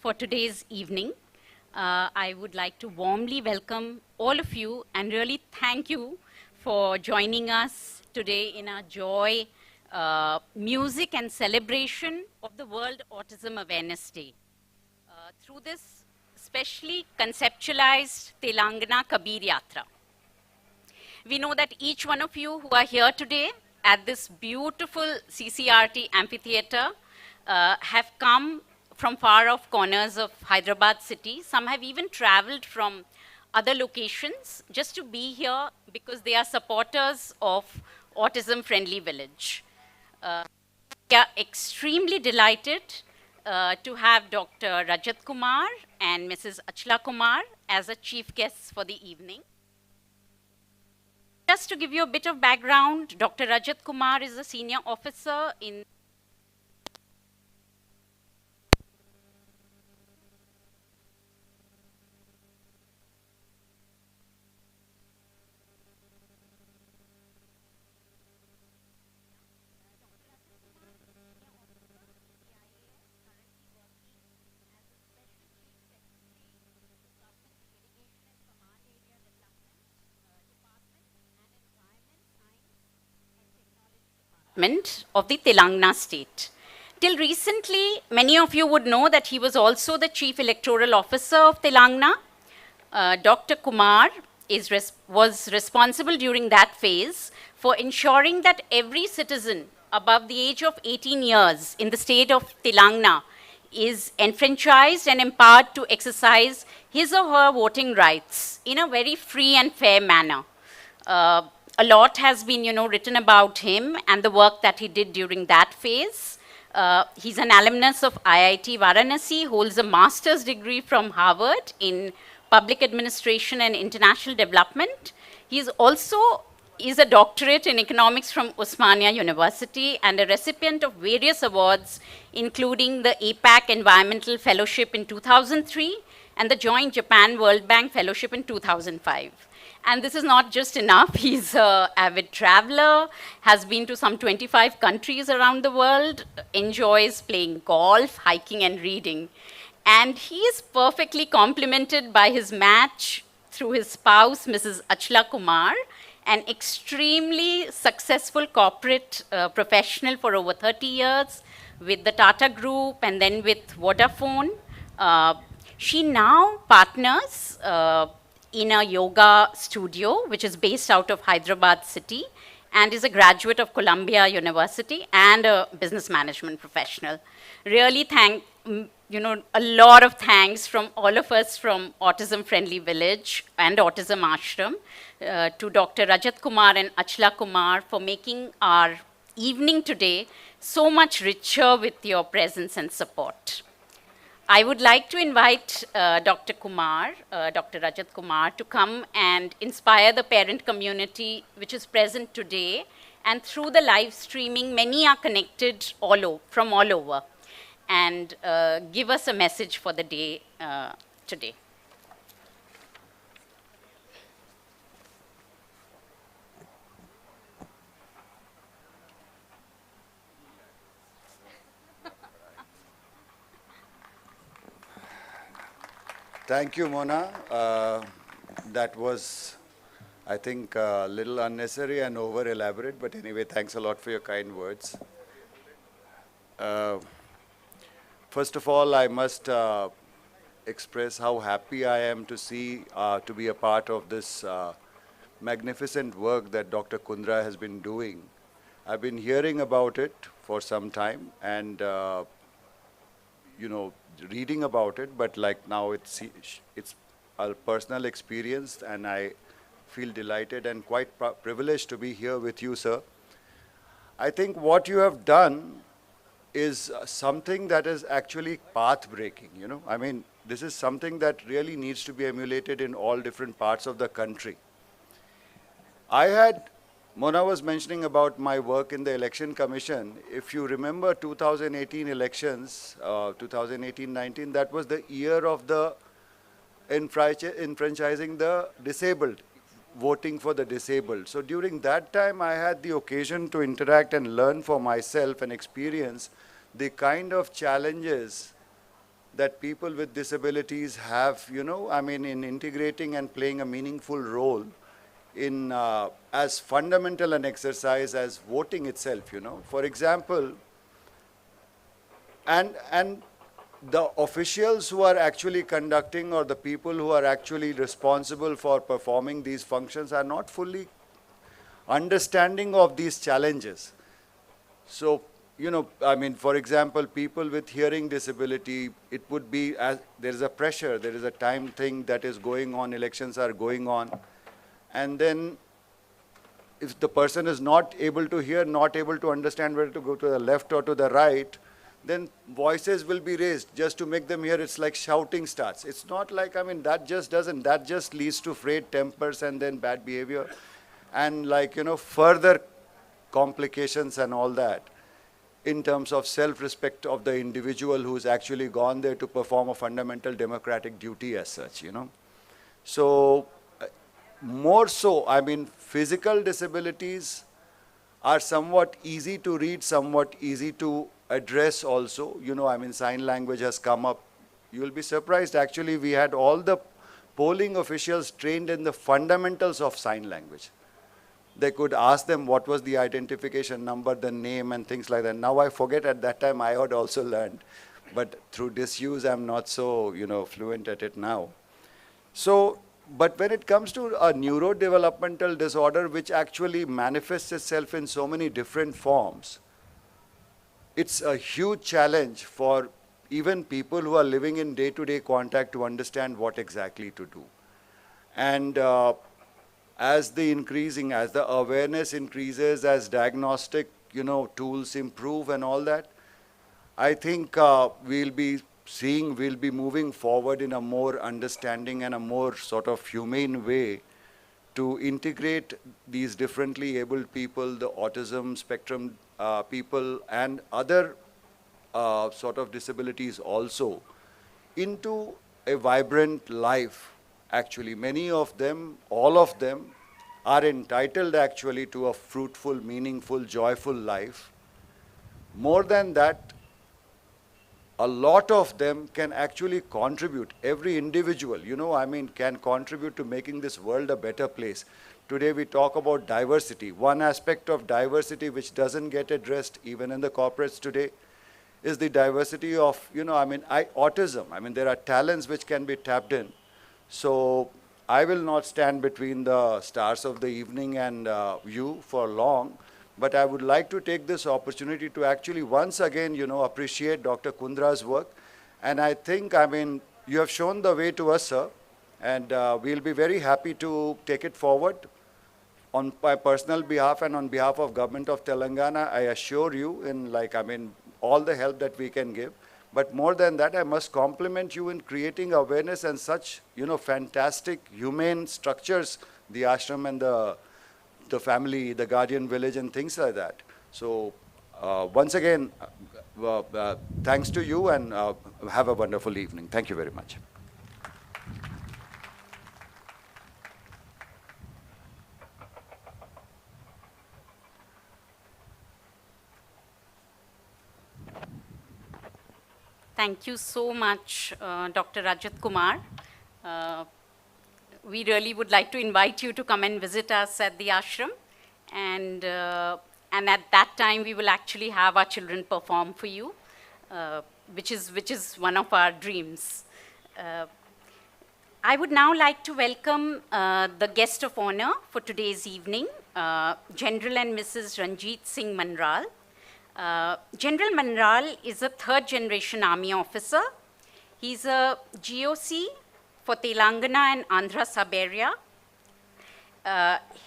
for today's evening. I would like to warmly welcome all of you and really thank you for joining us today in our joy, music and celebration of the World Autism Awareness Day. Through this specially conceptualized Telangana Kabir Yatra. We know that each one of you who are here today at this beautiful CCRT Amphitheatre have come from far off corners of Hyderabad city. Some have even traveled from other locations just to be here because they are supporters of Autism Friendly Village. We are extremely delighted to have Dr. Rajat Kumar and Mrs. Achla Kumar as a chief guests for the evening. Just to give you a bit of background, Dr. Rajat Kumar is a senior officer in of the Telangana state. Till recently, many of you would know that he was also the Chief Electoral Officer of Telangana. Dr. Kumar was responsible during that phase for ensuring that every citizen above the age of 18 years in the state of Telangana is enfranchised and empowered to exercise his or her voting rights in a very free and fair manner. A lot has been, written about him and the work that he did during that phase. He's an alumnus of IIT Varanasi, holds a master's degree from Harvard in Public Administration and International Development. He is also a doctorate in economics from Osmania University and a recipient of various awards, including the APAC Environmental Fellowship in 2003 and the Joint Japan World Bank Fellowship in 2005. And this is not just enough. He's an avid traveler, has been to some 25 countries around the world, enjoys playing golf, hiking, and reading. And he is perfectly complemented by his match through his spouse, Mrs. Achla Kumar, an extremely successful corporate professional for over 30 years with the Tata Group and then with Vodafone. She now partners in a yoga studio, which is based out of Hyderabad city, and is a graduate of Columbia University and a business management professional. Really a lot of thanks from all of us from Autism Friendly Village and Autism Ashram to Dr. Rajat Kumar and Achla Kumar for making our evening today so much richer with your presence and support. I would like to invite Dr. Rajat Kumar, to come and inspire the parent community which is present today. And through the live streaming, many are connected from all over and give us a message for the day today. Thank you, Mona. That was, I think, a little unnecessary and over-elaborate, but anyway, thanks a lot for your kind words. First of all, I must express how happy I am to be a part of this magnificent work that Dr. Kundra has been doing. I've been hearing about it for some time and, reading about it, but like now it's a personal experience and I feel delighted and quite privileged to be here with you, sir. I think what you have done is something that is actually path-breaking, I mean, this is something that really needs to be emulated in all different parts of the country. Mona was mentioning about my work in the Election Commission. If you remember 2018 elections, 2018-19, that was the year of the enfranchising the disabled, voting for the disabled. So during that time, I had the occasion to interact and learn for myself and experience the kind of challenges that people with disabilities have, in integrating and playing a meaningful role in as fundamental an exercise as voting itself. For example, and the officials who are actually conducting, or the people who are actually responsible for performing these functions, are not fully understanding of these challenges. So, for example, people with hearing disability, it would be, as there is a pressure, there is a time thing that is going on, elections are going on, and then if the person is not able to hear, not able to understand whether to go to the left or to the right, then voices will be raised just to make them hear. It's like shouting starts. It's not like, that just leads to frayed tempers and then bad behavior and further complications and all that in terms of self-respect of the individual who's actually gone there to perform a fundamental democratic duty as such. So, more so, physical disabilities are somewhat easy to read, somewhat easy to address also. Sign language has come up. You'll be surprised, actually, we had all the polling officials trained in the fundamentals of sign language. They could ask them what was the identification number, the name, and things like that. Now I forget, at that time I had also learned. But through disuse, I'm not so, fluent at it now. So, but when it comes to a neurodevelopmental disorder, which actually manifests itself in so many different forms, it's a huge challenge for even people who are living in day-to-day contact to understand what exactly to do. And as the awareness increases, as diagnostic, tools improve and all that, I think we'll be moving forward in a more understanding and a more sort of humane way to integrate these differently abled people, the autism spectrum people, and other sort of disabilities also, into a vibrant life. Actually, many of them, all of them, are entitled actually to a fruitful, meaningful, joyful life. More than that, a lot of them can actually contribute. Every individual, can contribute to making this world a better place. Today we talk about diversity. One aspect of diversity which doesn't get addressed even in the corporates today is the diversity of, autism. There are talents which can be tapped in. So I will not stand between the stars of the evening and you for long. But I would like to take this opportunity to actually once again, appreciate Dr. Kundra's work. And I think, you have shown the way to us, sir. And we'll be very happy to take it forward. On my personal behalf and on behalf of Government of Telangana, I assure you in all the help that we can give. But more than that, I must compliment you in creating awareness and such, fantastic, humane structures, the ashram and the family, the guardian village, and things like that. So once again, thanks to you, and have a wonderful evening. Thank you very much. Thank you so much, Dr. Rajat Kumar. We really would like to invite you to come and visit us at the ashram. And at that time, we will actually have our children perform for you, which is one of our dreams. I would now like to welcome the guest of honor for today's evening, General and Mrs. Ranjit Singh Manral. General Manral is a third-generation army officer. He's a GOC for Telangana and Andhra sub-area.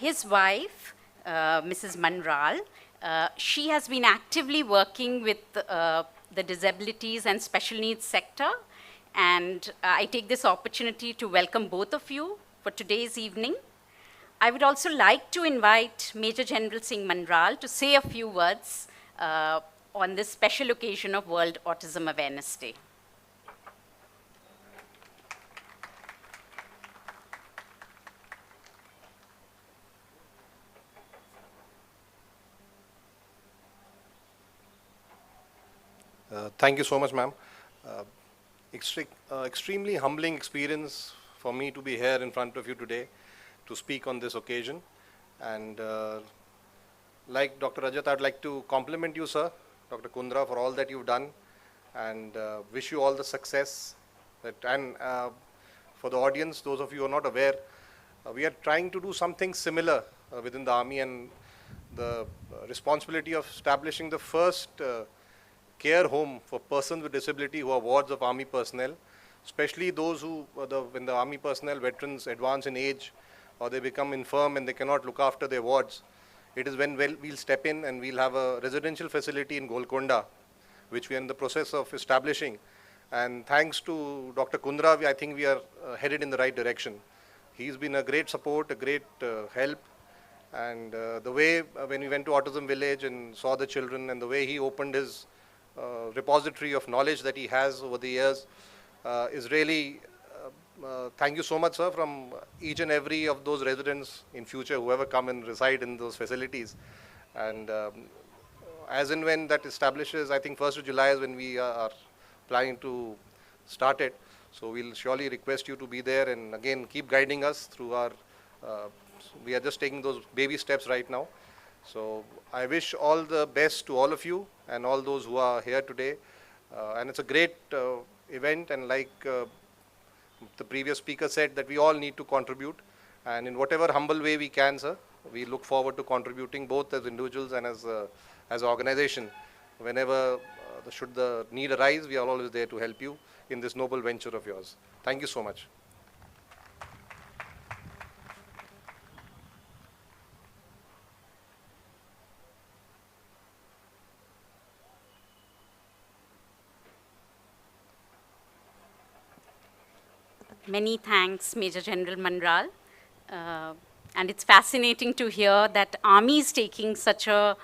His wife, Mrs. Manral, she has been actively working with the disabilities and special needs sector. And I take this opportunity to welcome both of you for today's evening. I would also like to invite Major General Singh Manral to say a few words on this special occasion of World Autism Awareness Day. Thank you so much, ma'am. extremely humbling experience for me to be here in front of you today to speak on this occasion. And like Dr. Rajat, I'd like to compliment you, sir, Dr. Kundra, for all that you've done, and wish you all the success. And for the audience, those of you who are not aware, we are trying to do something similar within the Army, and the responsibility of establishing the first care home for persons with disability who are wards of Army personnel, especially those who, when the Army personnel veterans advance in age or they become infirm and they cannot look after their wards. It is when we'll step in and we'll have a residential facility in Golconda, which we are in the process of establishing. And thanks to Dr. Kundra, I think we are headed in the right direction. He's been a great support, a great help. And the way when we went to Autism Village and saw the children, and the way he opened his repository of knowledge that he has over the years is really, thank you so much, sir, from each and every of those residents in future, whoever come and reside in those facilities. And as and when that establishes, I think 1st of July is when we are planning to start it. So we'll surely request you to be there and again keep guiding us through our, we are just taking those baby steps right now. So I wish all the best to all of you and all those who are here today. And it's a great event, and like the previous speaker said, that we all need to contribute, and in whatever humble way we can, sir, we look forward to contributing both as individuals and as an organization. Whenever should the need arise, we are always there to help you in this noble venture of yours. Thank you so much. Many thanks, Major General Mandral. And it's fascinating to hear that Army is taking such a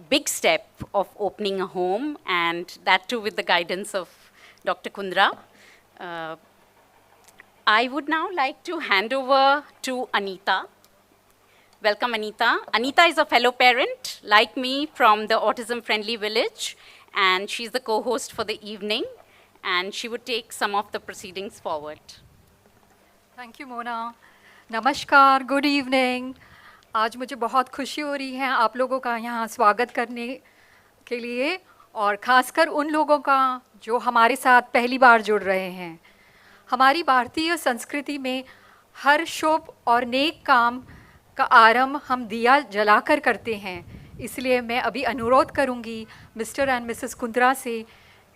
big step of opening a home, and that too with the guidance of Dr. Kundra. I would now like to hand over to Anita. Welcome, Anita. Anita is a fellow parent, like me, from the Autism Friendly Village, and she's the co-host for the evening, and she would take some of the proceedings forward. Thank you, Mona. नमस्कार, good evening. आज मुझे बहुत खुशी हो रही है आप लोगों का यहाँ स्वागत करने के लिए, और ख़ासकर उन लोगों का जो हमारे साथ पहली बार जुड़ रहे हैं। हमारी भारतीय संस्कृति में हर शुभ और नेक काम का आरंभ हम दिया जलाकर करते हैं, इसलिए मैं अभी अनुरोध करूँगी मिस्टर एंड मिसेस कुंद्रा से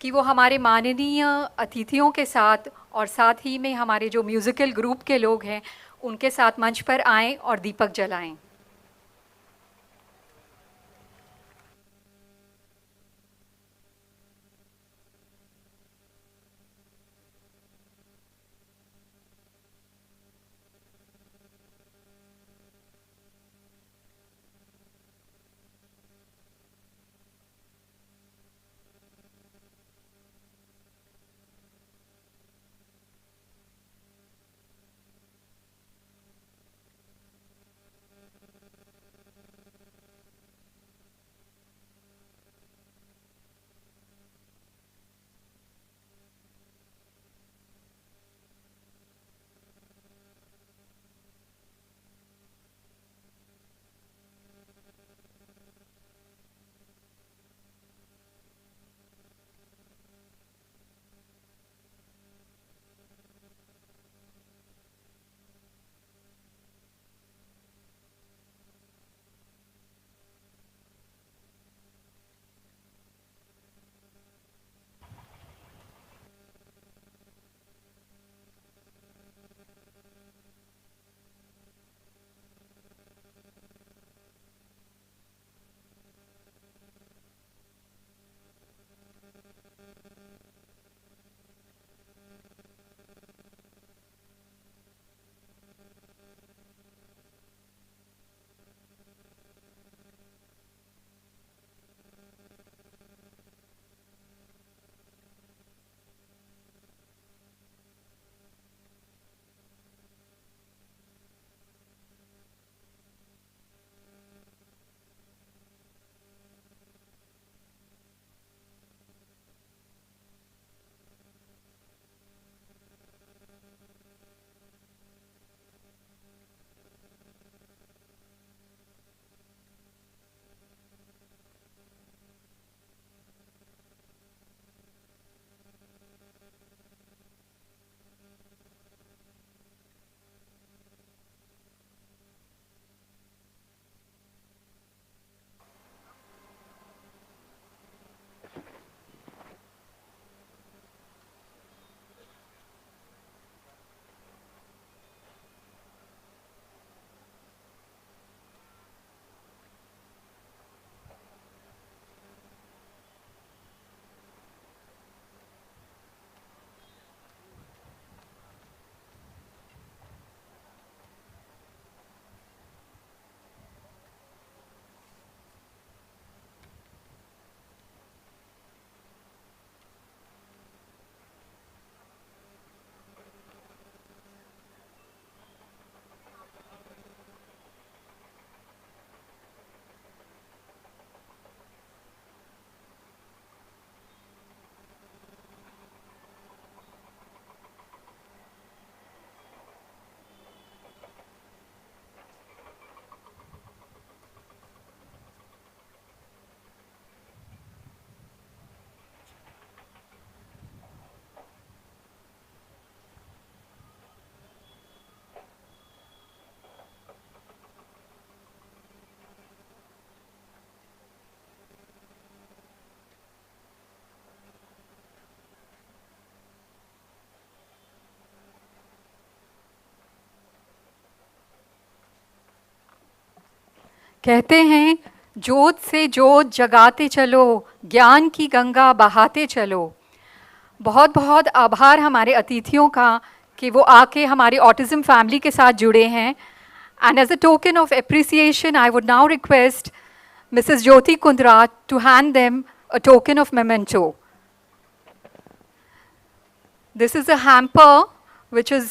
कि वो हमारे माननीय अतिथियों के साथ और साथ ही में हमारे जो म्यूज़िकल ग्रुप के लोग हैं उनके साथ मंच पर आएं और दीपक जलाएं। कहते हैं जोत से जोत जगाते चलो, ज्ञान की गंगा बहाते चलो। बहुत बहुत आभार हमारे अतिथियों का कि वो आके हमारे ऑटिज्म फैमिली के साथ जुड़े हैं। And as a token of appreciation I would now request Mrs. Jyoti Kundra to hand them a token of memento. This is a hamper which is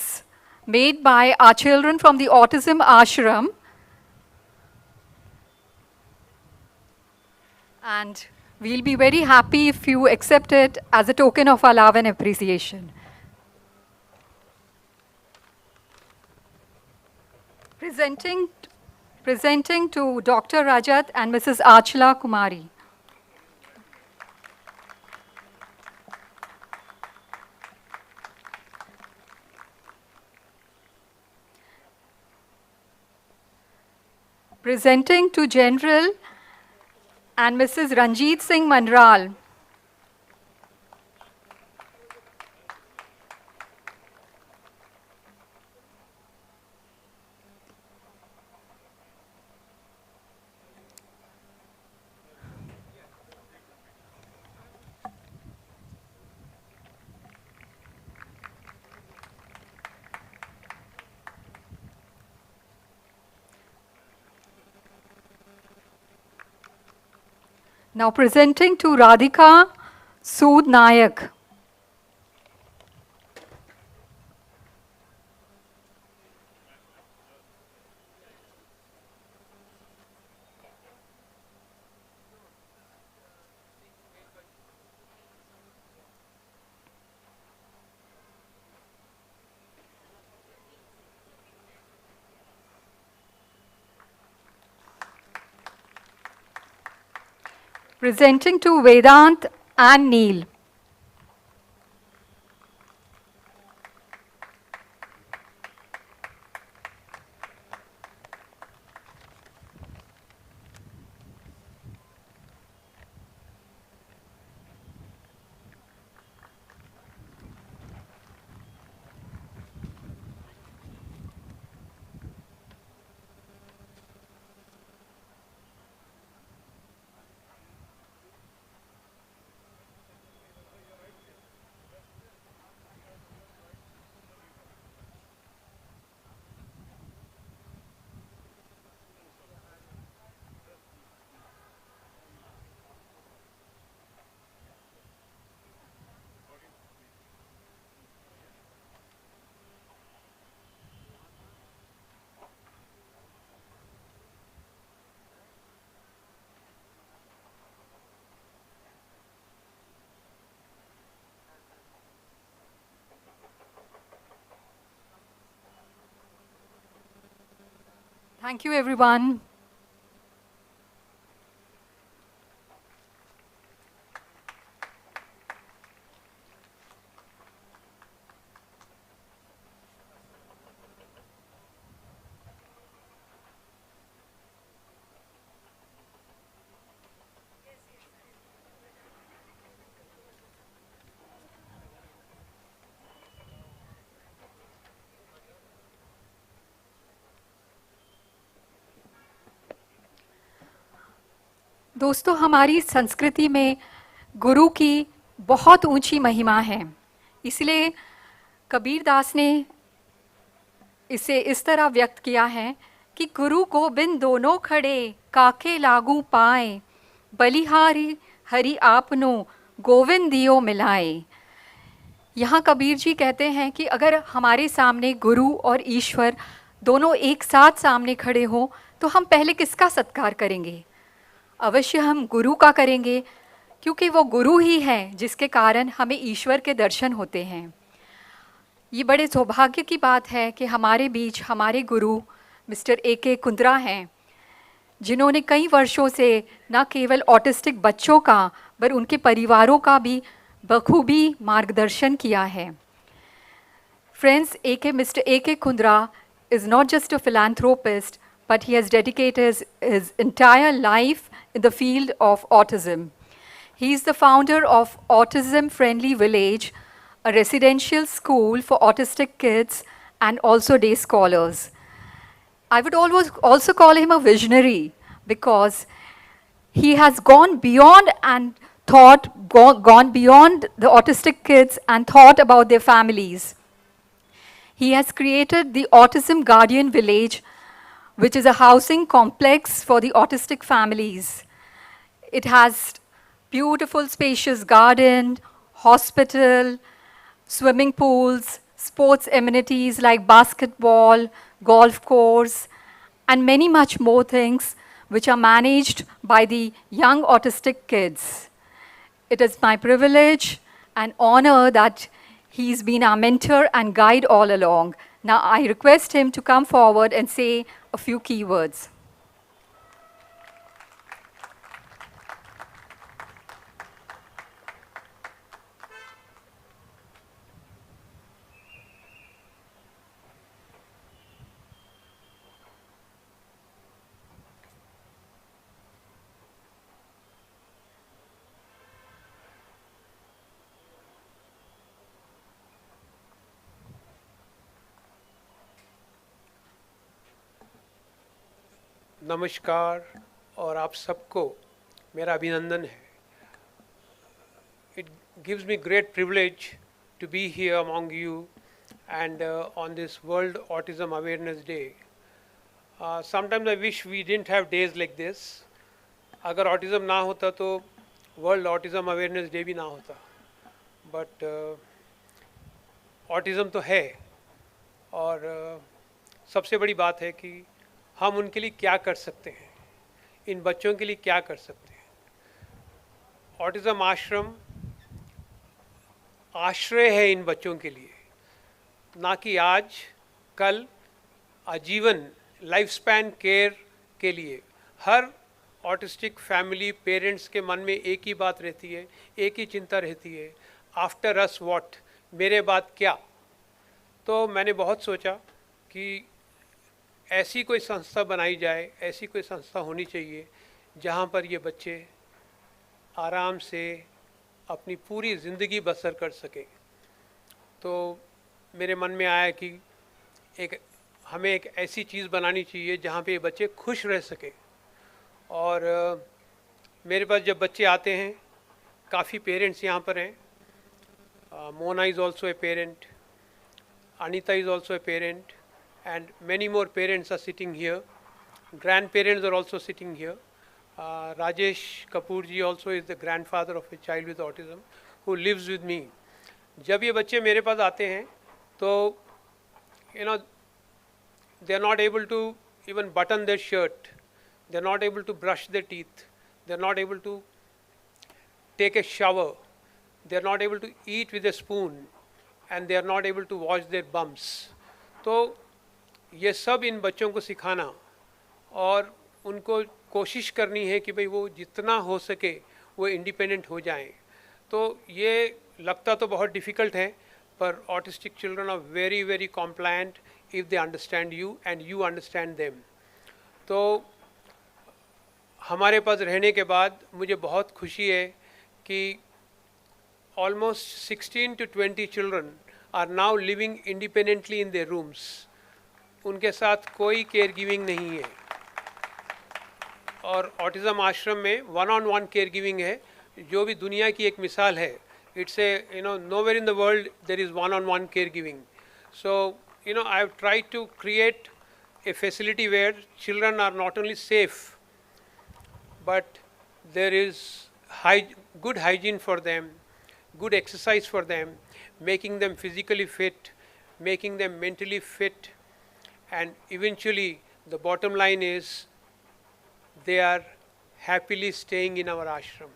made by our children from the Autism Ashram. And we'll be very happy if you accept it as a token of our love and appreciation. Presenting to Dr. Rajat and Mrs. Achla Kumari. Presenting to General and Mrs. Ranjit Singh Mandral. Now presenting to Radhika Sood Nayak. Presenting to Vedanth and Neil. Thank you, everyone. दोस्तों, हमारी संस्कृति में गुरु की बहुत ऊंची महिमा है। इसलिए कबीर दास ने इसे इस तरह व्यक्त किया है कि गुरु गोबिंद दोनों खड़े काके लागू पाए, बलिहारी हरि आपनो गोविंद दियो मिलाए। यहाँ कबीर जी कहते हैं कि अगर हमारे सामने गुरु और ईश्वर दोनों एक साथ सामने खड़े हों तो हम पहले किसका सत्कार करेंगे? अवश्य हम गुरु का करेंगे, क्योंकि वो गुरु ही है जिसके कारण हमें ईश्वर के दर्शन होते हैं। ये बड़े सौभाग्य की बात है कि हमारे बीच हमारे गुरु मिस्टर A.K. कुंद्रा हैं, जिन्होंने कई वर्षों से न केवल ऑटिस्टिक बच्चों का पर उनके परिवारों का भी बखूबी मार्गदर्शन किया है। Friends, Mr. A.K. Kundra is not just a philanthropist, but he has dedicated his entire life in the field of autism. He is the founder of Autism Friendly Village, a residential school for autistic kids and also day scholars. I would always also call him a visionary because he has gone beyond and gone beyond the autistic kids and thought about their families. He has created the Autism Guardian Village, which is a housing complex for the autistic families. It has beautiful spacious garden, hospital, swimming pools, sports amenities like basketball, golf course, and many much more things which are managed by the young autistic kids. It is my privilege and honor that he's been our mentor and guide all along. Now I request him to come forward and say a few key words. नमस्कार और आप सबको मेरा अभिनंदन है. It gives me great privilege to be here among you and on this World Autism Awareness Day. Sometimes I wish we didn't have days like this. अगर autism ना होता तो World Autism Awareness Day भी ना होता. But autism तो है और सबसे बड़ी बात है कि हम उनके लिए क्या कर सकते हैं, इन बच्चों के लिए क्या कर सकते हैं. ऑटिज़म आश्रम आश्रय है इन बच्चों के लिए, ना कि आज कल आजीवन लाइफ स्पैन केयर के लिए. हर ऑटिस्टिक फैमिली पेरेंट्स के मन में एक ही बात रहती है, एक ही चिंता रहती है, आफ्टर अस व्हाट, मेरे बाद क्या. तो मैंने बहुत सोचा कि ऐसी कोई संस्था बनाई जाए, ऐसी कोई संस्था होनी चाहिए जहाँ पर ये बच्चे आराम से अपनी पूरी ज़िंदगी बसर कर सकें. तो मेरे मन में आया कि हमें एक ऐसी चीज़ बनानी चाहिए जहाँ पे ये बच्चे खुश रह सकें. और मेरे पास जब बच्चे आते हैं, काफ़ी पेरेंट्स यहाँ पर हैं. Mona is also a parent, Anita is also a parent, and many more parents are sitting here. Grandparents are also sitting here. Rajesh Kapoor ji also is the grandfather of a child with autism who lives with me. जब ये बच्चे मेरे पास आते हैं तो they are not able to even button their shirt, they are not able to brush their teeth, they are not able to take a shower, they are not able to eat with a spoon, and they are not able to wash their bums. तो ये सब इन बच्चों को सिखाना और उनको कोशिश करनी है कि भाई वो जितना हो सके वो इंडिपेंडेंट हो जाएं. तो ये लगता तो बहुत डिफ़िकल्ट है, पर autistic children are very very compliant if they understand you and you understand them. तो हमारे पास रहने के बाद मुझे बहुत खुशी है कि almost 16 to 20 children are now living independently in their rooms. उनके साथ कोई केयर गिविंग नहीं है. और ऑटिज़म आश्रम में वन-ऑन-वन केयर गिविंग है, जो भी दुनिया की एक मिसाल है. It's a nowhere in the world there is one-on-one care giving. So I have tried to create a facility where children are not only safe, but there is good hygiene for them, good exercise for them, making them physically fit, making them mentally fit, and eventually the bottom line is they are happily staying in our ashram.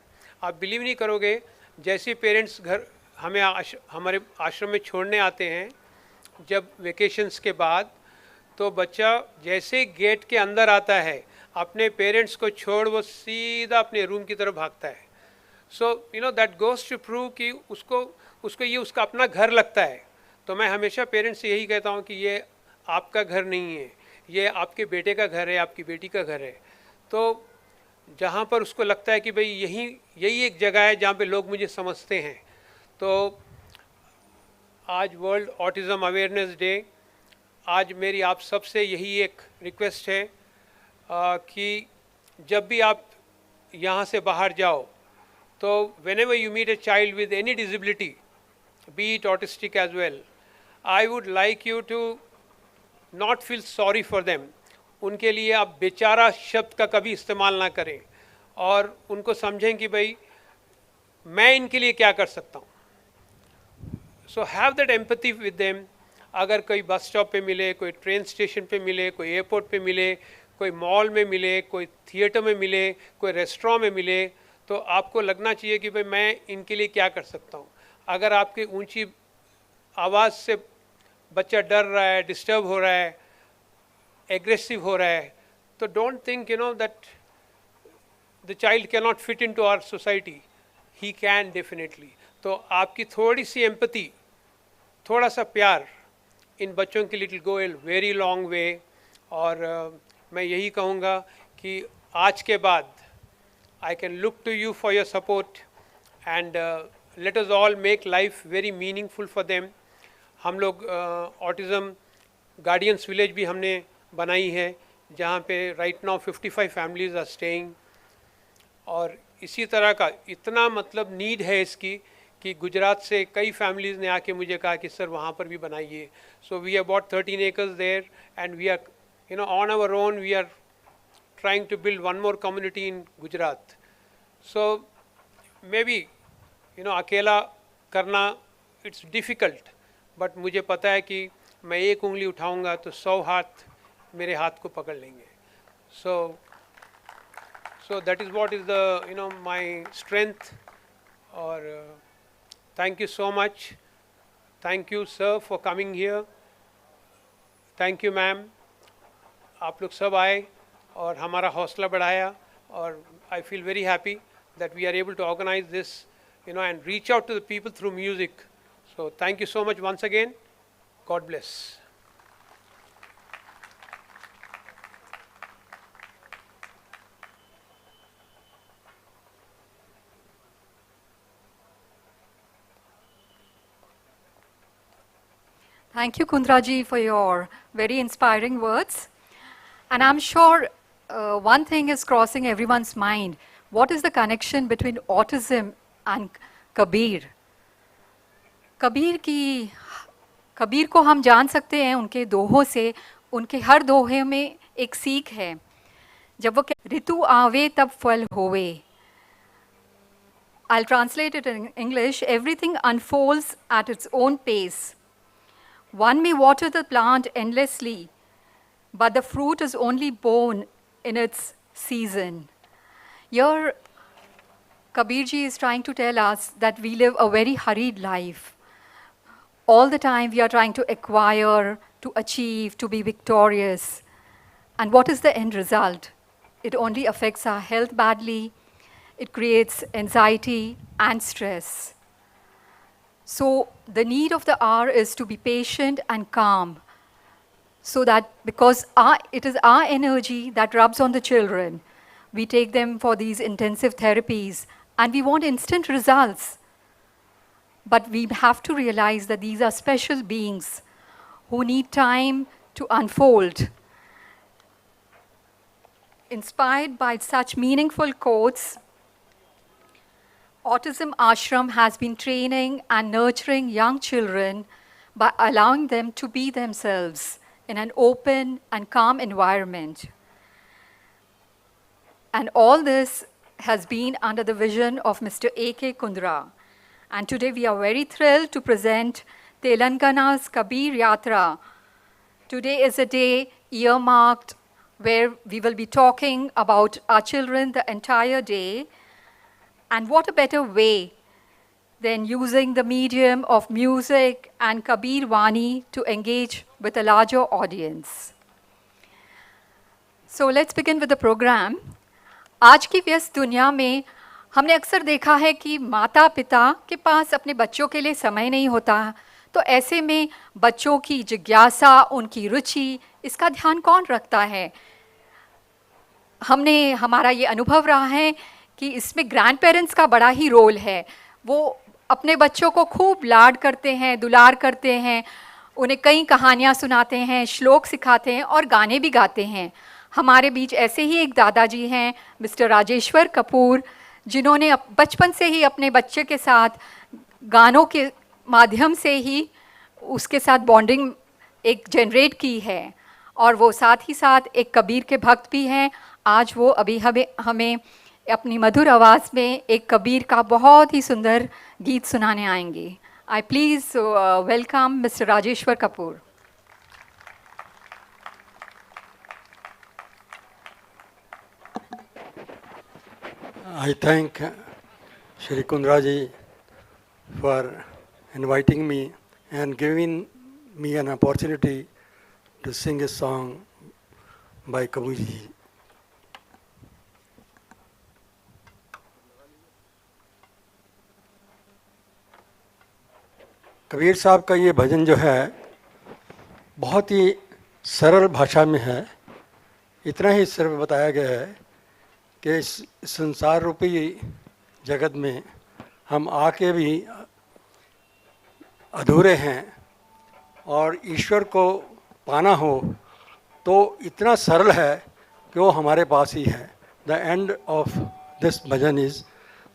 आप believe नहीं करोगे, जैसे parents घर हमारे आश्रम में छोड़ने आते हैं जब वेकेशंस के बाद, तो बच्चा जैसे गेट के अंदर आता है अपने पेरेंट्स को छोड़ वो सीधा अपने रूम की तरफ भागता है. So that goes to prove कि उसको ये उसका अपना घर लगता है. तो मैं हमेशा पेरेंट्स से यही कहता हूँ कि ये आपका घर नहीं है, ये आपके बेटे का घर है, आपकी बेटी का घर है. तो जहाँ पर उसको लगता है कि भाई यही एक जगह है जहाँ पे लोग मुझे समझते हैं. तो आज वर्ल्ड ऑटिज़म अवेयरनेस डे, आज मेरी आप सबसे यही एक रिक्वेस्ट है कि जब भी आप यहाँ से बाहर जाओ, तो whenever you meet a child with any disability, be it autistic as well, I would like you to not feel sorry for them. उनके लिए आप बेचारा शब्द का कभी इस्तेमाल ना करें और उनको समझें कि भाई मैं इनके लिए क्या कर सकता हूँ. So have that empathy with them. अगर कोई बस स्टॉप पे मिले, कोई ट्रेन स्टेशन पे मिले, कोई एयरपोर्ट पे मिले, कोई मॉल में मिले, कोई थिएटर में मिले, कोई रेस्टोरेंट में मिले, तो आपको लगना चाहिए कि भाई मैं इनके लिए क्या कर सकता हूँ. अगर आपकी ऊंची आवाज़ से बच्चा डर रहा है, डिस्टर्ब हो रहा है, एग्रेसिव हो रहा है, तो don't think that the child can not fit in to our society. He can definitely. तो आपकी थोड़ी सी एम्पैथी, थोड़ा सा प्यार इन बच्चों के लिए it will go a very long way. और मैं यही कहूँगा कि आज के बाद I can look to you for your support and let us all make life very meaningful for them. हम लोग ऑटिज़म गार्डियंस विलेज भी हमने बनाई है, जहाँ पे right now 55 families are staying. और इसी तरह का इतना मतलब नीड है इसकी कि गुजरात से कई फैमिलीज़ ने आके मुझे कहा कि सर वहाँ पर भी बनाइए. So we have bought 13 acres there and we are on our own we are trying to build one more community in Gujarat. So maybe अकेला करना it's difficult, but मुझे पता है कि मैं एक उंगली उठाऊंगा तो 100 हाथ मेरे हाथ को पकड़ लेंगे. So that is what is the my strength. Or thank you so much. Thank you sir for coming here. Thank you ma'am. आप लोग सब आए और हमारा हौसला बढ़ाया, और I feel very happy that we are able to organize this, and reach out to the people through music. So thank you so much once again. God bless. Thank you, Kundraji, for your very inspiring words. And I'm sure one thing is crossing everyone's mind. What is the connection between autism and Kabir? Kabir को हम जान सकते हैं उनके दोहों से. उनके हर दोहे में एक सीख है. जब वो ऋतु आवे तब फल होवे. I'll translate it in English. Everything unfolds at its own pace. One may water the plant endlessly, but the fruit is only born in its season. Here, Kabirji is trying to tell us that we live a very hurried life. All the time we are trying to acquire, to achieve, to be victorious. And what is the end result? It only affects our health badly. It creates anxiety and stress. So the need of the hour is to be patient and calm, so that because it is our energy that rubs on the children, we take them for these intensive therapies and we want instant results. But we have to realize that these are special beings who need time to unfold. Inspired by such meaningful quotes, Autism Ashram has been training and nurturing young children by allowing them to be themselves in an open and calm environment. And all this has been under the vision of Mr. A.K. Kundra. And today we are very thrilled to present Telangana's Kabir Yatra. Today is a day earmarked where we will be talking about our children the entire day. And what a better way than using the medium of music and Kabir Wani to engage with a larger audience. So let's begin with the program. आज की व्यस्त दुनिया में हमने अक्सर देखा है कि माता पिता के पास अपने बच्चों के लिए समय नहीं होता. तो ऐसे में बच्चों की जिज्ञासा, उनकी रुचि, इसका ध्यान कौन रखता है? हमारा ये अनुभव रहा है कि इसमें ग्रैंड पेरेंट्स का बड़ा ही रोल है. वो अपने बच्चों को खूब लाड करते हैं, दुलार करते हैं, उन्हें कई कहानियाँ सुनाते हैं, श्लोक सिखाते हैं और गाने भी गाते हैं. हमारे बीच ऐसे ही एक दादाजी हैं, मिस्टर राजेश्वर कपूर, जिन्होंने बचपन से ही अपने बच्चे के साथ गानों के माध्यम से ही उसके साथ बॉन्डिंग एक जनरेट की है, और वो साथ ही साथ एक कबीर के भक्त भी हैं। आज वो अभी हमें अपनी मधुर आवाज़ में एक कबीर का बहुत ही सुंदर गीत सुनाने आएंगे। I please welcome mister Rajeshwar Kapoor. I thank Shri Kundra ji for inviting me and giving me an opportunity to sing a song by Kabir ji. Kabir साहब का ये भजन जो है बहुत ही सरल भाषा में है। इतना ही सिर्फ बताया गया है कि इस संसार रूपी जगत में हम आके भी अधूरे हैं और ईश्वर को पाना हो तो इतना सरल है कि वो हमारे पास ही है। The end of this bhajan is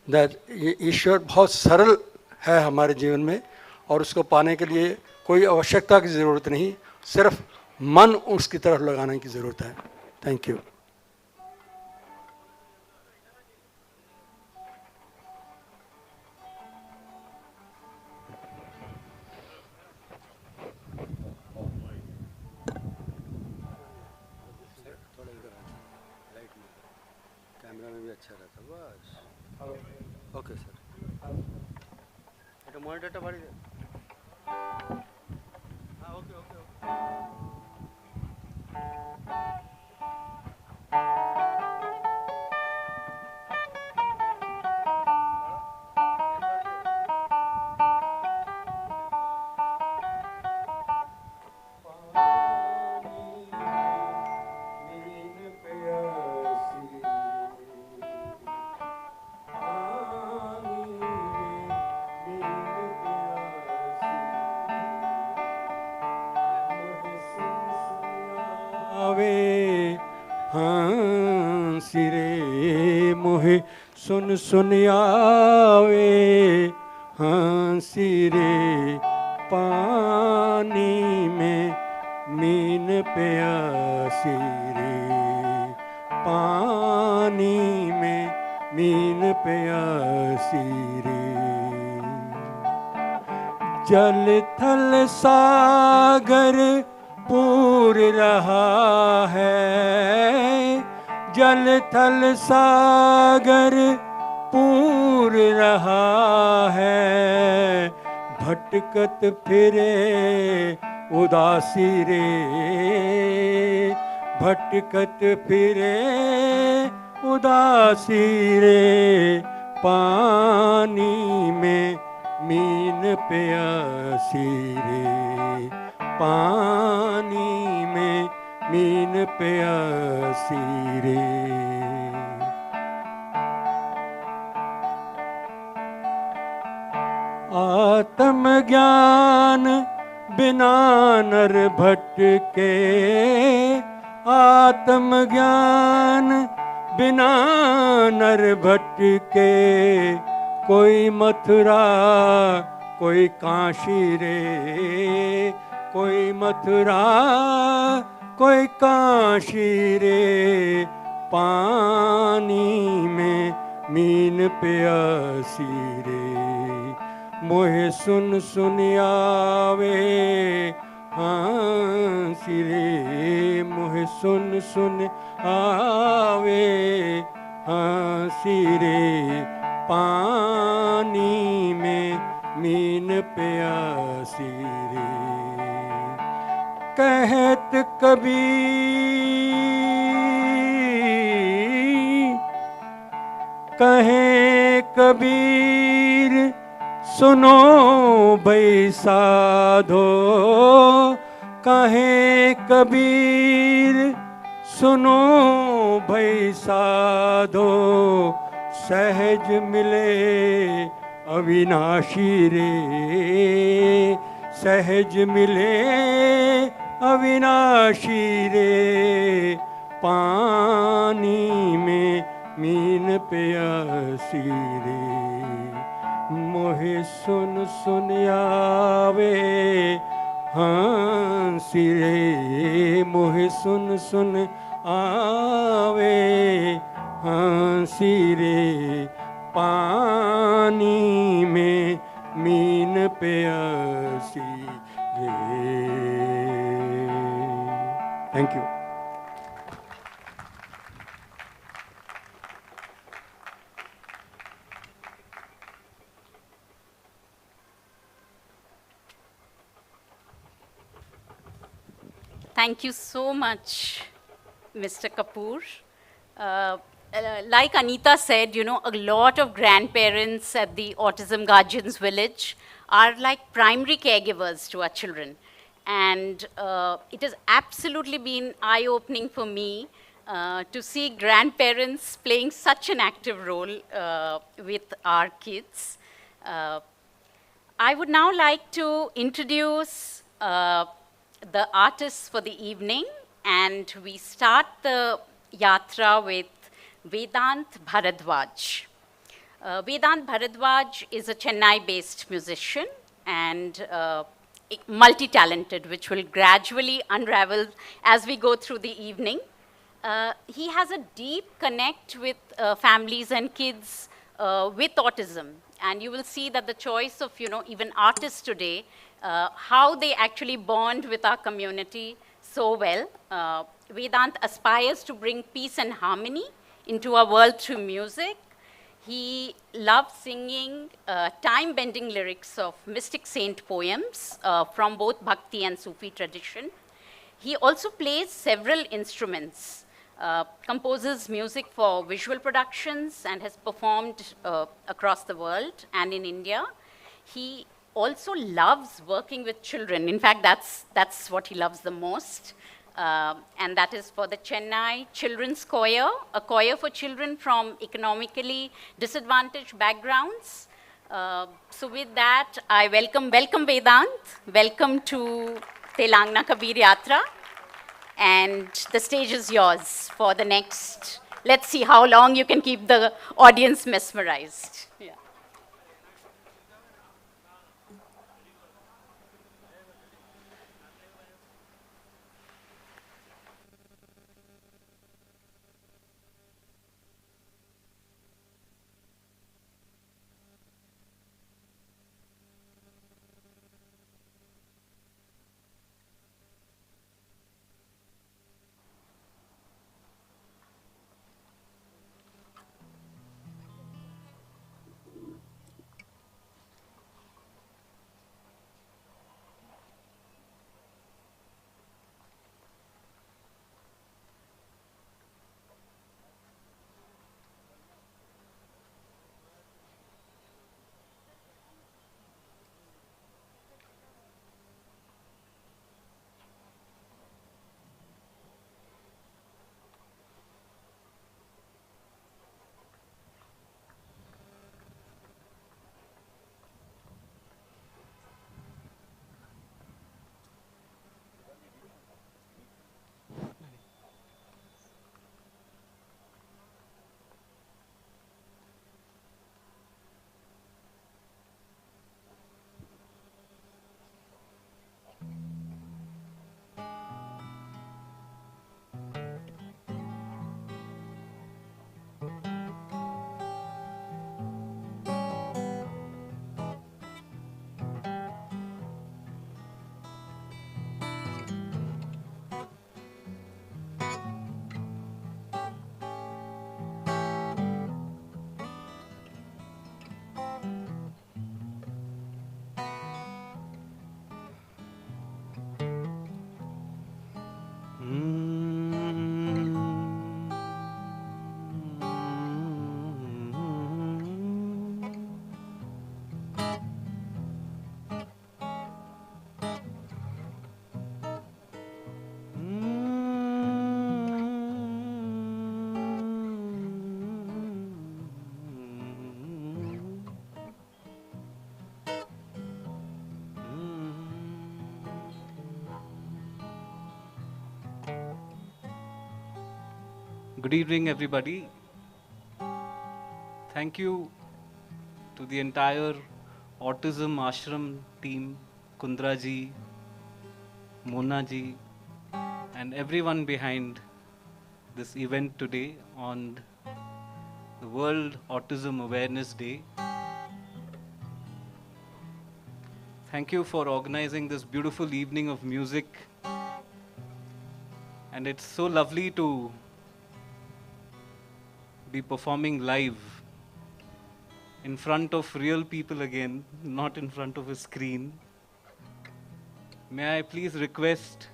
that ये ईश्वर बहुत सरल है हमारे जीवन में और उसको पाने के लिए कोई आवश्यकता की ज़रूरत नहीं, सिर्फ मन उसकी तरफ लगाने की ज़रूरत है। Thank you. कैमरा में भी अच्छा रहता बस। ओके सर, এটা মনিটরটা বাড়ি দে। হ্যাঁ ওকে ওকে ওকে। सिरे मोहे सुन सुन आवे हंसी रे, पानी में मीन प्यासी रे, पानी में मीन प्यासी रे। जल थल सागर पूर रहा है, जल थल सागर पूर रहा है, भटकत फिरे उदासी रे, भटकत फिरे उदासी रे, पानी में मीन प्यासी रे, पानी में मीन प्यासी रे। आत्म ज्ञान बिना नर भटके, आत्म ज्ञान बिना नर भटके, कोई मथुरा कोई काशी रे, कोई मथुरा कोई काशी रे, पानी में मीन प्यासी रे। मोहे सुन सुन आवे हंसी रे, मोहे सुन सुन आवे हंसी रे, पानी में मीन प्यासी रे। कहत कबीर, कहे कबीर सुनो भई साधो, कहे कबीर सुनो भई साधो, सहज मिले अविनाशी रे, सहज मिले अविनाशी रे, पानी में मीन प्यासी रे, मोहे सुन सुन आवे हंसी रे, मोहे सुन सुन आवे हंसी रे, पानी में मीन प्यासी रे. Thank you. Thank you so much, Mr. Kapoor. Like Anita said, you know, a lot of grandparents at the Autism Guardians Village are like primary caregivers to our children. And it has absolutely been eye-opening for me to see grandparents playing such an active role with our kids. I would now like to introduce the artists for the evening, and we start the yatra with Vedanth Bharadwaj. Vedanth Bharadwaj is a Chennai-based musician and multi-talented, which will gradually unravel as we go through the evening. He has a deep connect with families and kids with autism. And you will see that the choice of, you know, even artists today, how they actually bond with our community so well. Vedant aspires to bring peace and harmony into our world through music. He loves singing time-bending lyrics of mystic saint poems from both Bhakti and Sufi tradition. He also plays several instruments, composes music for visual productions, and has performed across the world and in India. He also loves working with children. In fact, that's what he loves the most. And that is for the Chennai Children's Choir, a choir for children from economically disadvantaged backgrounds. So with that, I welcome Vedant. Welcome to Telangana Kabir Yatra. And the stage is yours for the next, let's see how long you can keep the audience mesmerized. Yeah. Good evening, everybody. Thank you to the entire Autism Ashram team, Kundra ji, Mona ji, and everyone behind this event today on the World Autism Awareness Day. Thank you for organizing this beautiful evening of music. And it's so lovely to be performing live in front of real people again, not in front of a screen. May I please request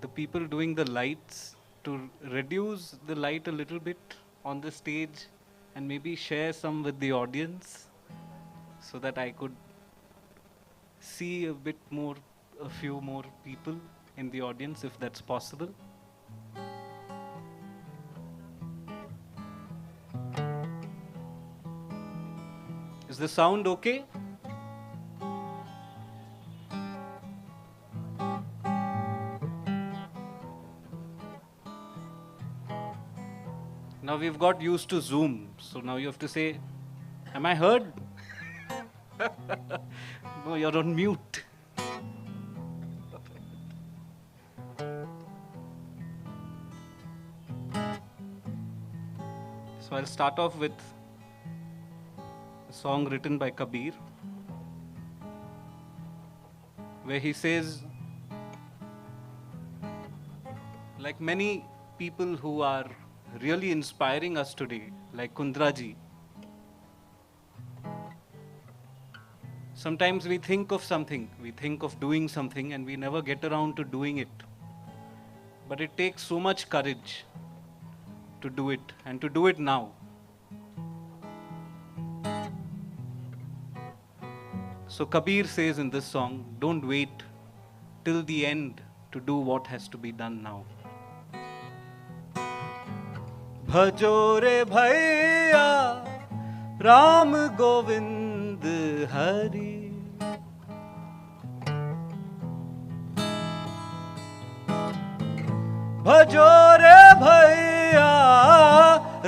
the people doing the lights to reduce the light a little bit on the stage and maybe share some with the audience so that I could see a few more people in the audience, if that's possible. Is the sound okay? Now we've got used to Zoom, so now you have to say, am I heard? No, you're on mute. So I'll start off with a song written by Kabir, where he says, like many people who are really inspiring us today, like Kundra ji, sometimes we think of something, we think of doing something and we never get around to doing it. But it takes so much courage to do it, and to do it now. So Kabir says in this song, don't wait till the end to do what has to be done now. Bhajo re bhaiya Ram Govind Hari, bhajo re bhaiya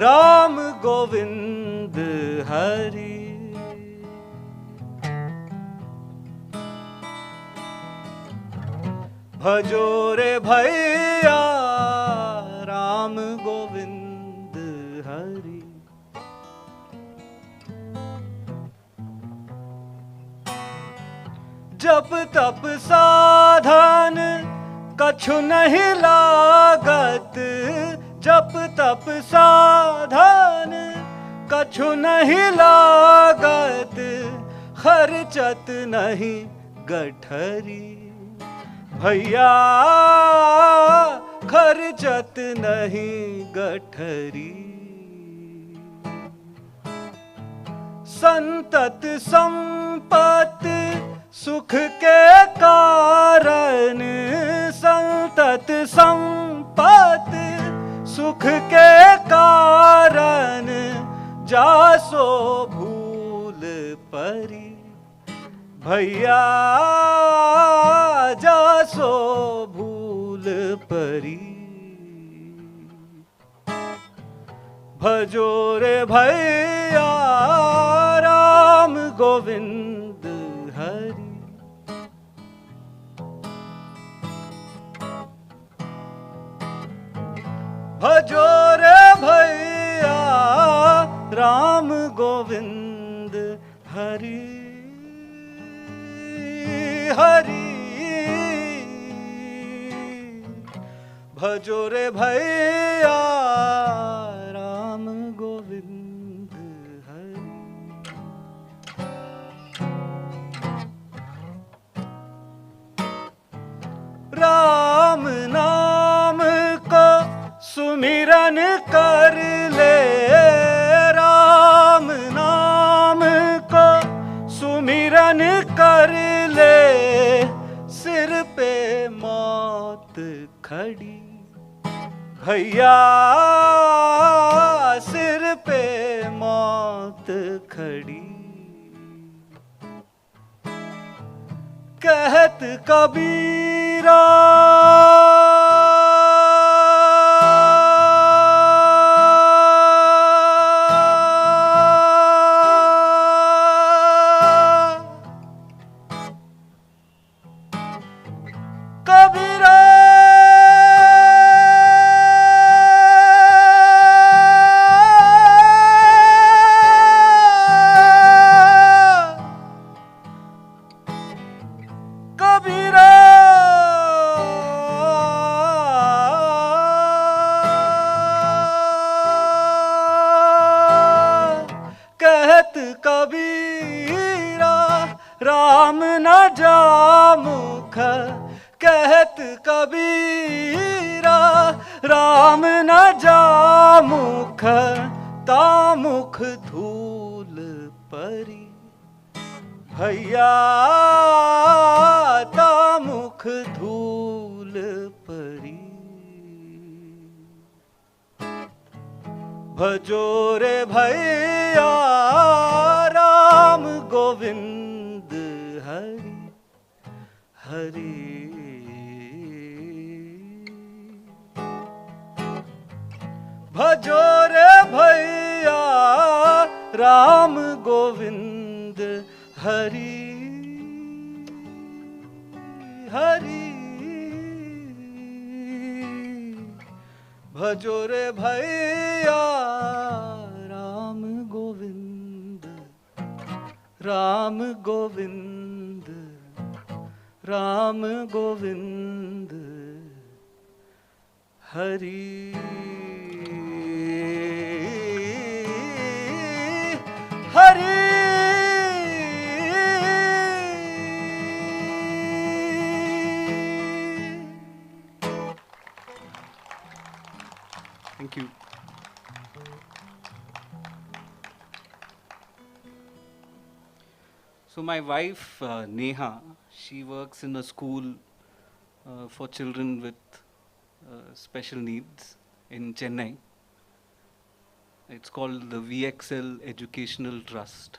Ram Govind Hari, bhajo re bhaiya Ram Govind Hari. जप तप साधन कछु नहीं लागत, जप तप साधन कछु नहीं लागत, खर्चत नहीं गठरी भैया, खर्चत नहीं गठरी। संतत संपत सुख के कारण, संतत संपत सुख के कारण, जासो भूल परी भैया, जासो भूल परी। भजो रे भैया राम गोविंद हरि, भजो रे भैया राम गोविंद हरि हरि, भजो रे भैया राम गोविंद हरि। राम नाम को सुमिरन कर ले, राम नाम को सुमिरन कर ले, सिर पे मौत खड़ी भैया, सिर पे मौत खड़ी। कहत कबीरा जामुख कहत कबीरा, राम न जामुख तामुख धूल परी, भैया तामुख धूल परी। भजो रे भैया राम गोविंद हरि हरि। भजो रे भैया राम गोविंद हरि हरि। भजो रे भैया Ram Govind, Ram Govind, Ram Govind Hari Hari. Thank you. So my wife, Neha, she works in a school for children with special needs in Chennai. It's called the VXL Educational Trust.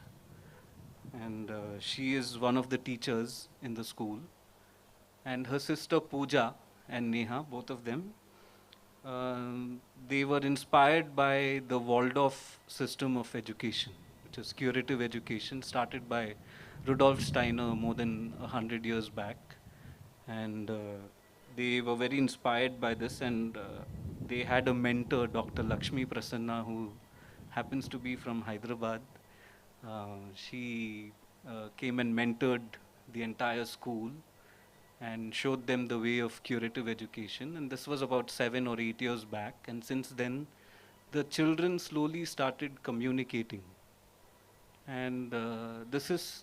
And she is one of the teachers in the school. And her sister Pooja and Neha, both of them, they were inspired by the Waldorf system of education, which is curative education, started by Rudolf Steiner more than 100 years back. And they were very inspired by this, and they had a mentor, Dr. Lakshmi Prasanna, who happens to be from Hyderabad. She came and mentored the entire school and showed them the way of curative education. And this was about 7 or 8 years back. And since then, the children slowly started communicating. And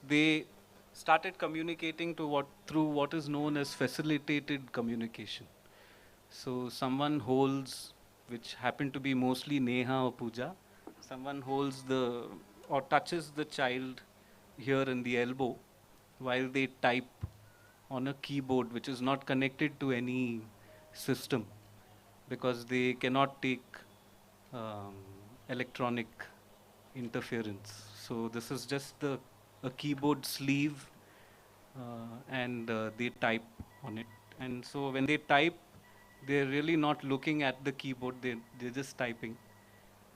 they started communicating through what is known as facilitated communication. So someone holds, which happened to be mostly Neha or Pooja, someone holds or touches the child here in the elbow while they type on a keyboard which is not connected to any system, because they cannot take electronic interference. So this is just a keyboard sleeve, and they type on it. And so when they type, they're really not looking at the keyboard, they're just typing.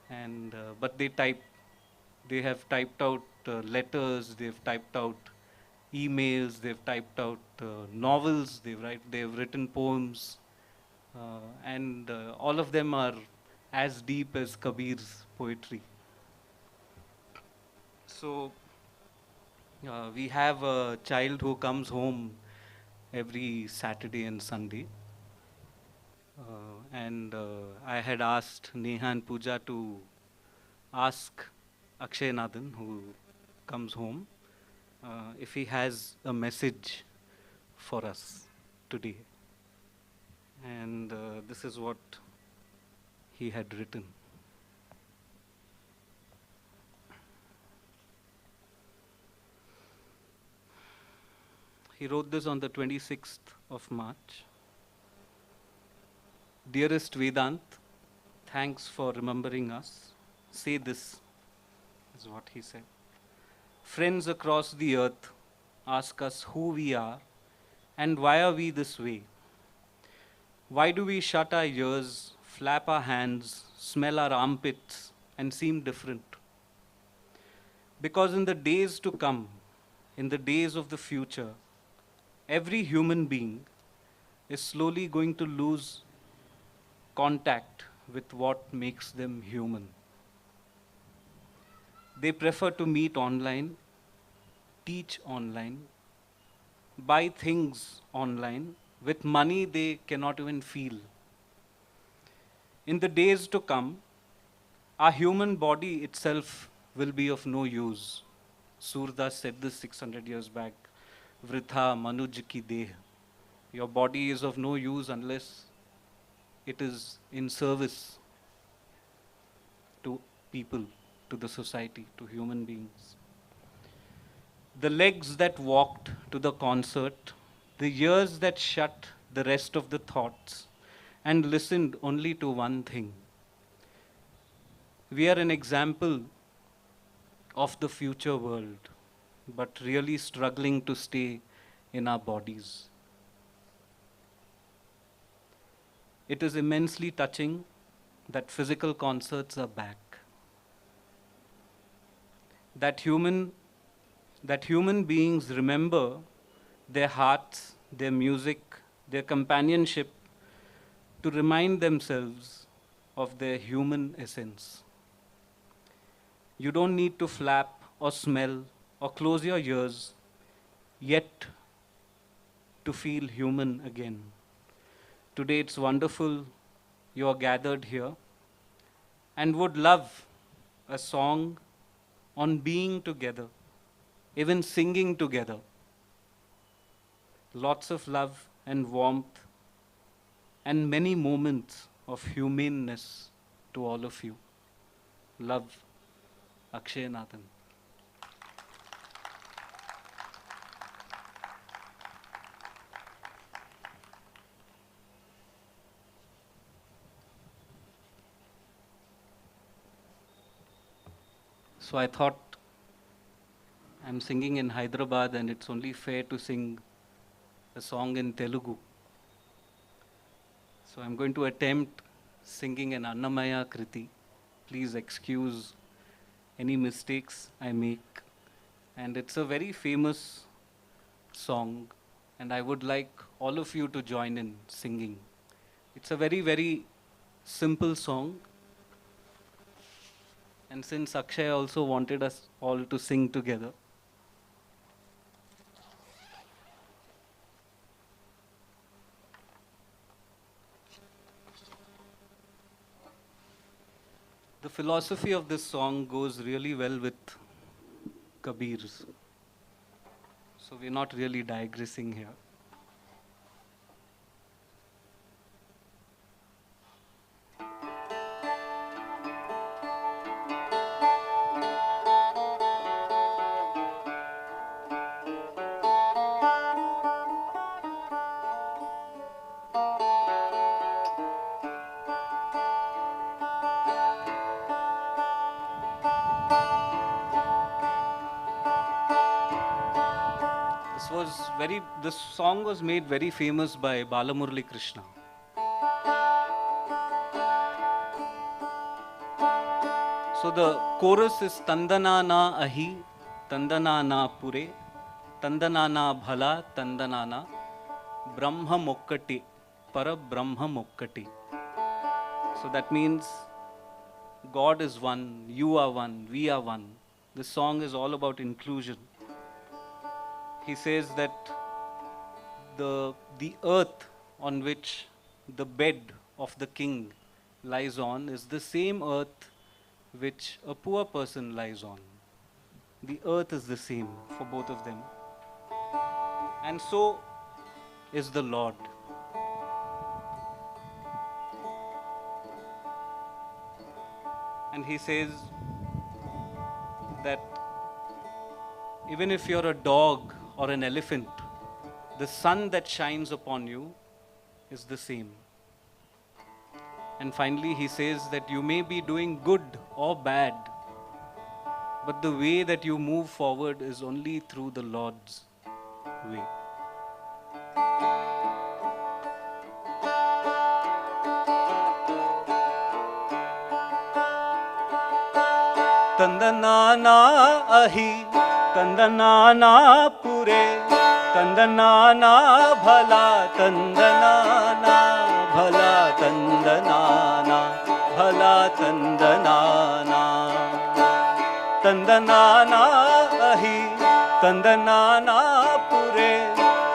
And but they type. They have typed out letters, they've typed out emails, they've typed out novels, they've written poems, and all of them are as deep as Kabir's poetry. So we have a child who comes home every Saturday and Sunday, and I had asked Neha and Pooja to ask Akshay Nathan, who comes home, if he has a message for us today. And this is what he had written. He wrote this on the 26th of March. Dearest Vedant, thanks for remembering us. Say this, is what he said. Friends across the earth ask us who we are and why are we this way. Why do we shut our ears, flap our hands, smell our armpits, and seem different? Because in the days to come, in the days of the future, every human being is slowly going to lose contact with what makes them human. They prefer to meet online, teach online, buy things online with money they cannot even feel. In the days to come, our human body itself will be of no use. Surdas said this 600 years back. vritha manuj ki deh. Your body is of no use unless it is in service to people, to the society, to human beings. The legs that walked to the concert, the ears that shut the rest of the thoughts and listened only to one thing. We are an example of the future world, but really struggling to stay in our bodies. It is immensely touching that physical concerts are back. That human beings remember their hearts, their music, their companionship to remind themselves of their human essence. You don't need to flap or smell or close your ears yet to feel human again. Today it's wonderful you are gathered here and would love a song on being together, even singing together. Lots of love and warmth and many moments of humaneness to all of you. Love, Akshay Nathan. So I thought I'm singing in Hyderabad and it's only fair to sing a song in Telugu. So I'm going to attempt singing an Annamaya Kriti. Please excuse any mistakes I make. And it's a very famous song and I would like all of you to join in singing. It's a very, very simple song. And since Akshay also wanted us all to sing together, the philosophy of this song goes really well with Kabir's. So we're not really digressing here. This song was made very famous by Balamurali Krishna. So the chorus is Tandana na ahi, Tandana na pure, Tandana na bhala, Tandana na Brahma mokkati, Para Brahma mokkati. So that means God is one, you are one, we are one. This song is all about inclusion. He says that the earth on which the bed of the king lies on is the same earth which a poor person lies on. The earth is the same for both of them. And so is the Lord. And he says that even if you're a dog or an elephant, the sun that shines upon you is the same. And finally, he says that you may be doing good or bad, but the way that you move forward is only through the Lord's way. Tandanana ahi, tandanana pure, tandanana bhala, tandanana bhala, tandanana bhala, tandanana. Tandanana ahi, tandanana pure,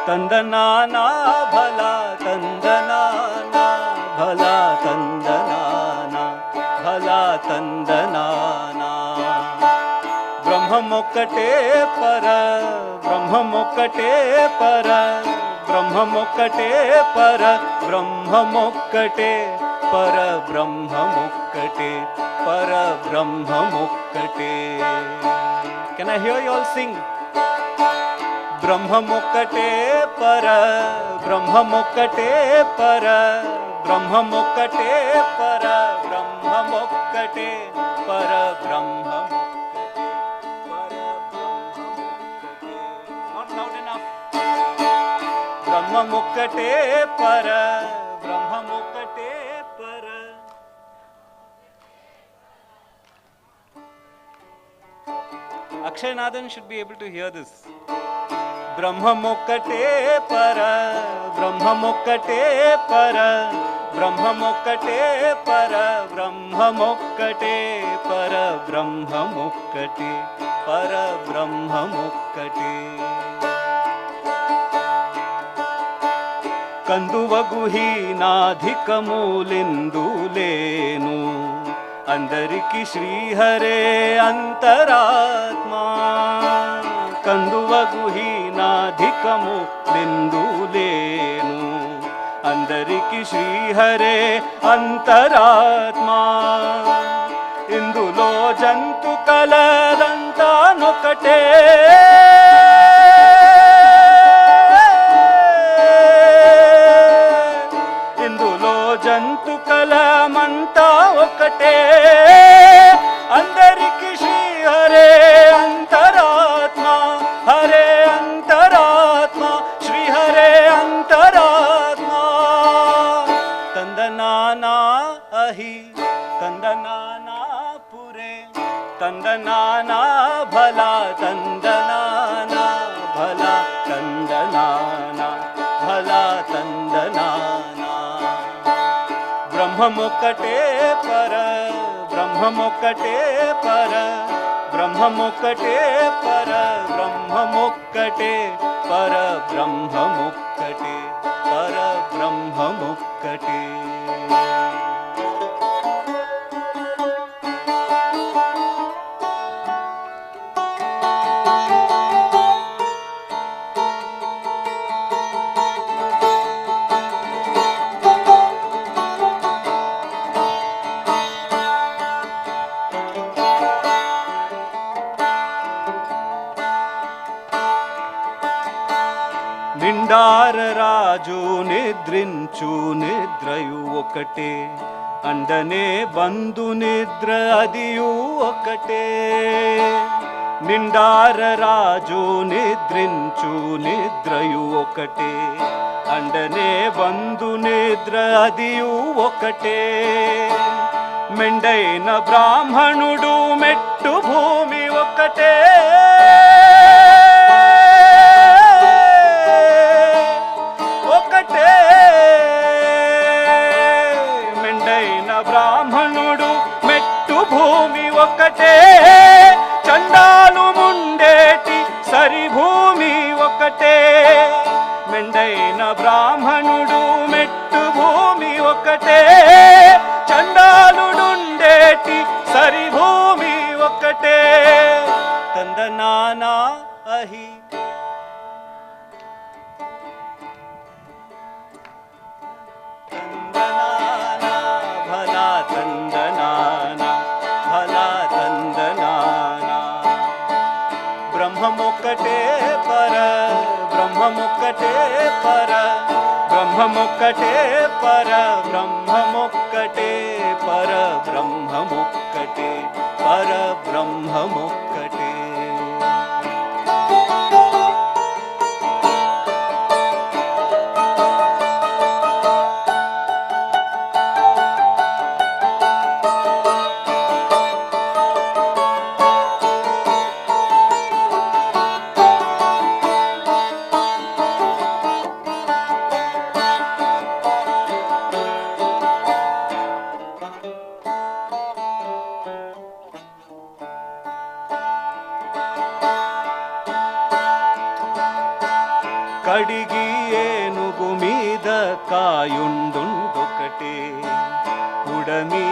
tandanana bhala, tandanana bhala, tandanana bhala, tandanana. బ్రహ్మమొక్కటే పర బ్రహ్మమొక్కటే పర బ్రహ్మమొక్కటే పర బ్రహ్మమొక్కటే పర బ్రహ్మమొక్కటే పర బ్రహ్మమొక్కటే. Can I hear you all sing? బ్రహ్మమొక్కటే పర బ్రహ్మమొక్కటే పర బ్రహ్మమొక్కటే పర బ్రహ్మమొక్కటే పర బ్రహ్మమొక్కటే పర బ్రహ్మమొక్కటే. Not loud enough. బ్రహ్మమొక్కటే పర బ్రహ్మమొక్కటే పర. Akshay Nathan should be able to hear this. బ్రహ్మమొక్కటే పర బ్రహ్మమొక్కటే పర బ్రహ్మమొక్కటే పర బ్రహ్మమొక్కటే పర బ్రహ్మమొక్కటే పర బ్రహ్మమొక్కటే. కందువగుహీనాధికములెందులేను అందరికి శ్రీహరే అంతరాత్మా. కందువగుహీనాధికములెందులేను అందరికి శ్రీహరే అంతరాత్మా. ఇందులో జంతు కలదంతానొకటే ఇందులో జంతు కలమంతా ఒకటే అందరికి శ్రీహరే అంతరాత్మ హరే అంతరాత్మ శ్రీహరే అంతరాత్మ. తందనానా అహి తందనానా పురే తందనానా భలా తందనానా భలా తందనానా భలా తందనానా. బ్రహ్మమొక్కటే పర బ్రహ్మమొక్కటే పర బ్రహ్మమొక్కటే పర బ్రహ్మమొక్కటే పర బ్రహ్మమొక్కటే పర బ్రహ్మమొక్కటే. నిండారరాజు నిద్రించు నిద్రయు ఒకటే అండనే బంధు నిద్ర అదియు ఒకటే. నిండారరాజు నిద్రించు నిద్రయు ఒకటే అండనే బంధు నిద్ర అదియు ఒకటే. మెండైన బ్రాహ్మణుడు మెట్టు భూమి ఒకటే ఒకటే. మెండైన బ్రాహ్మణుడు మెట్టు భూమి ఒకటే చండాలు ముండేటి సరి భూమి ఒకటే. మెండైన బ్రాహ్మణుడు మెట్టు భూమి ఒకటే చండాలుడుండేటి సరి భూమి ఒకటే. తందనానా అహి తందనానా భలా తందనానా భలా తందనానా. బ్రహ్మమొక్కటే పర బ్రహ్మమొక్కటే పర బ్రహ్మమొక్కటే పర బ్రహ్మమొక్కటే పర బ్రహ్మమొక్కటే పర బ్రహ్మమొక్కటే. కడిగి ఏనుగు మీద కాయుండుండొకటే ఉడమి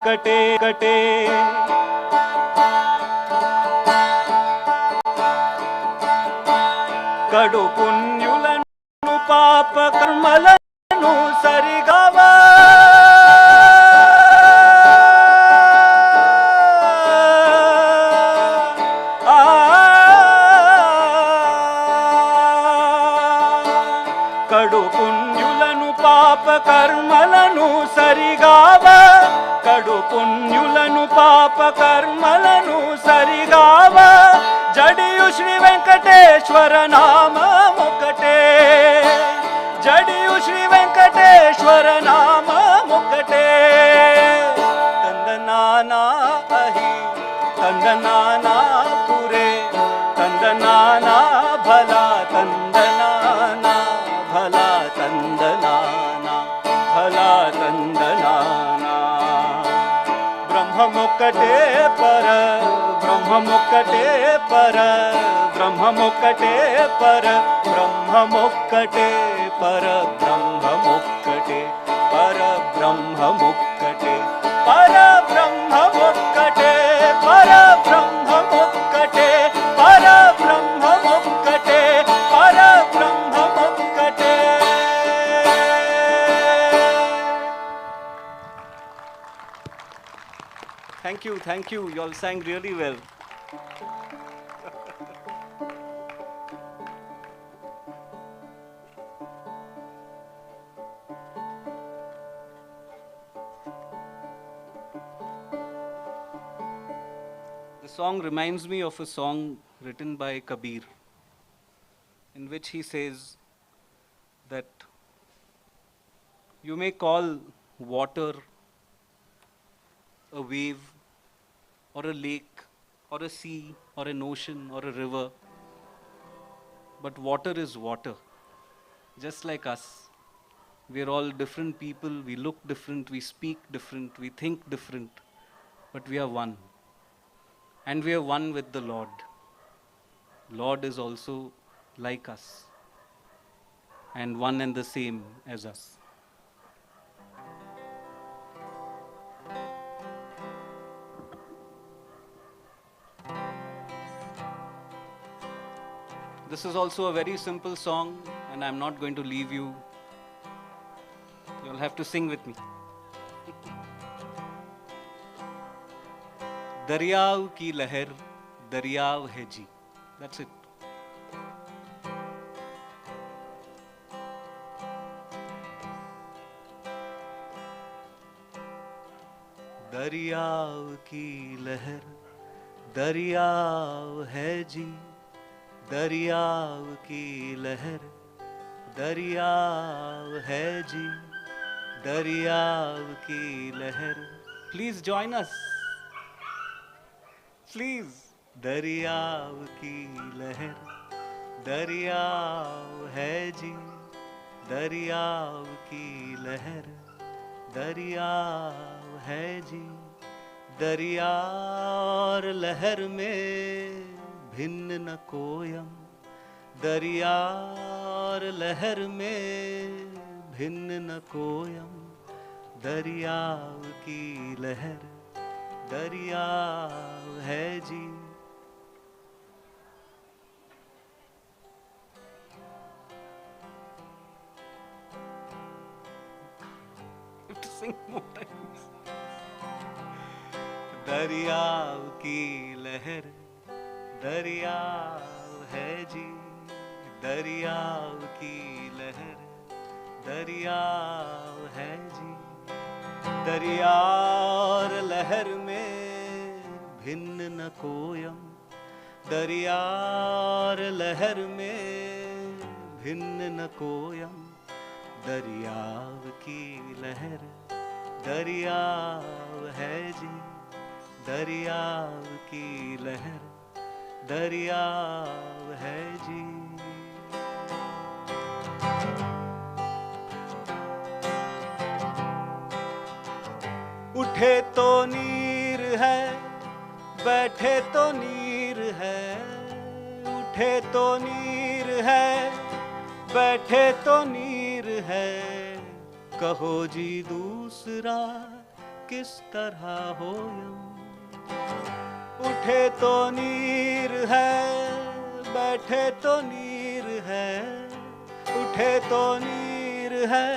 कटे कटे కడు పుణ్యులను పాప కర్మలను సరిగవా కడు పుణ్యులను పాప కర్మలను సరిగావా కడు పుణ్యులను పాప కర్మలను సరిగావా జడియు శ్రీ వెంకటేశ్వర నామముకటే జడియు శ్రీ వెంకటేశ్వర నామముకటే తందనానా అహి తందనానా పురే తందనానా భలా తందనానా భలా తందనానా భలా తందనానా బ్రహ్మముకటే పర బ్రహ్మముక్కటే పర బ్రహ్మముక్కటే పర బ్రహ్మముక్కటే పర బ్రహ్మముక్కటే పర బ్రహ్మముక్కటే పర బ్రహ్మముక్కటే పర బ్రహ్మముక్కటే పర బ్రహ్మముక్కటే పర బ్రహ్మముక్కటే. Thank you. You all sang really well. The song reminds me of a song written by Kabir, in which he says that you may call water a wave, or a lake, or a sea, or an ocean, or a river. But water is water, just like us. We're all different people, we look different, we speak different, we think different, but we are one. And we are one with the Lord. Lord is also like us, and one and the same as us. This is also a very simple song, and I'm not going to leave you. You'll have to sing with me. दरियाव की लहर दरियाव है जी. That's it. दरियाव की लहर दरियाव है जी. दरियाव की लहर दरियाव है जी. दरियाव की लहर. Please join us. Please. दरियाव की लहर दरियाव है जी. दरियाव की लहर दरियाव है जी. दरिया और लहर में भिन्न न कोयम. दरिया और लहर में भिन्न न कोयम. दरियाव की लहर दरियाव है जी. Sing more times. दरियाव की लहर दरियाव है जी. दरियाव की लहर दरियाव है जी. दरिया और लहर में भिन्न न कोयम. दरिया और लहर में भिन्न न कोयम. दरियाव की लहर दरियाव है जी. दरियाव की लहर दरियाव है जी. उठे तो नीर है, बैठे तो नीर है. उठे तो नीर है, बैठे तो नीर है. कहो जी दूसरा किस तरह हो यम। उठे तो नीर है, बैठे तो नीर है, उठे तो नीर है,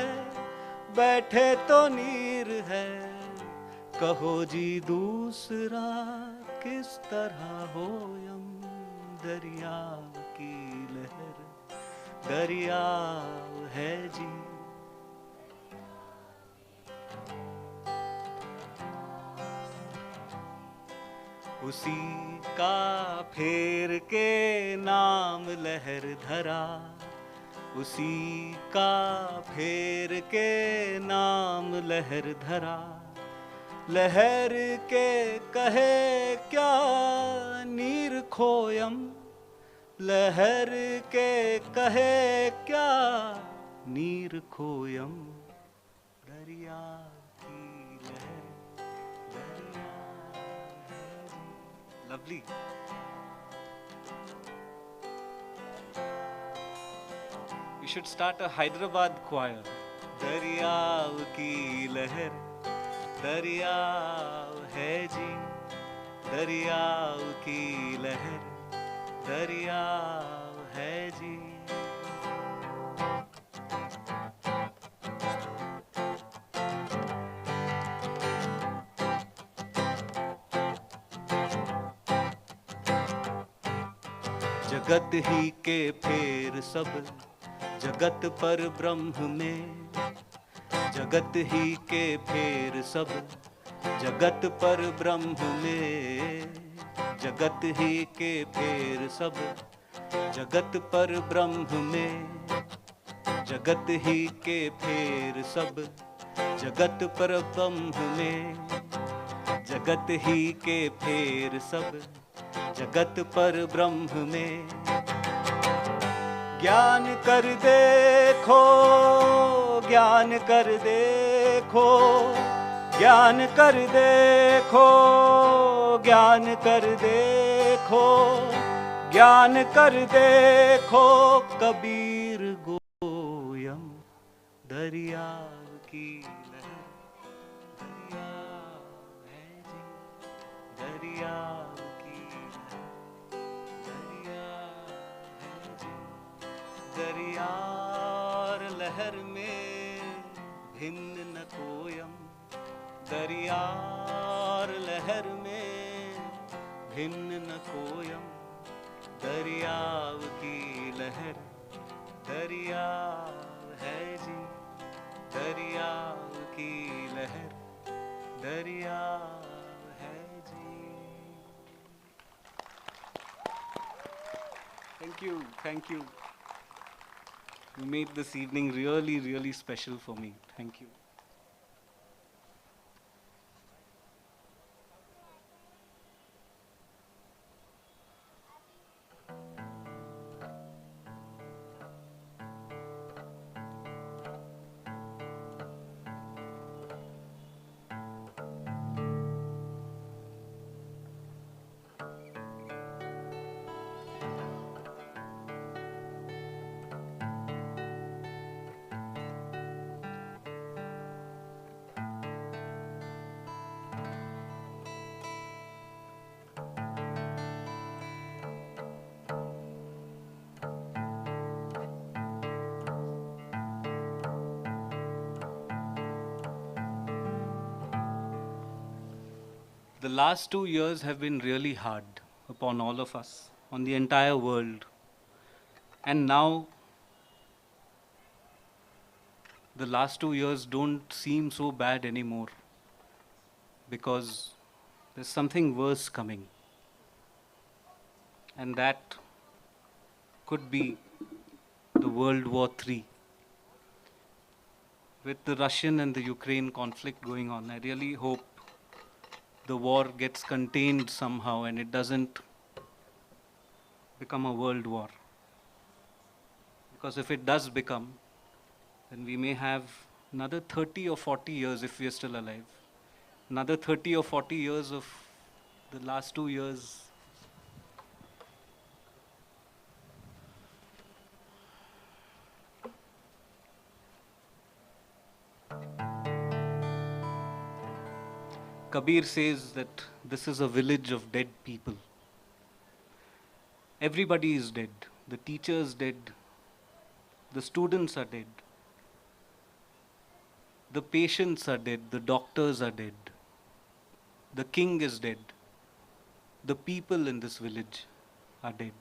बैठे तो नीर है, कहो जी दूसरा किस तरह हो यम। दरिया की लहर दरिया है जी। उसी का फेर के नाम लहर धरा, उसी का फेर के नाम लहर धरा। लहर के कहे क्या नीर खोयम, लहर के कहे क्या नीर खोयम। दरिया की लहर दरिया है जी। Lovely. We should start a Hyderabad choir. दरियाव की लहर दरियाव है जी, दरियाव की लहर दरियाव है जी। जगत ही के फेर सब जगत पर ब्रह्म में, जगत ही के फेर सब जगत पर ब्रह्म में, जगत ही के फेर सब जगत पर ब्रह्म में, जगत ही के फेर सब जगत पर ब्रह्म में, जगत ही के फेर सब जगत पर ब्रह्म में। ज्ञान कर देखो, ज्ञान कर देखो, ज्ञान कर देखो, ज्ञान कर देखो, ज्ञान कर देखो कबीर गोयम। दरिया की लहर दरिया है जी, दरिया की लहर दरिया है जी। दरियार लहर में भिन्न न कोयम, दरियार लहर में भिन्न न कोयम। दरियाव की लहर दरियाव है जी, दरियाव की लहर दरियाव है जी। Thank you, thank you. You made this evening really, really special for me. Thank you. The last 2 years have been really hard upon all of us, on the entire world. And now, the last 2 years don't seem so bad anymore, because there's something worse coming. And that could be the World War III. With the Russian and the Ukraine conflict going on, I really hope the war gets contained somehow and it doesn't become a world war. Because if it does become, then we may have another 30 or 40 years, if we are still alive, another 30 or 40 years of the last 2 years. Kabir says that this is a village of dead people. Everybody is dead. The teacher is dead. The students are dead. The patients are dead. The doctors are dead. The king is dead. The people in this village are dead.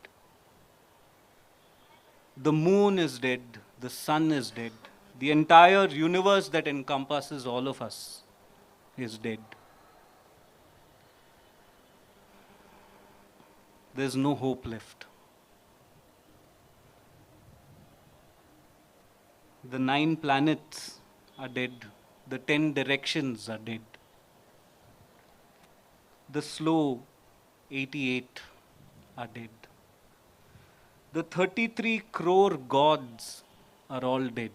The moon is dead. The sun is dead. The entire universe that encompasses all of us is dead. There's no hope left. The 9 planets are dead. The 10 directions are dead. The slow 88 are dead. The 33 crore gods are all dead.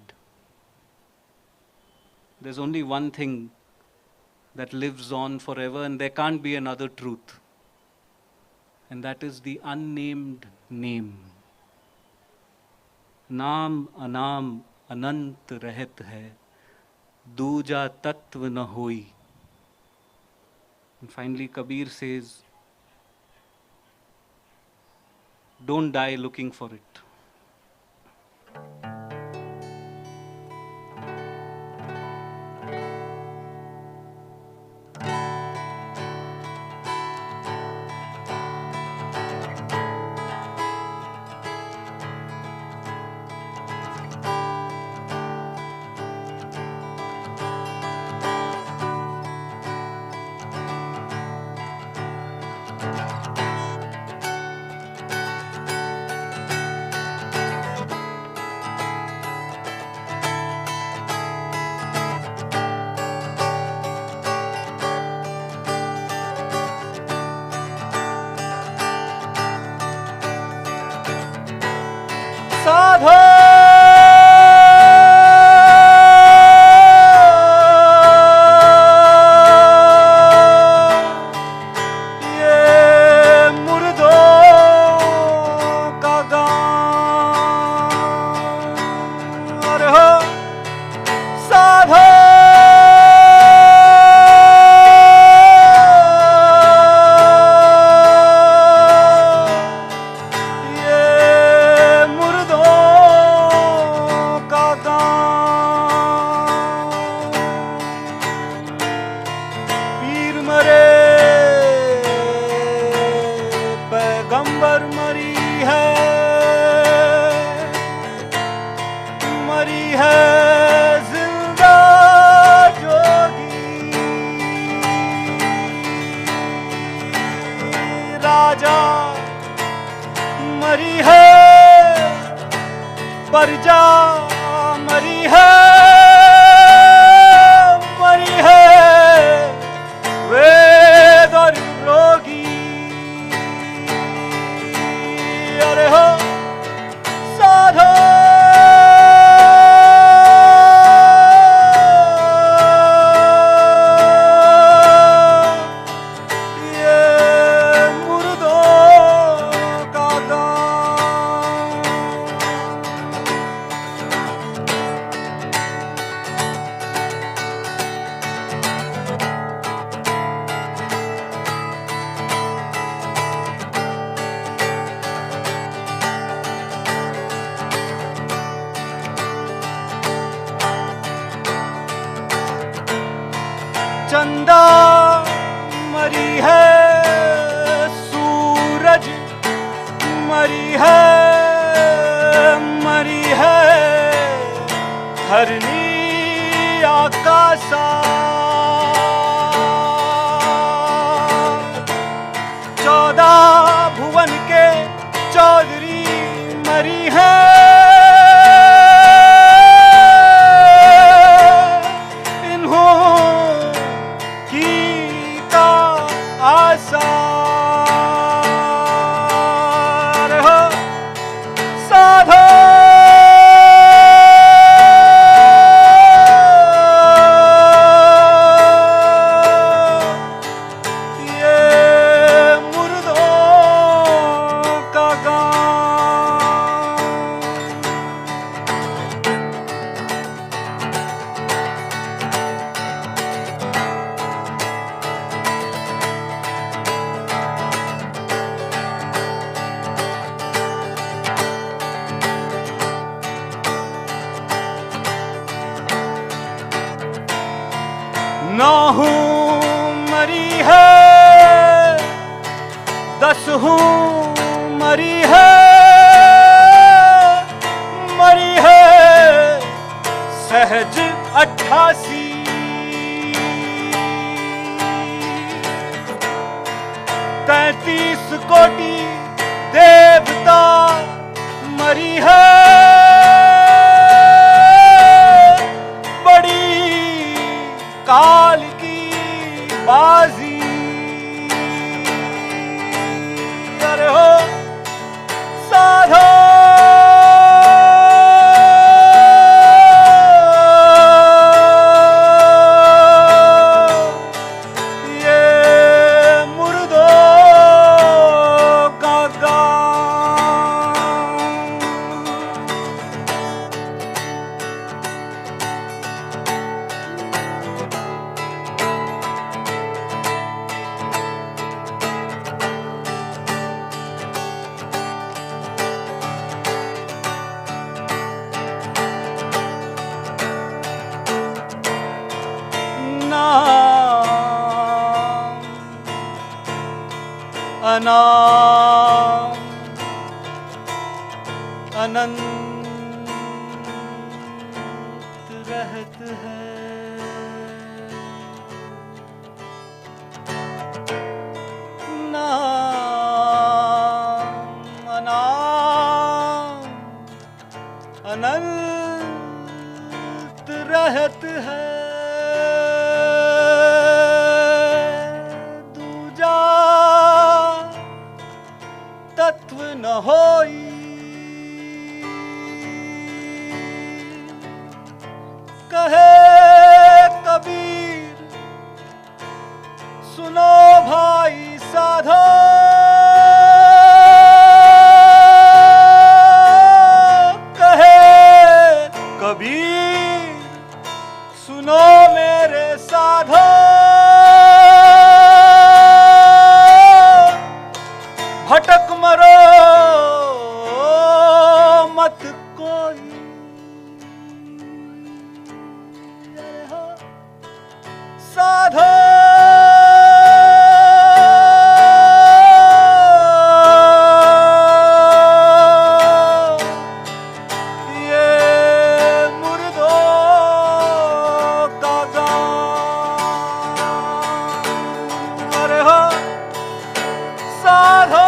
There's only one thing that lives on forever, and there can't be another truth. And that is the unnamed name. Naam anam anant rahat hai, दूजा तत्व न होई. And finally Kabir says, don't die looking for it. साधो ये मुर्दों का गान, अरे हो साधो मरी है परजा, मरी है वेद और रोगी, अरे हो साधो चंदा मरी है, सूरज मरी है धरनी आकाशा, 14 भुवन के चौधरी मरी है, 9 हूँ मरी है, 10 हूँ मरी है, मरी है सहज 88। 33 कोटि देवता मरी है, बड़ी काल की बाजी। अरे हो साधो अनाम अनंत रहत है। नाम अनाम अनंत रहत है। तत्व न होई कहे कबीर, सुनो भाई साधो, कहे कबीर सुनो मेरे साधो। भटक मरो मत कोई, साधो ये मुर्दों का गान। अरे हो साधो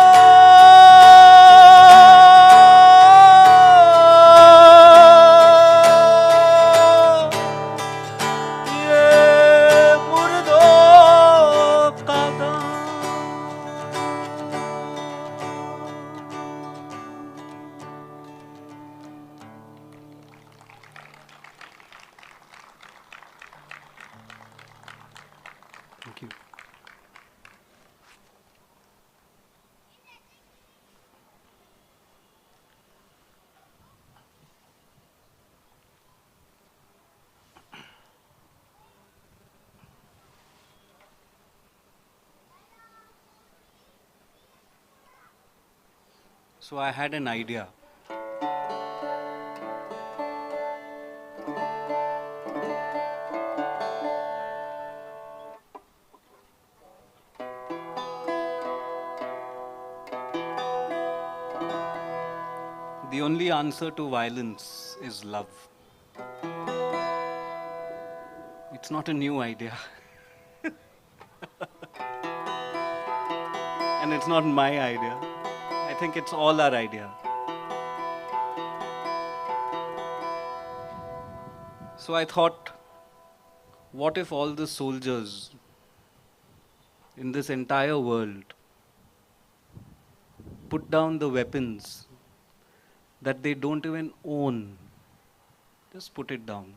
So I had an idea. The only answer to violence is love. It's not a new idea. And it's not my idea. I think it's all our idea. So I thought, what if all the soldiers in this entire world put down the weapons that they don't even own? Just put it down.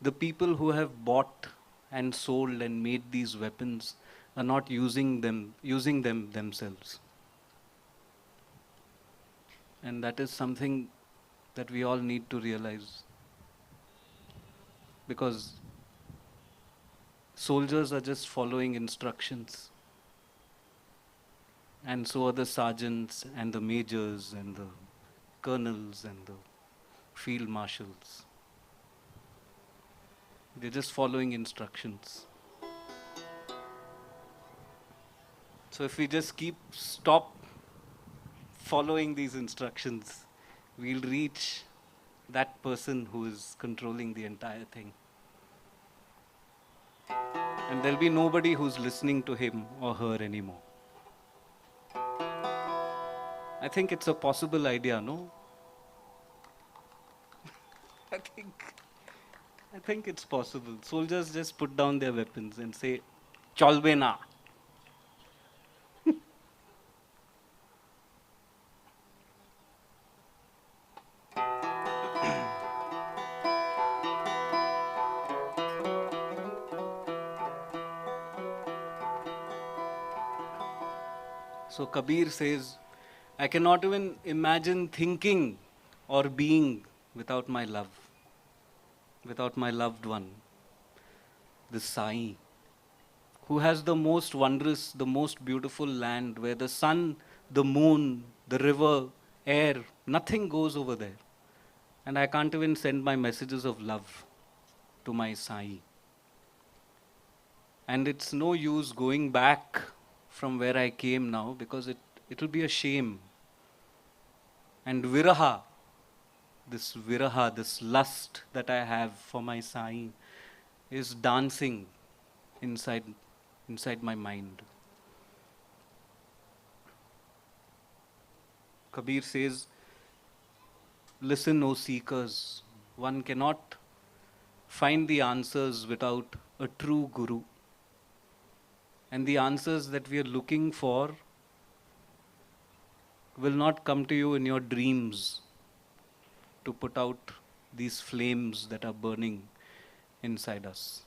The people who have bought and sold and made these weapons are not using them themselves. And that is something that we all need to realize. Because soldiers are just following instructions. And so are the sergeants and the majors and the colonels and the field marshals. They're just following instructions. So if we just stop following these instructions, we'll reach that person who is controlling the entire thing. And there'll be nobody who's listening to him or her anymore. I think it's a possible idea, no? I think it's possible. Soldiers just put down their weapons and say, "Chalbe na." So Kabir says, I cannot even imagine thinking or being without my love, without my loved one, the Sai, who has the most wondrous, the most beautiful land where the sun, the moon, the river, air, nothing goes over there. And I can't even send my messages of love to my Sai. And it's no use going back from where I came now, because it'll be a shame. And viraha, this lust that I have for my Sai is dancing inside my mind. Kabir says, listen, O seekers, one cannot find the answers without a true guru. And the answers that we are looking for will not come to you in your dreams to put out these flames that are burning inside us.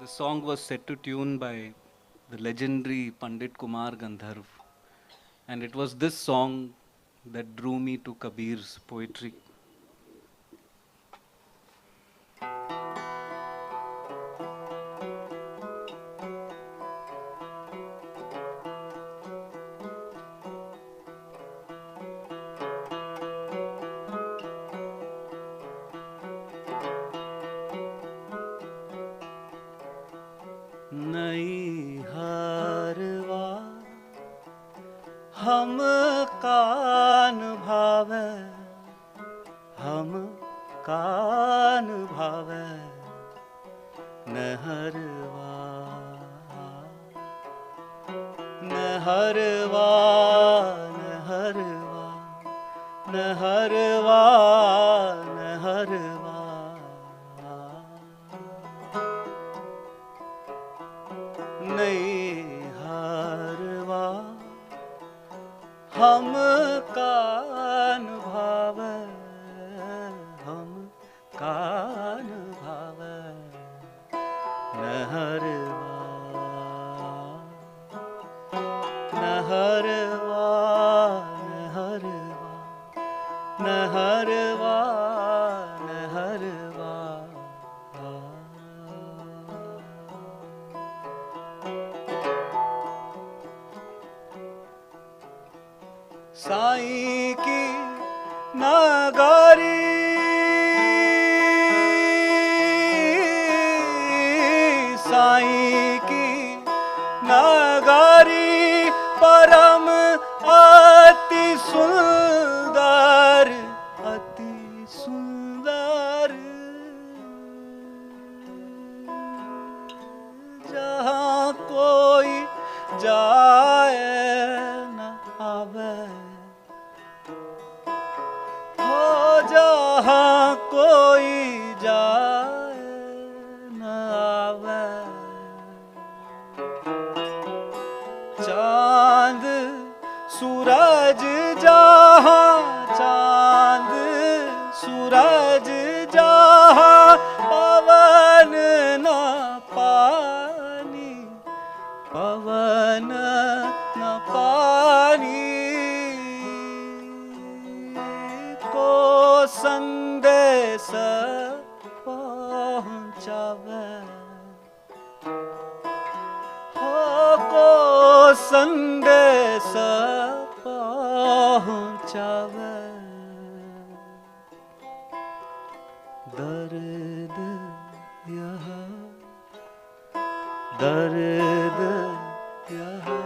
The song was set to tune by the legendary Pandit Kumar Gandharv, and it was this song that drew me to Kabir's poetry. नई हारवा हम कान भावे, हम कान भावे नहरवा, नहरवा, नहरवा, नहरवा, नहरवा। नई हारवा हम कान भावे, हम कान भावे नहरवा, नहरवा, नहरवा, नहरवा, नहरवा। साईं की नगारी, साईं की नगारी परम अति सुंदर, अति सुंदर, जहाँ कोई जाए न आवे, जहाँ कोई जाए न आवे। चांद सूरज जहाँ, चांद सूरज जहाँ, पवन न पानी, पवन न पानी, संदेश पहुँचावे, संदेश पहुँचावे दर्द यहाँ दर्द यहाँ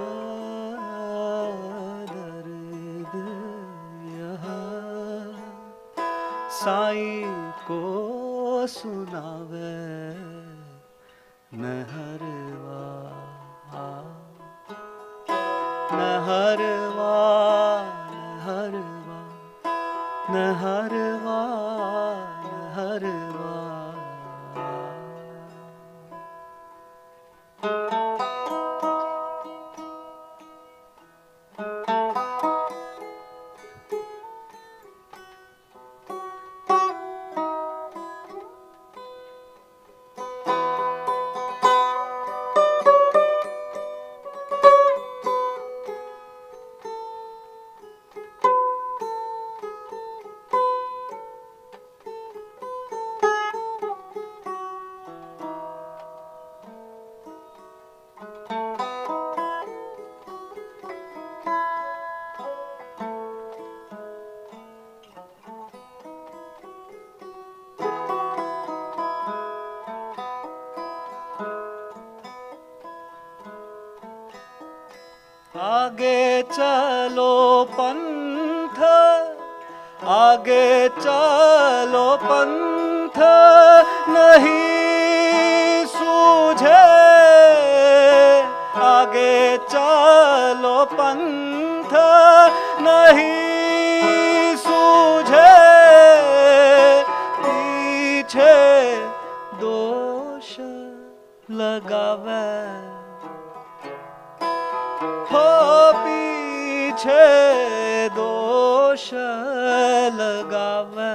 दर्द यहाँ साईं को सुनावे नहरवा नहरवा नहरवा नहरवा नहरवा आगे चलो पंथ आगे चलो पंथ नहीं सूझे आगे चलो पंथ नहीं सूझे पीछे दोष लगावे हो पीछे दोष लगावे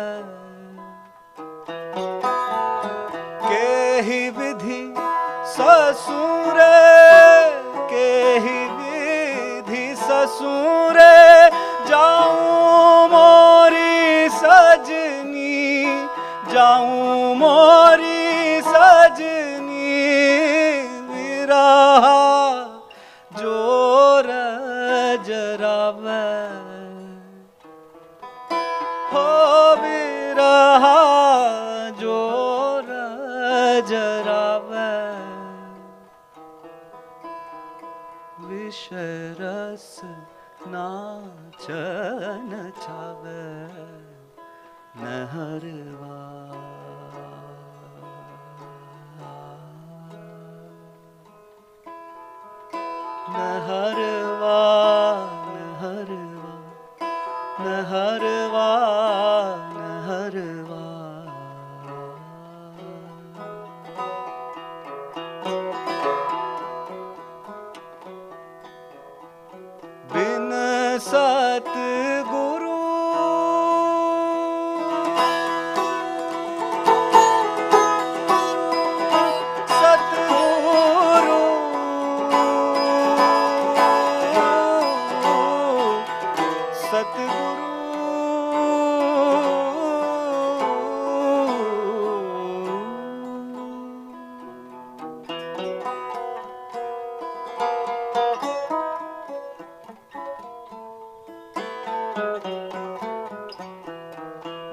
के ही विधि ससुरे के ही विधि ससुरे जाऊं मोरी सजनी जाऊं मोरी सजनी विरहा जोर जरावे हो विरहा जोर जरावे विषय रस नाचन छावे नहरवा नहरवा नहरवा नहरवा नहरवा बिन सतगुरु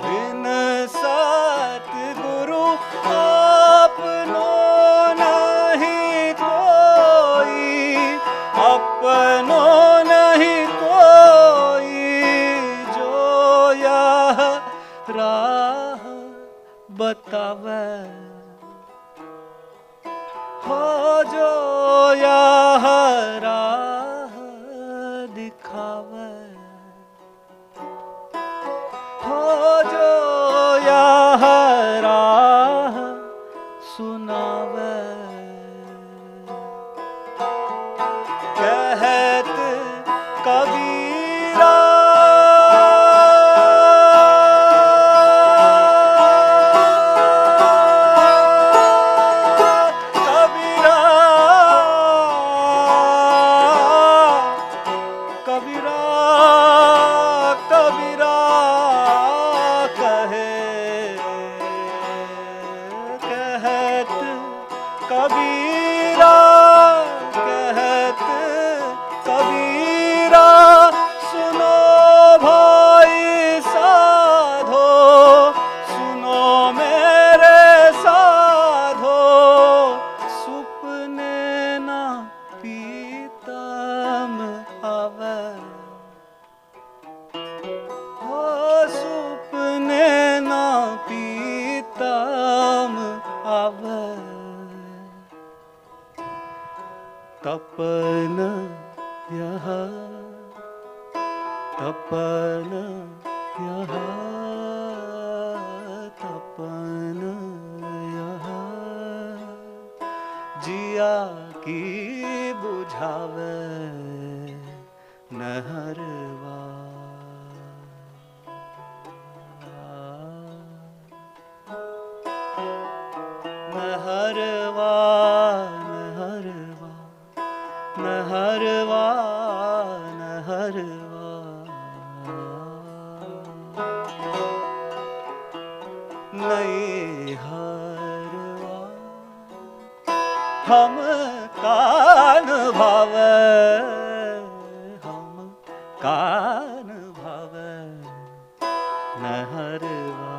बिन सतगुरु आपनो नहीं कोई अपनो नहीं कोई जो यह राह बतावे हो जो यह राह दिखावे हो जो यह राह सुनावे कहत कबीरा कबीरा कबीरा कबीरा कहे कहत कबीरा कहत तपन यहाँ तपन यहाँ तपन यहाँ जिया की बुझावे नहरवा नहरवा नहरवा नहरवा नहरवा नई हरवा हम कान भावे हम कान भावे नहरवा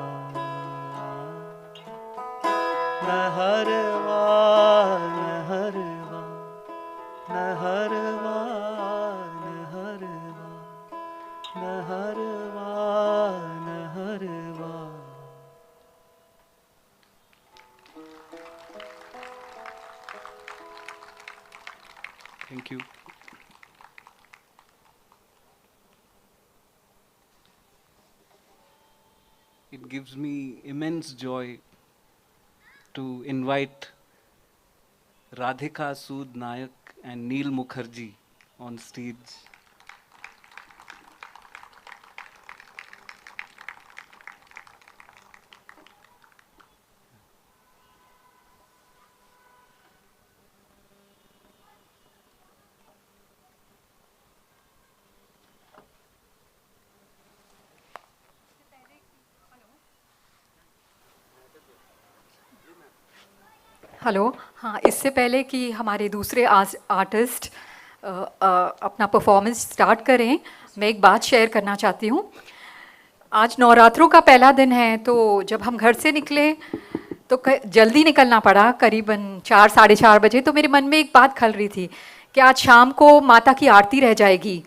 नहरवा नहरवा नहरवा नहरवा नहरवा नहरवा Thank you. It gives me immense joy to invite Radhika Sood Nayak and Neil Mukherjee on stage. Hello. हाँ, इससे पहले कि हमारे दूसरे आर्टिस्ट अपना परफॉर्मेंस स्टार्ट करें, मैं एक बात शेयर करना चाहती हूँ। आज नवरात्रों का पहला दिन है, तो जब हम घर से निकले तो जल्दी निकलना पड़ा, करीबन 4 साढ़े 4 बजे। तो मेरे मन में एक बात खल रही थी कि आज शाम को माता की आरती रह जाएगी,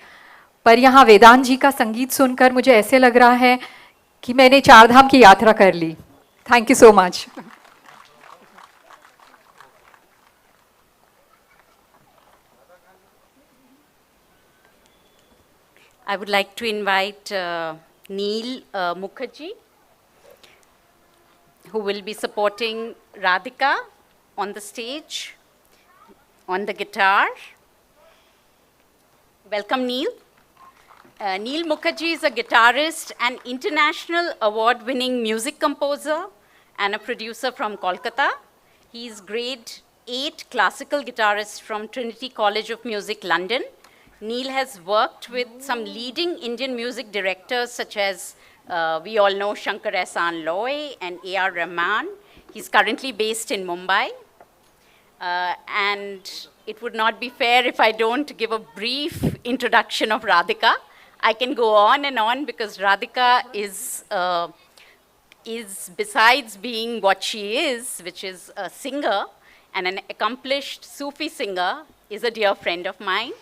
पर यहाँ वेदांत जी का संगीत सुनकर मुझे ऐसे लग रहा है कि मैंने 4 धाम की यात्रा कर ली। Thank you so much. I would like to invite Neil Mukherjee, who will be supporting Radhika on the stage, on the guitar. Welcome, Neil. Neil Mukherjee is a guitarist and international award-winning music composer and a producer from Kolkata. He is grade 8 classical guitarist from Trinity College of Music, London. Neil has worked with some leading Indian music directors such as, we all know, Shankar Ehsaan Loy and A.R. Rahman. He's currently based in Mumbai. And it would not be fair if I don't give a brief introduction of Radhika. I can go on and on because Radhika is besides being what she is, which is a singer and an accomplished Sufi singer, is a dear friend of mine.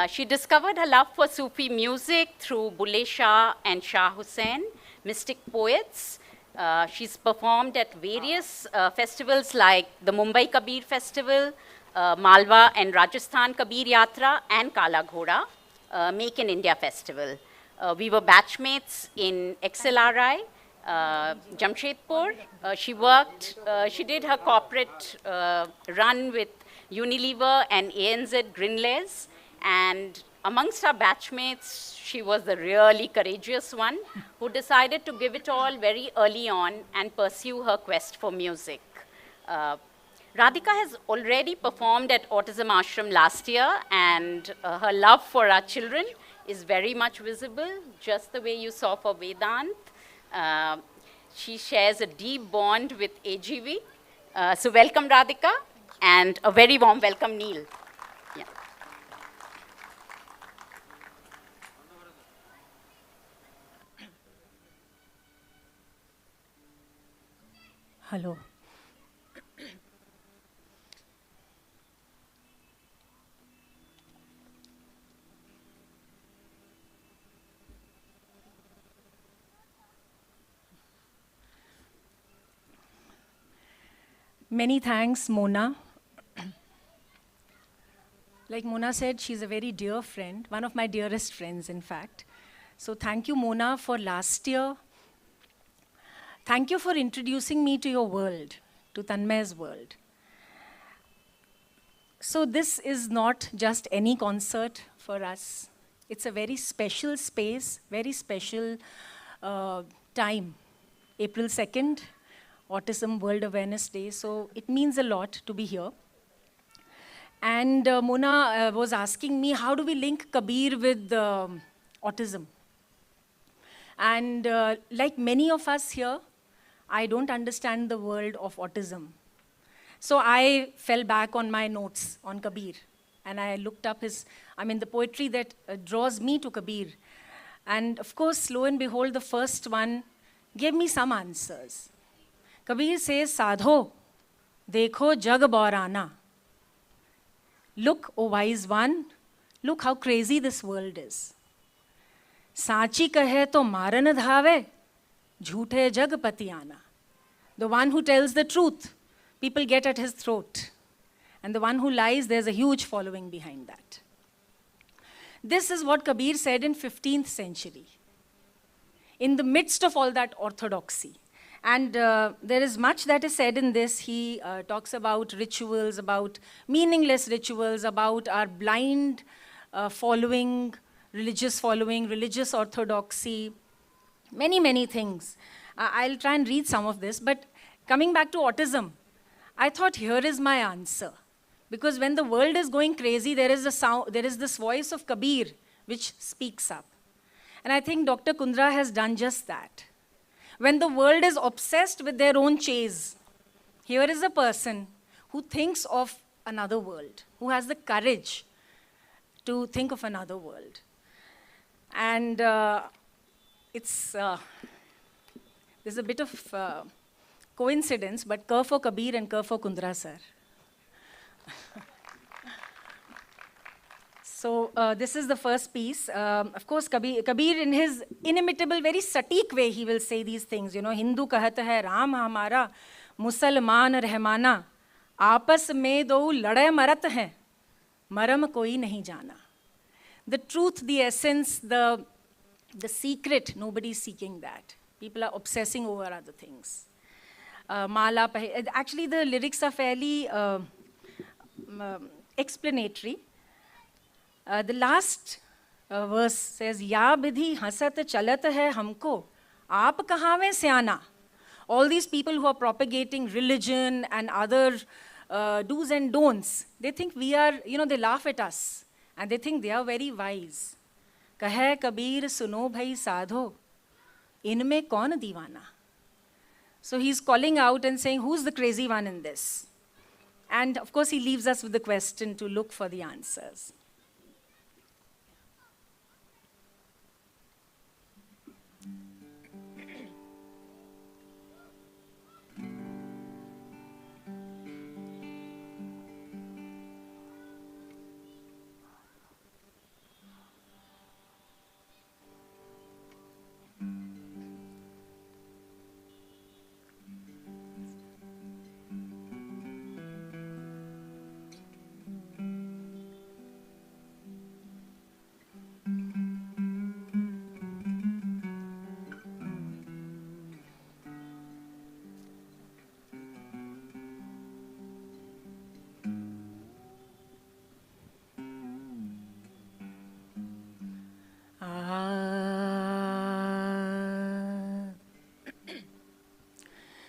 She discovered her love for Sufi music through Bulle Shah and Shah Hussain, mystic poets. She's performed at various festivals like the Mumbai Kabir Festival, Malwa and Rajasthan Kabir Yatra, and Kala Ghoda, Make in India Festival. We were batchmates in XLRI, Jamshedpur. She did her corporate run with Unilever and ANZ Grinles. And amongst our batchmates, she was the really courageous one who decided to give it all very early on and pursue her quest for music. Radhika has already performed at Autism Ashram last year, and her love for our children is very much visible, just the way you saw for Vedant. She shares a deep bond with AGV. So welcome, Radhika, and a very warm welcome, Neil. Yeah. Hello. Many thanks, Mona. Like Mona said, she's a very dear friend, one of my dearest friends, in fact. So thank you, Mona, for last year. Thank you for introducing me to your world, to Tanmay's world. So this is not just any concert for us. It's a very special space, very special time. April 2nd, Autism World Awareness Day. So it means a lot to be here. And Mona was asking me, how do we link Kabir with autism? And like many of us here, I don't understand the world of autism. So I fell back on my notes on Kabir. And I looked up the poetry that draws me to Kabir. And of course, lo and behold, the first one gave me some answers. Kabir says, Sadho, dekho jag baurana. Look, O wise one, look how crazy this world is. Sachi kahe to maran dhave, jhoote jag patiyana. The one who tells the truth, people get at his throat. And the one who lies, there's a huge following behind that. This is what Kabir said in 15th century. In the midst of all that orthodoxy. And there is much that is said in this. He talks about rituals, about meaningless rituals, about our blind following, religious orthodoxy, many, many things. I'll try and read some of this, but coming back to autism, I thought here is my answer. Because when the world is going crazy, there is this voice of Kabir which speaks up. And I think Dr. Kundra has done just that. When the world is obsessed with their own chase, here is a person who thinks of another world, who has the courage to think of another world. And there's a bit of coincidence, but K for Kabir and K for Kundra sir. So this is the first piece. Of course, Kabir in his inimitable, very sateek way, he will say these things. You know, Hindu kahata hai Ram hamara, Musalman रहमाना, आपस में दो लड़े मरत हैं, मरम कोई नहीं जाना. The truth, the essence, the secret, nobody is seeking that. People are obsessing over other things. Actually, the lyrics are fairly explanatory. The last verse says, Ya bidhi hasat chalat hai humko, aap kahave syana. All these people who are propagating religion and other do's and don'ts, they think we are, they laugh at us. And they think they are very wise. Kahe Kabir suno bhai sadho, inme kaun deewana? So he's calling out and saying, who's the crazy one in this? And of course, he leaves us with the question to look for the answers.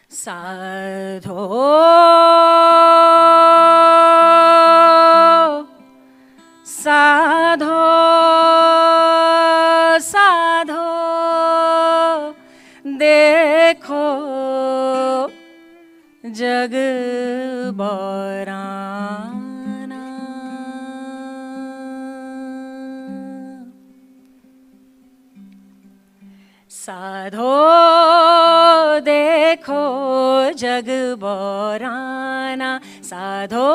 Sadho, sadho, sadho, dekho jag baurana. Sadho, देखो जग बौराना, साधो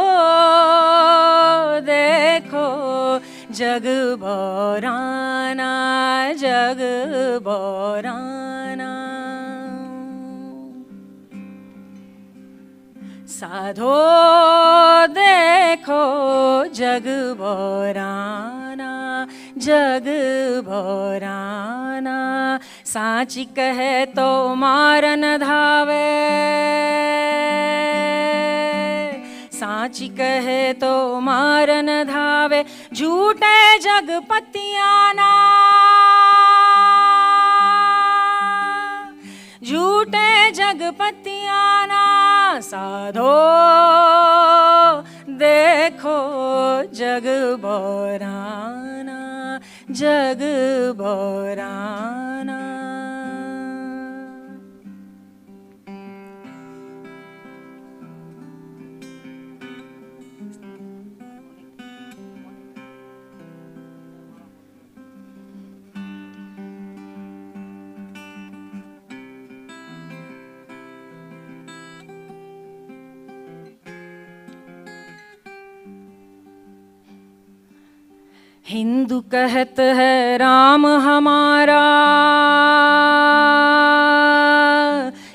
देखो जग बौराना, जग बौराना. साधो देखो जग बोराना, जग बोराना। साची कहे तो मारन धावे, साची कहे तो मारन धावे, झूठे जगपतियाना, झूठे जगपतियाना। साधो देखो जग बोराना, जग बोराना। हिंदू कहत है राम हमारा,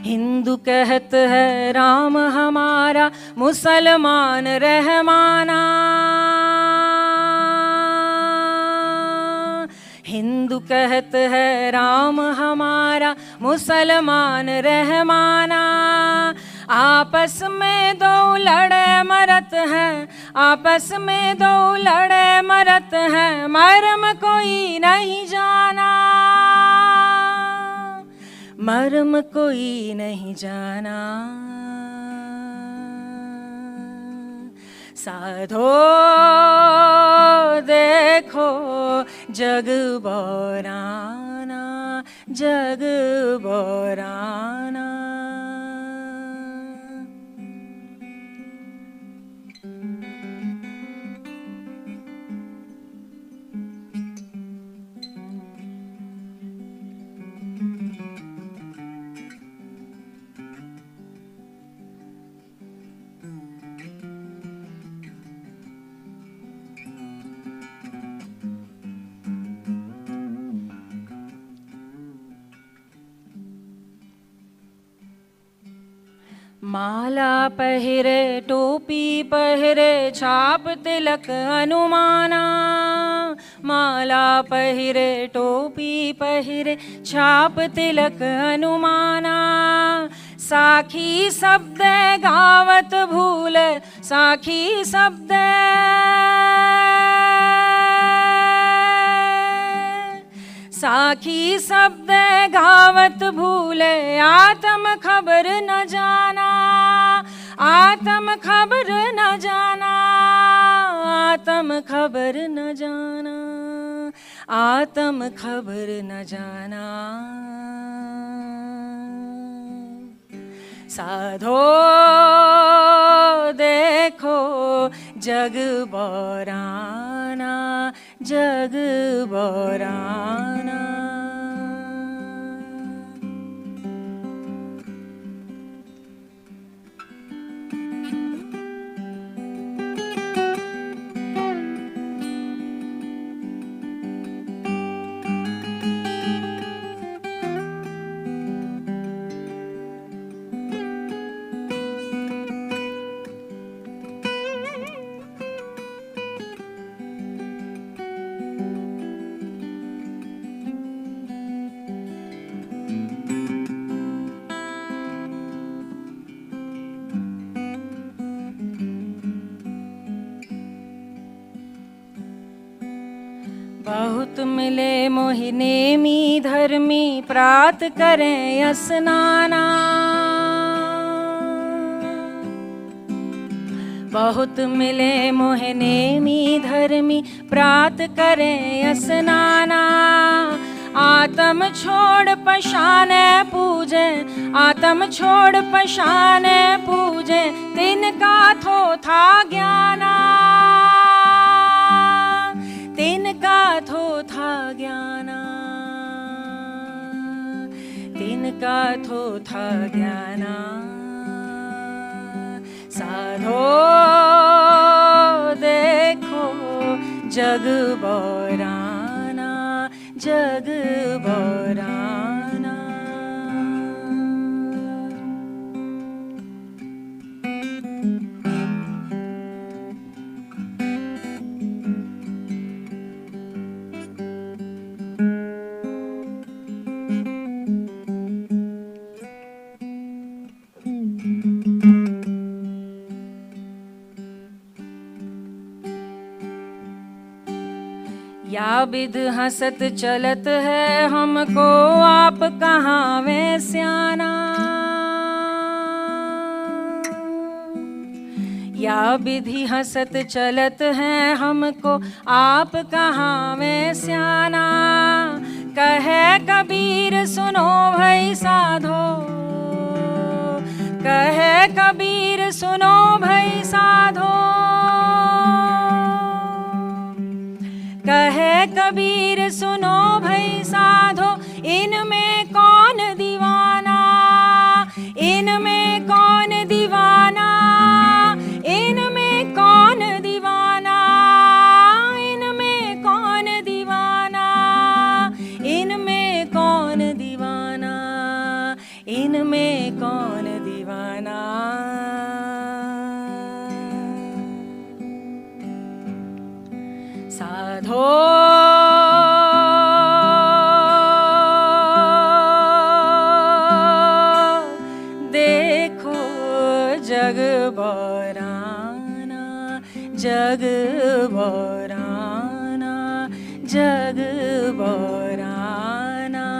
हिंदू कहत है राम हमारा, मुसलमान रहमाना। हिंदू कहत है राम हमारा, मुसलमान रहमाना। आपस में दो लड़े मरत हैं, आपस में दो लड़े मरत हैं, मर्म कोई नहीं जाना, मर्म कोई नहीं जाना। साधो देखो जग बोराना, जग बोराना। माला पहरे टोपी पहरे छाप तिलक अनुमाना, माला पहरे टोपी पहरे छाप तिलक अनुमाना। साखी शब्द गावत भूल, साखी शब्द साखी शब्द गावत भूले, आत्म खबर न जाना, आत्म खबर न जाना, आत्म खबर न जाना, आत्म खबर न जाना। साधो देखो जग बोराना, जग बोराना। बहुत मिले मोहिने मी धर्मी, प्रात करें स्नाना। बहुत मिले मोहिने मी धर्मी, प्रात करें स्नाना। आत्म छोड़ पशाने पूजे, आत्म छोड़ पशाने पूजे, तिनका थो था ज्ञाना, तिनका थो था ज्ञाना, तिनका थो था ज्ञाना। साधो देखो जग बोराना, जग बोराना। या विध हंसत चलत है हमको आप कहाँ वे स्याना, या विधि हंसत चलत है हमको आप कहाँ वे स्याना। कहे कबीर सुनो भई साधो, कहे कबीर सुनो भई साधो, कहे कबीर सुनो भई साधो, इनमें कौन दीवाना, इनमें कौन दीवाना, इनमें कौन दीवाना, इनमें कौन दीवाना, इनमें कौन दीवाना, इनमें कौन दीवाना। साधो देखो जग बराना, जग बराना, जग बराना।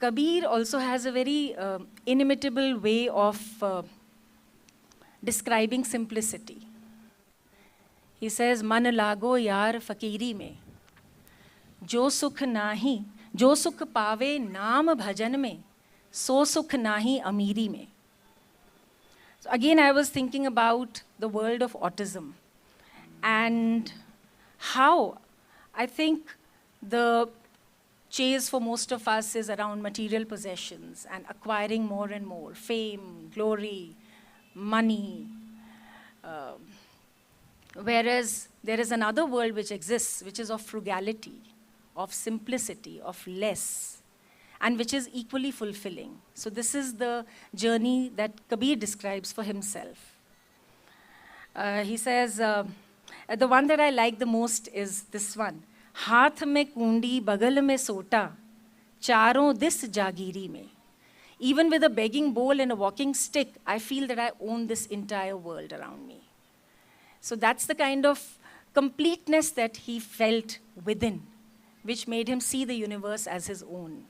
Kabir also has a very inimitable way of describing simplicity. He says, मन लागो यार फकीरी में, जो सुख नाही, जो सुख पावे नाम भजन में, सो सुख नाही अमीरी में. So again, I was thinking about the world of autism and how I think the chase for most of us is around material possessions and acquiring more and more fame, glory, money. Whereas there is another world which exists, which is of frugality, of simplicity, of less, and which is equally fulfilling. So this is the journey that Kabir describes for himself. He says, the one that I like the most is this one. हाथ में कुंडी बगल में सोटा, चारों this जागीरी में. Even with a begging bowl and a walking stick, I feel that I own this entire world around me. So that's the kind of completeness that he felt within, which made him see the universe as his own.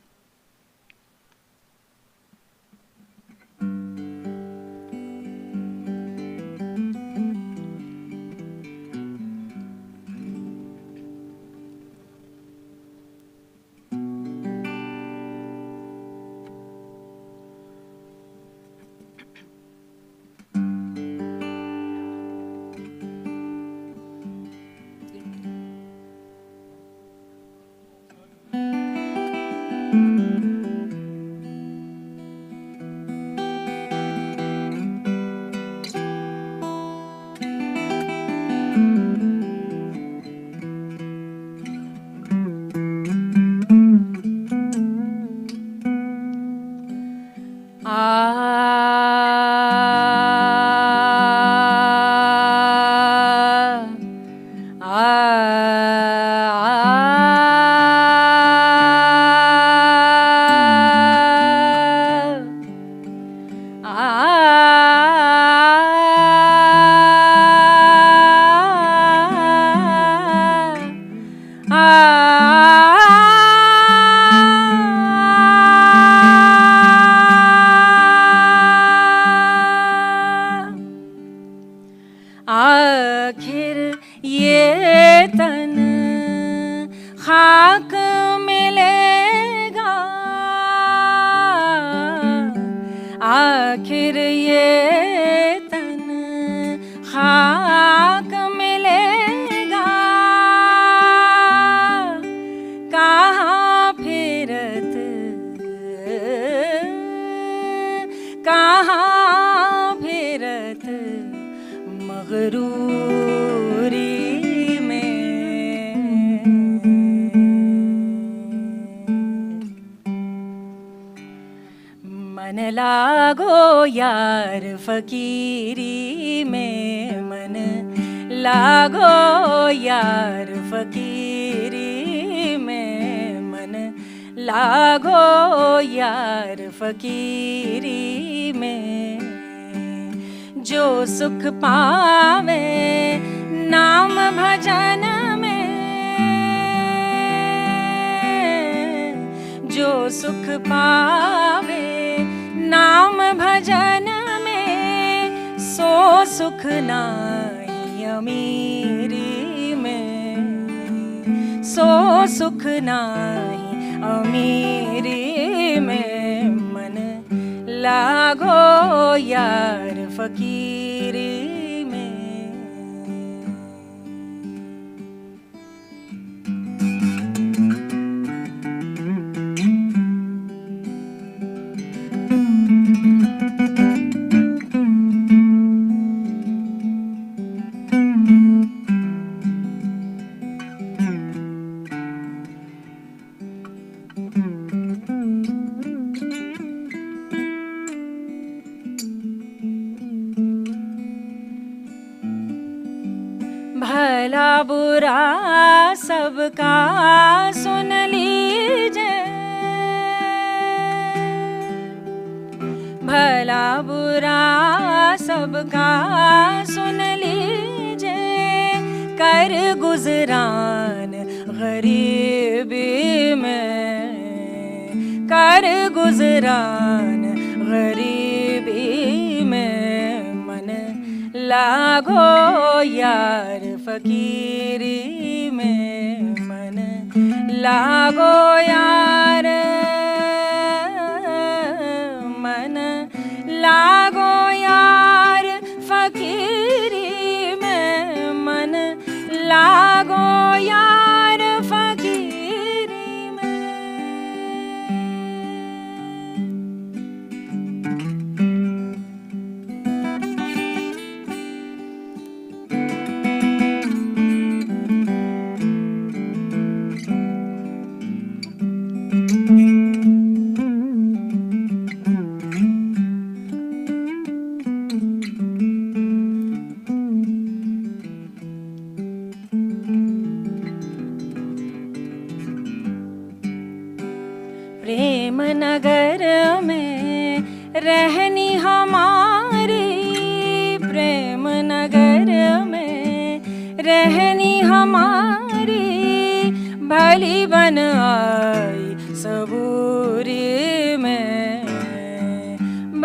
आखिर ये तन खाक मिलेगा, आखिर ये तन खाक मिलेगा, कहाँ फिरत कहाँ फिरत मगरूरी में. मन लागो यार फकीरी में, मन लागो यार फकीरी में, लागो यार फकीरी में, जो सुख पावे नाम भजन में, जो सुख पावे नाम भजन में, सो सुख नाई अमीरी में, सो सुख नाई अमीरी में, मन लागो यार फकीरी में। भला बुरा सबका सुन लीजिए, भला बुरा सबका सुन लीजिए, कर गुजरान गरीबी में, कर गुजरान गरीबी में, मन लागो यार फकीरी में, मन लागो यार, मन लागो यार फकीरी में, मन लागो यार फकीरी में। प्रेम नगर में रहनी हमारी, प्रेम नगर में रहनी हमारी, भली बन आई सबूरी में,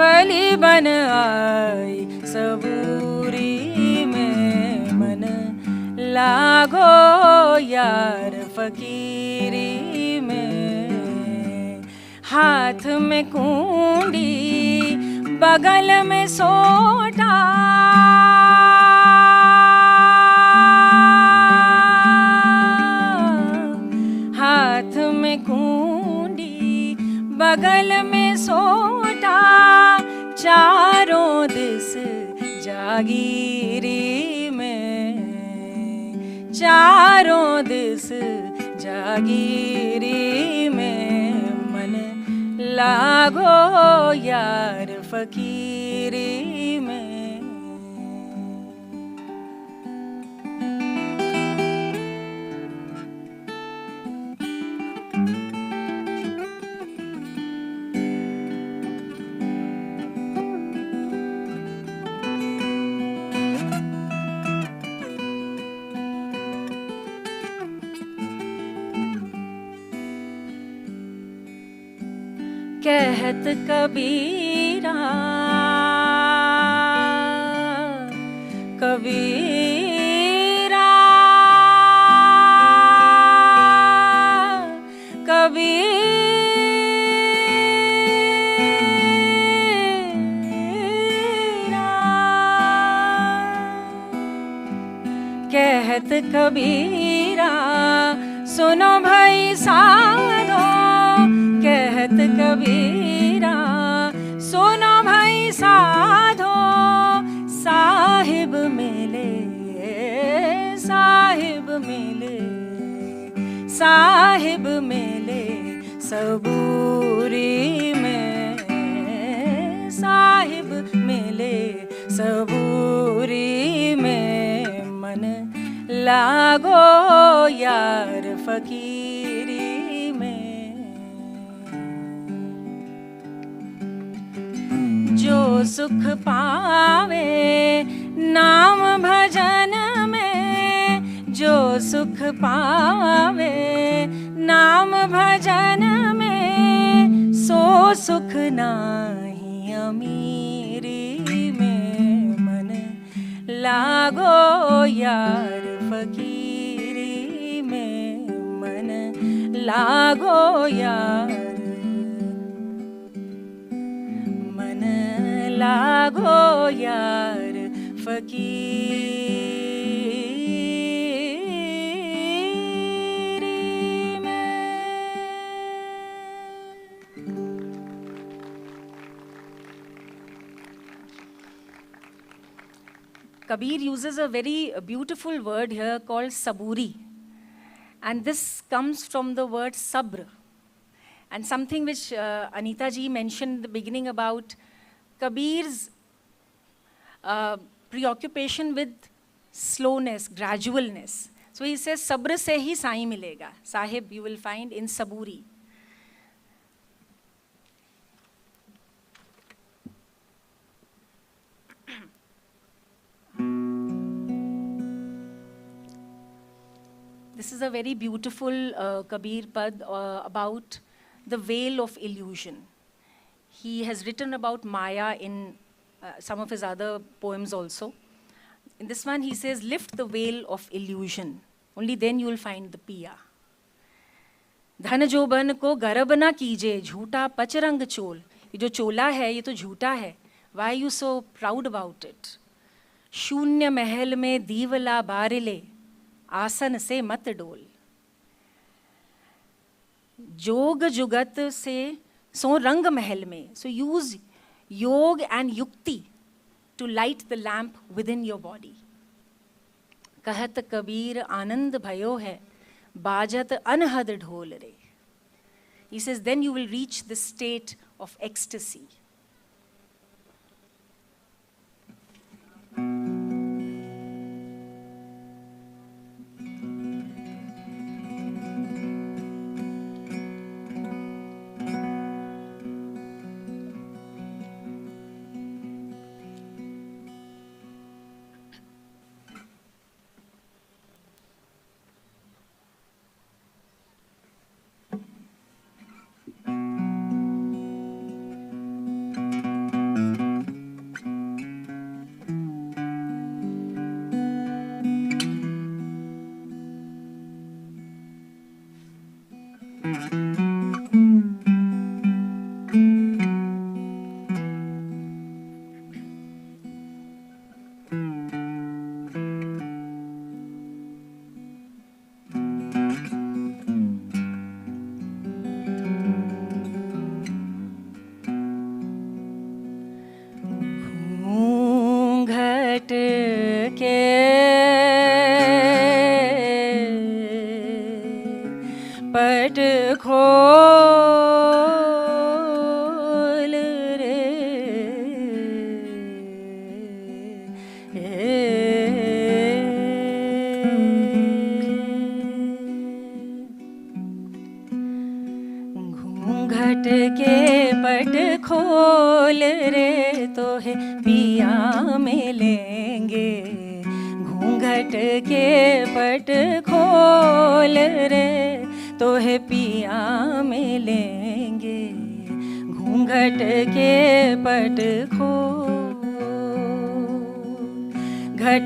भली बन आई सबूरी में, मन लागो यार फकीरी में। हाथ में कुंडी बगल में सोटा, हाथ में कुंडी बगल में सोटा, चारों दिस जागीरी में, चारों दिस जागीरी में, मन लागो यार फकीरी में। कहत कबीरा कबीरा कबीरा, कहत कबीरा सुनो भाई साधो, कहत कबीरा सुनो भाई साधो, साहिब मिले साहिब मिले, साहिब मिले सबूरी में, साहिब मिले सबूरी में, मन लागो यार फकीरी में। सुख पावे, नाम भजन में जो सुख पावे, नाम भजन में सो सुख नाही अमीरी में। मन लागो यार फकीरी में, मन लागो यार, मन लागो यार फकीरी में। Kabir uses a very beautiful word here called saburi. And this comes from the word sabr. And something which Anita ji mentioned in the beginning about Kabir's preoccupation with slowness, gradualness. So he says, sabr se hi sai milega. Sahib, you will find in saburi. This is a very beautiful Kabir pad about the veil of illusion. He has written about Maya in some of his other poems also. In this one he says, lift the veil of illusion, only then you will find the piya. धन जोबन को गर्भ न कीजे, झूठा पचरंग चोल. ये जो चोला है ये तो झूठा है. Why are you so proud about it? शून्य महल में दीवला बारिले, आसन से मत डोल. जोग जुगत से सो रंग महल में. So use yog and yukti to light the lamp within your body. कहत कबीर आनंद भयो है, बाजत अनहद ढोल रे. He says, then you will reach the state of ecstasy.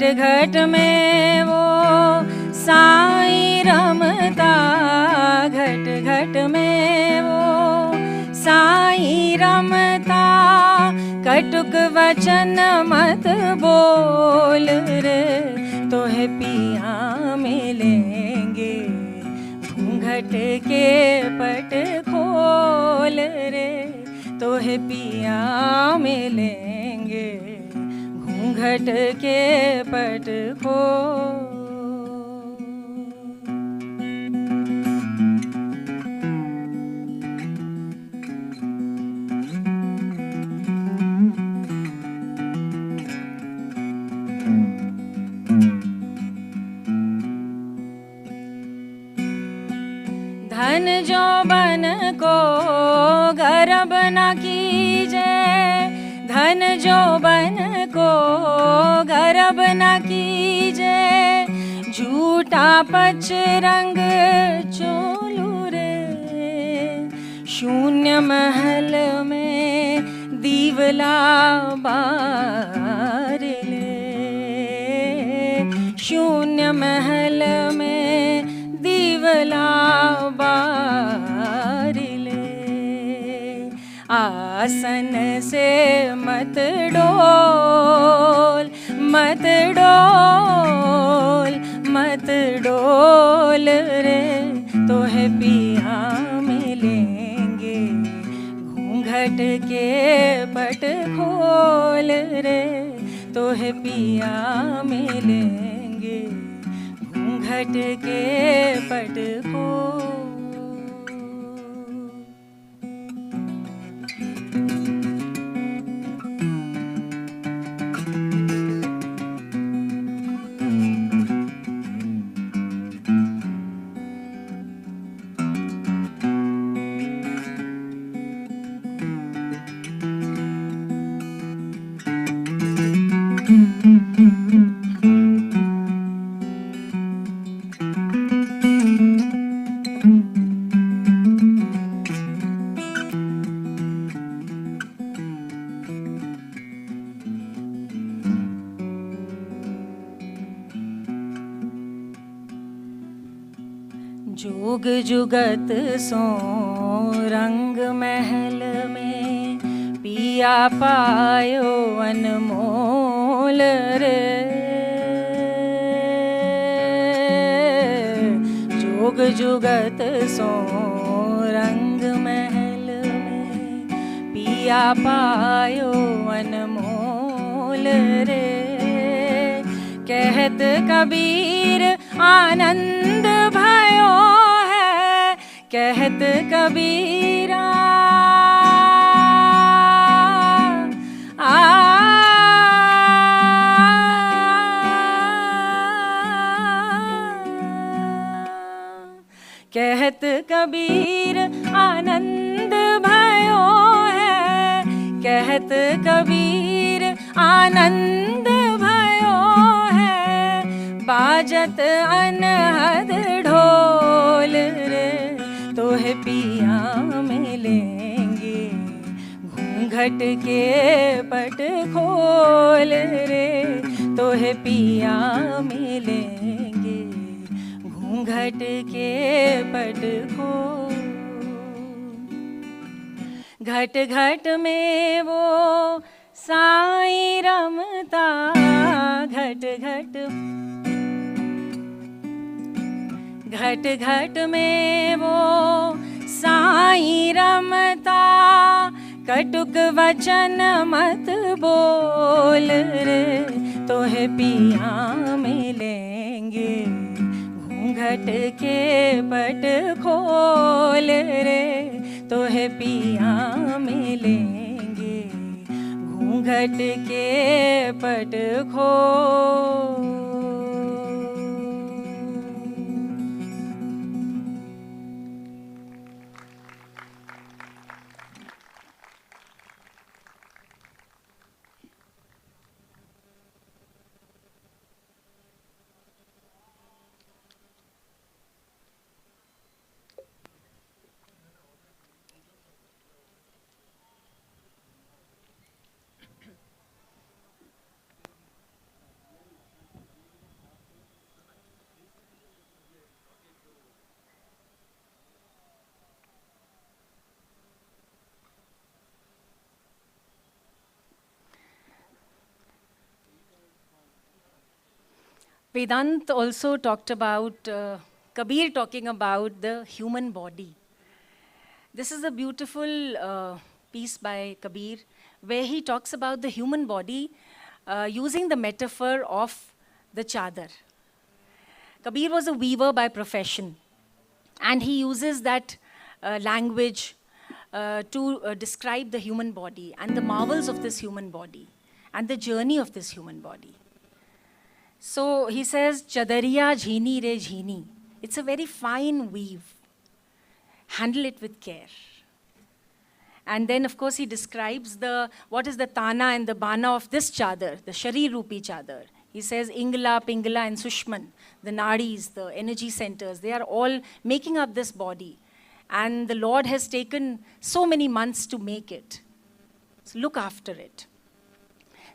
घट में वो साईं रमता, घट घट में वो साईं रमता. कटुक वचन मत बोल रे, तोहे पिया मिलेंगे. घूंघट के पट खोल रे, तोहे पिया मिलेंगे. घट के पट खो. धन जो बन को गर्भ न कीजे, धन तन जो बन को गर्भ न कीजे, झूठा पच रंग चोलू रे। शून्य महल में दीवला बार ले, शून्य महल में दीवला बार ले। आसन से मत डोल, मत डोल, मत डोल रे, तो है पिया मिलेंगे। घूंघट के पट खोल रे, तो है पिया मिलेंगे। घूंघट के पट खोल। जुग जुगत सो रंग महल में, पिया पायो अनमोल रे। जुग जुगत सो रंग महल में, पिया पायो अनमोल रे। कहत कबीर आनंद भयो है, कहत कबीरा कहत कबीर आनंद भयो है, कहत कबीर आनंद भयो है। बाजत अनहद ढोल रे, तो है पिया मिलेंगे। घूंघट के पट खोल रे, तो है पिया मिलेंगे। घूंघट के पट खोल। घट घट में वो साईं रमता, घट घट घट घट में वो साईं रमता। कटुक वचन मत बोल रे, तो है पिया मिलेंगे। घूंघट के पट खोल रे, तो है पिया मिलेंगे। घूंघट के पट खोल। Vedant also talked about, Kabir talking about the human body. This is a beautiful piece by Kabir, where he talks about the human body using the metaphor of the chadar. Kabir was a weaver by profession, and he uses that language to describe the human body and the marvels of this human body and the journey of this human body. So he says, Chadariya jheeni re jheeni. It's a very fine weave. Handle it with care. And then, of course, he describes what is the tana and the bana of this chadar, the Sharir Rupi chadar. He says Ingala, Pingala, and Sushman, the nadis, the energy centers, they are all making up this body. And the Lord has taken so many months to make it. So look after it.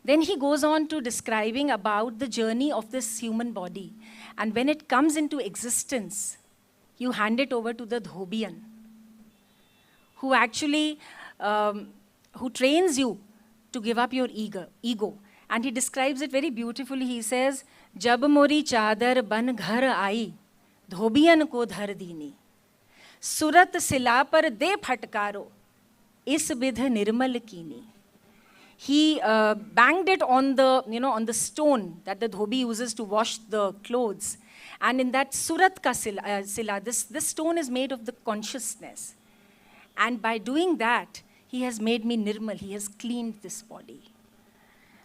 Then he goes on to describing about the journey of this human body. And when it comes into existence, you hand it over to the Dhobian, who actually, who trains you to give up your ego. And he describes it very beautifully. He says, Jab mori chadar ban ghar aayi, dhobiyan ko dhar dini. Surat sila par de phatkaro, is vidh nirmal kini. He banged it on the, on the stone that the dhobi uses to wash the clothes. And in that surat ka sila, this stone is made of the consciousness. And by doing that, he has made me nirmal. He has cleaned this body.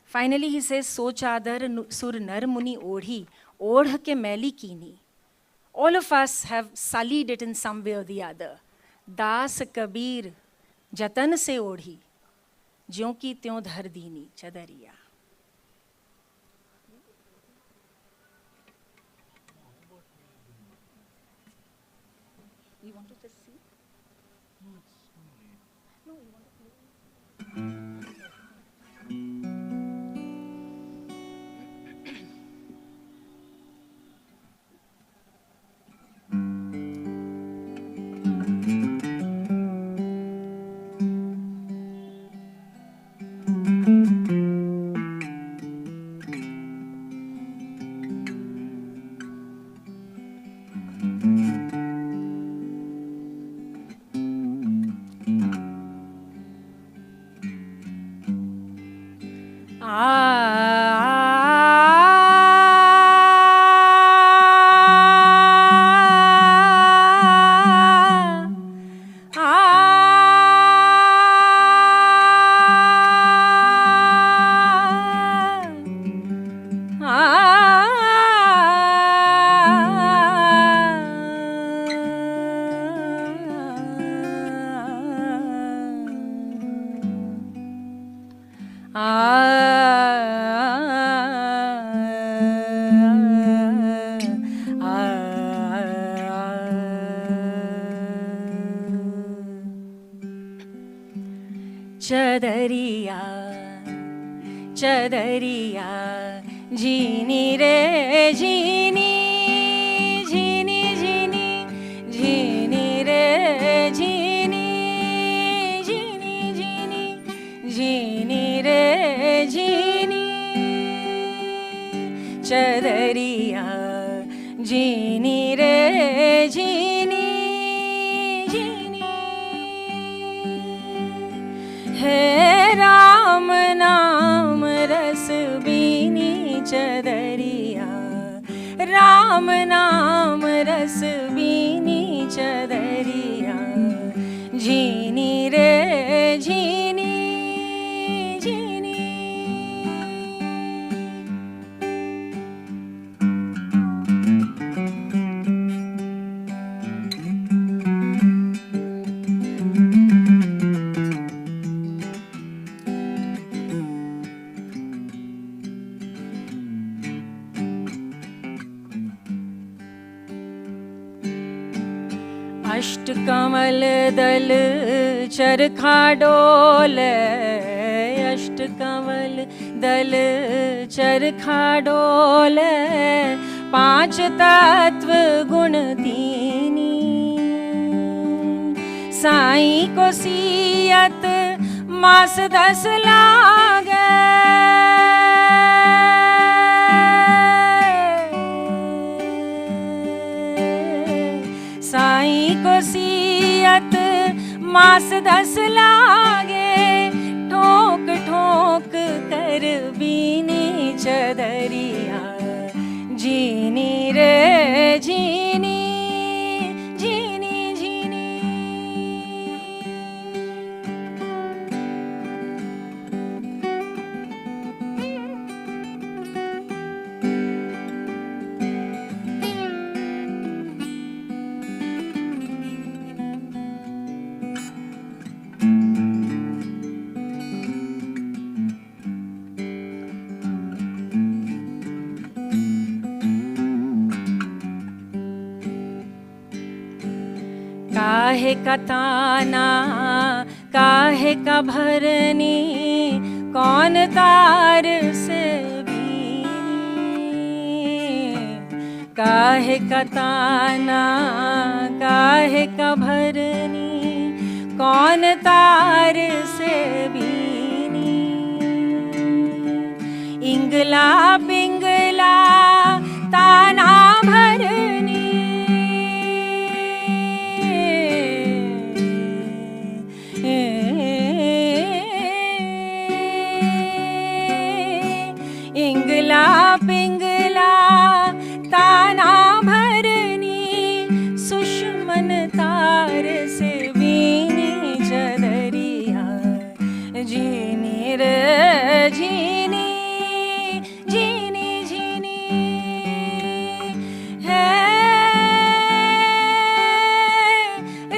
Finally, he says, So chadar sur nar muni odhi, odh ke meli kini. All of us have sullied it in some way or the other. Das Kabir jatan se odhi, ज्यों की त्यों धर दीनी चदरिया. You want to just see? No, you want to play? चदरिया चदरिया जीनी रे जीनी जीनी जीनी जीनी रे जीनी जीनी जीनी जीनी रे जीनी चदरिया जीनी रे जीनी जीनी है राम नाम रस बीनी चदरिया राम नाम रस बीनी चदरिया जीनी रे जीनी जीनी अष्टकमल दल चरखा डोले अष्टकमल दल चरखा डोले पांच तत्व गुण दीनी साईं को सियत मास 10 लागे साईं को सियत मास 10 लागे ठोक ठोक कर बीनी चदरिया जीनी रे जीनी जीनी जीनी काहे का ताना काहे का भरनी, कौन तार से काहे का ताना काहे का भरनी, कौन तार से बीनी। इंगला पिंगला ताना भरनी, इंगला पिंगला ताना भरनी, सुषमन तार से बीनी चदरिया। जीनी रे जीनी जीनी जीनी है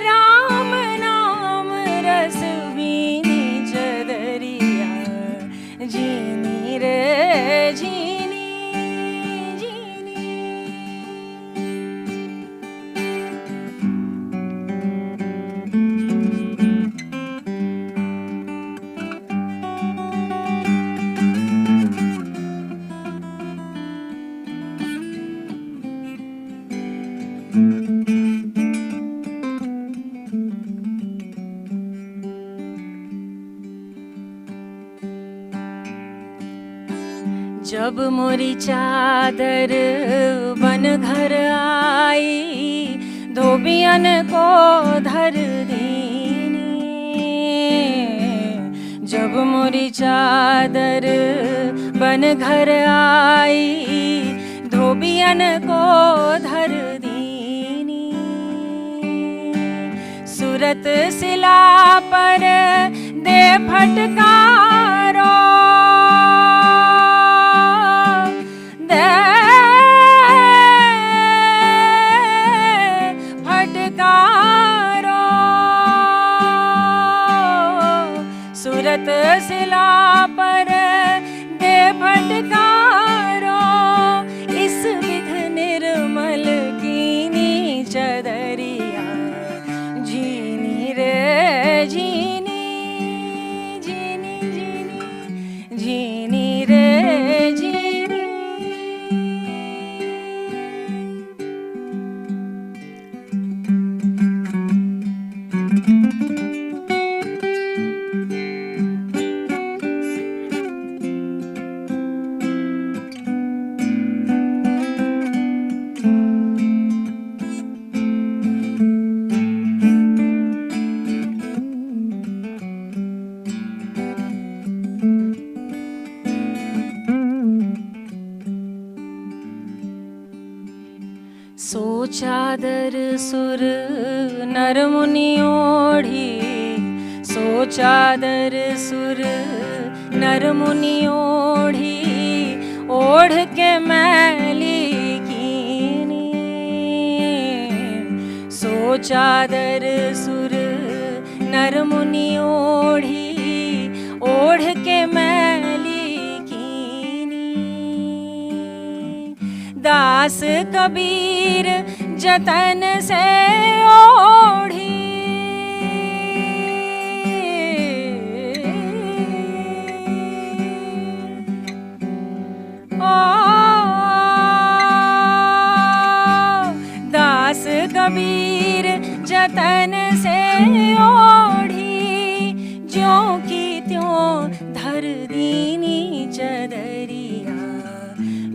राम नाम रस बीनी चदरिया। जीनी रे जीनी जीनी। जब मोरी चादर बन घर आई, धोबियन को धर दीनी। जब मोरी चादर बन घर आई, धोबियन को धर दीनी। सूरत सिला पर दे फटकारो, फटकारो। सूरत सिला पर दे फटकारो, इस विध निर्मल कीनी चदरिया। जीनी रे जीनी जीनी जीनी जीनी रे जीनी। सो चादर सुर नर मुनि ओढ़ी, सो चादर सुर नर मुनि ओढ़ी, ओढ़ के मैली कीनी। सो चादर सुर नर मुनि ओढ़ी, ओढ़ के मैली कीनी। दास कबीर जतन से ओढ़ी, दास कबीर जतन से ओढ़ी, ज्यों की त्यों धर दीनी चदरिया।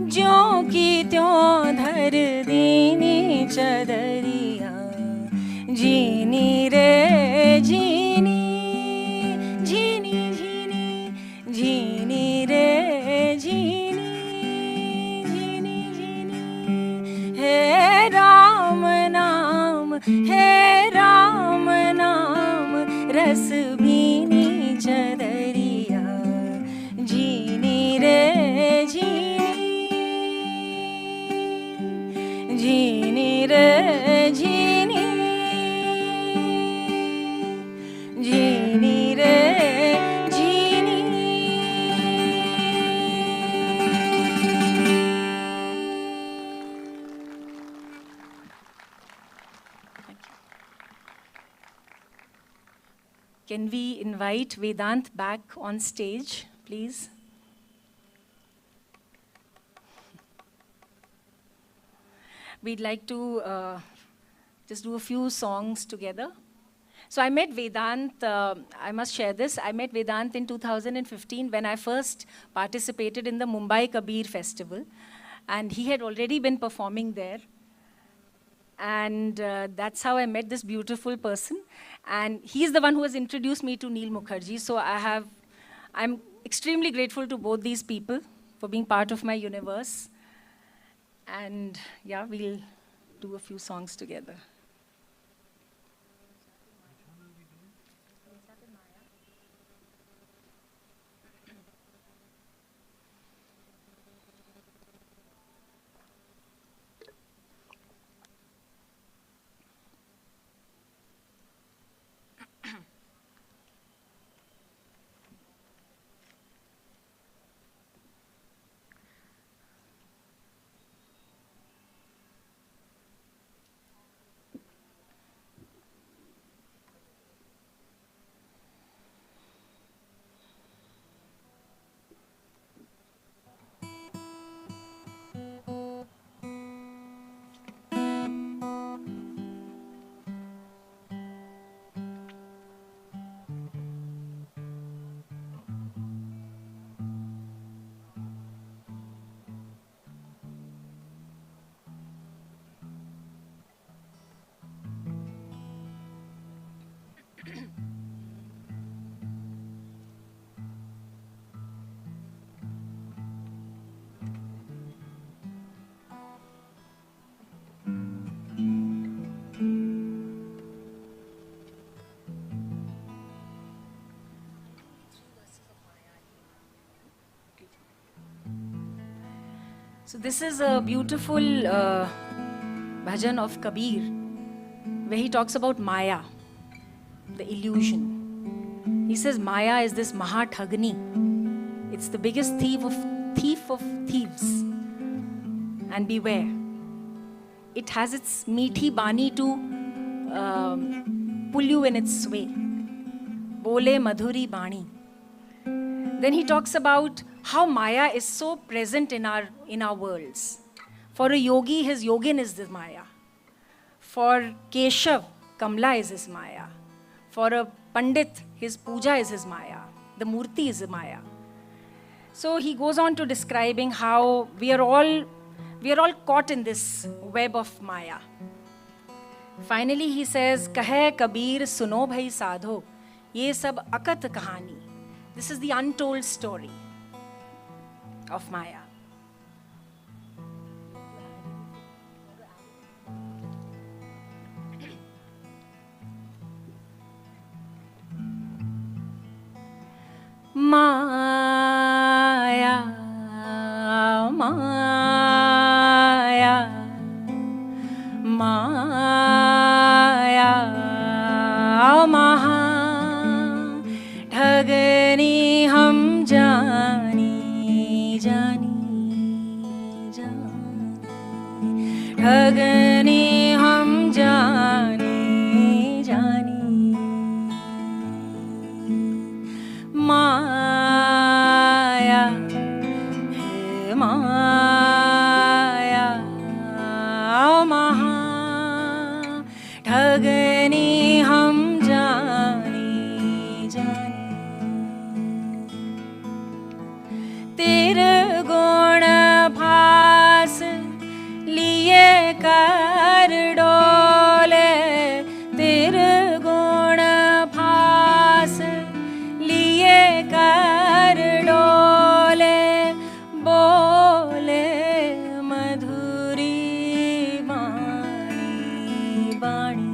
ज्यों की त्यों धर दीनी चदरिया। जीनी रे जीनी जीनी जीनी जीनी रे जीनी जीनी जीनी। हे राम नाम हे राम नाम रस बीनी चदरिया। जीनी रे जीनी जीनी रे जीनी जीनी रे जीनी। Can we invite Vedant back on stage, please? We'd like to just do a few songs together. So I met Vedant, I must share this, I met Vedant in 2015 when I first participated in the Mumbai Kabir Festival. And he had already been performing there. And that's how I met this beautiful person. And he's the one who has introduced me to Neil Mukherjee. So I'm extremely grateful to both these people for being part of my universe. And yeah, we'll do a few songs together. So this is a beautiful bhajan of Kabir, where he talks about Maya, the illusion. He says Maya is this Mahathagni. It's the biggest thief of thieves. And beware. It has its meethi bani to pull you in its sway. Bole madhuri bani. Then he talks about how Maya is so present in our worlds. For a yogi, his yogin is the Maya. For Keshav, Kamla is his Maya. For a Pandit, his puja is his Maya. The Murti is Maya. So he goes on to describing how we are all caught in this web of Maya. Finally, he says, Kahe Kabir suno bhai sadho, ye sab akat kahani. This is the untold story of Maya. Maya, Maya, Maya, Maha Dhagani hum jani, jani, jani, Dhagani hum jani, jani. Maya, hey Maya, Maha Dhagani hum jani, jani. Tere guna bhaas liye kar dole, tere guna bhaas liye kar dole, bole madhuri bani, bani,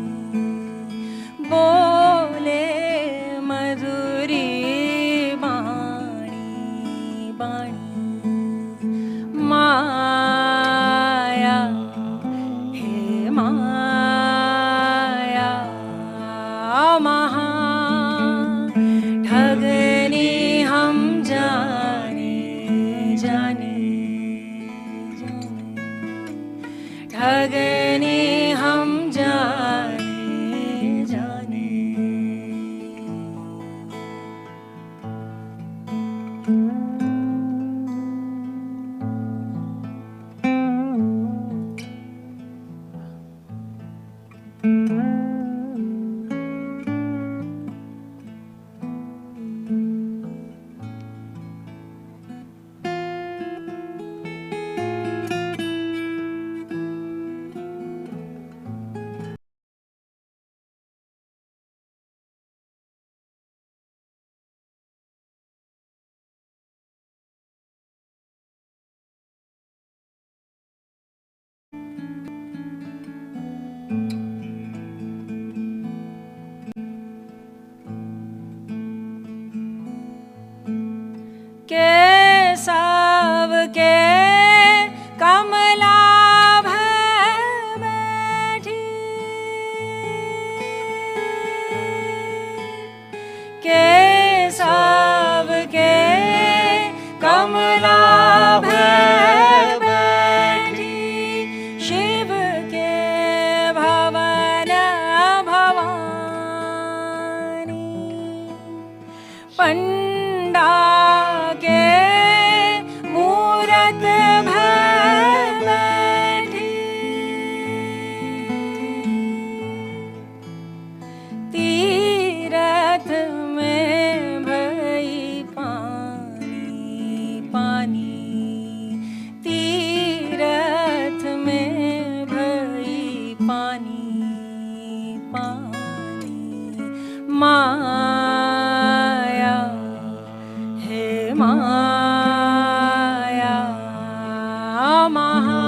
पंडा के मूरत भर बैठी, तीरथ में भई पानी पानी, तीरथ में भई पानी पानी। माया हे माया महा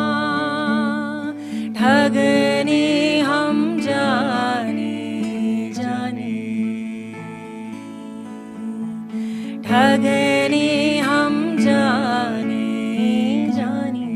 ठगनी हम जाने जाने, ठगनी हम जाने जाने।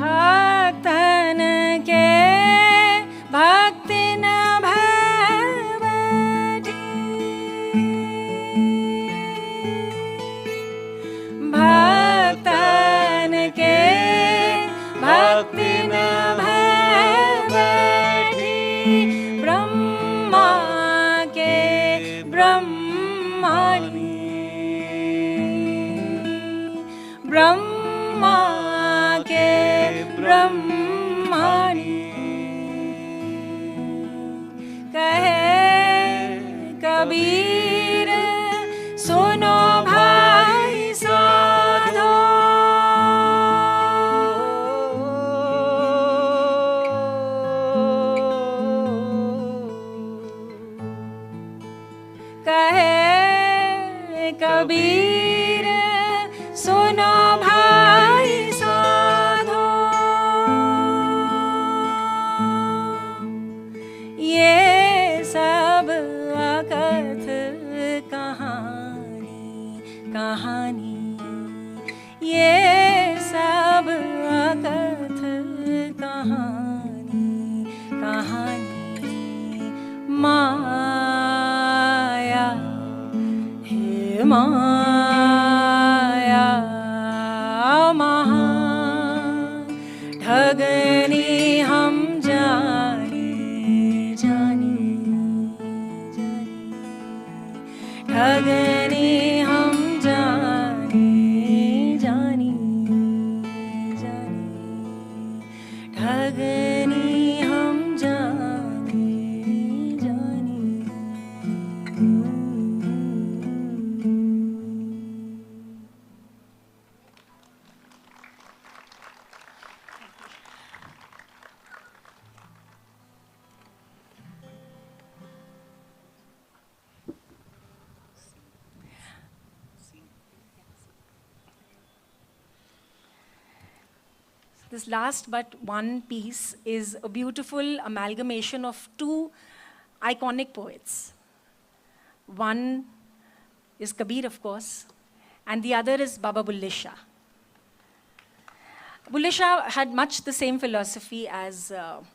भक्तन के भक्ति न भय बैठी, भक्तन के भक्ति न भय बैठी, ब्रह्मा के ब्रह्मणी, ब्रह्मा के ब्रह्मणी। कहे कबीर सुनो भाई साधो, कहे कबीर सुनो भाई साधो, ये सब अकथ कहानी कहानी, ये सब अकथ कहानी कहानी। माया हे माया महा ठगनी हम जाने जाने जाने, ठगनी हम जाने जाने जाने, ठगनी हम जाने जाने। This last but one piece is a beautiful amalgamation of two iconic poets. One is Kabir, of course, and the other is Baba Bulle Shah. Bulle Shah had much the same philosophy as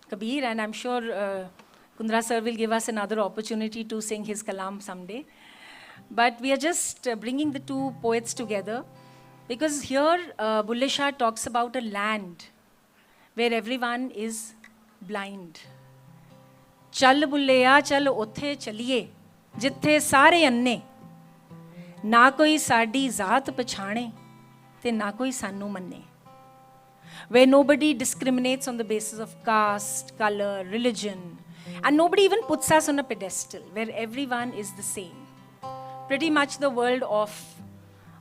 Kabir, and I'm sure Kundra sir will give us another opportunity to sing his kalam someday. But we are just bringing the two poets together, because here Bulle Shah talks about a land where everyone is blind. Chal bulleya chal othe chaliye, jithe sare anne, na koi saadi zaat pachhane, te na koi sanu manne. Where nobody discriminates on the basis of caste, color, religion, and nobody even puts us on a pedestal, where everyone is the same. Pretty much the world of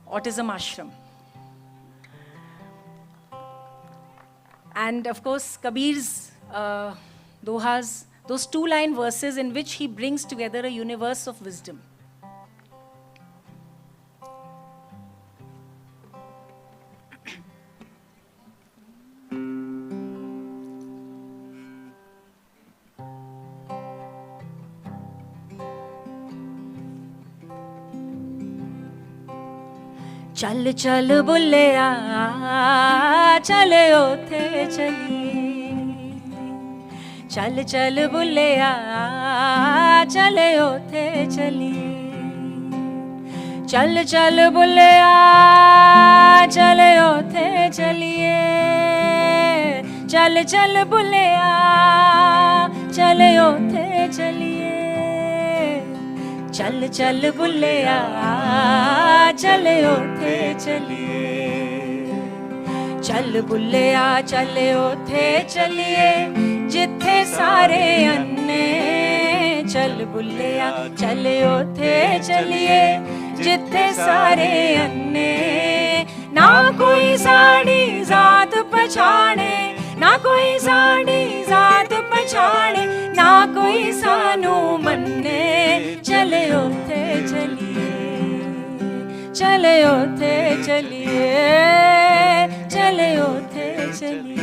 Autism Ashram. And of course, Kabir's dohas, those two-line verses in which he brings together a universe of wisdom. चल चल बुल्लिया चले ओथे चलिए, चल चल बुल्लिया चले ओथे चलिए, चल चल बुल्लिया चले ओथे चलिए, चल चल बुल्लिया चले ओथे चलिए, चल चल बुल्लिया चले ओथे चलिए, चल बुल्लिया चले ओथे चलिए जिथे सारे अन्ने, चल बुल्लिया चले ओथे चलिए जिथे सारे अन्ने, ना कोई साड़ी जात पछाणे, ना कोई साड़ी जात पछाणे, ना कोई सानू मन्ने, चले ओथे चलिए, चले ओथे चलिए, चले ओथे चलिए।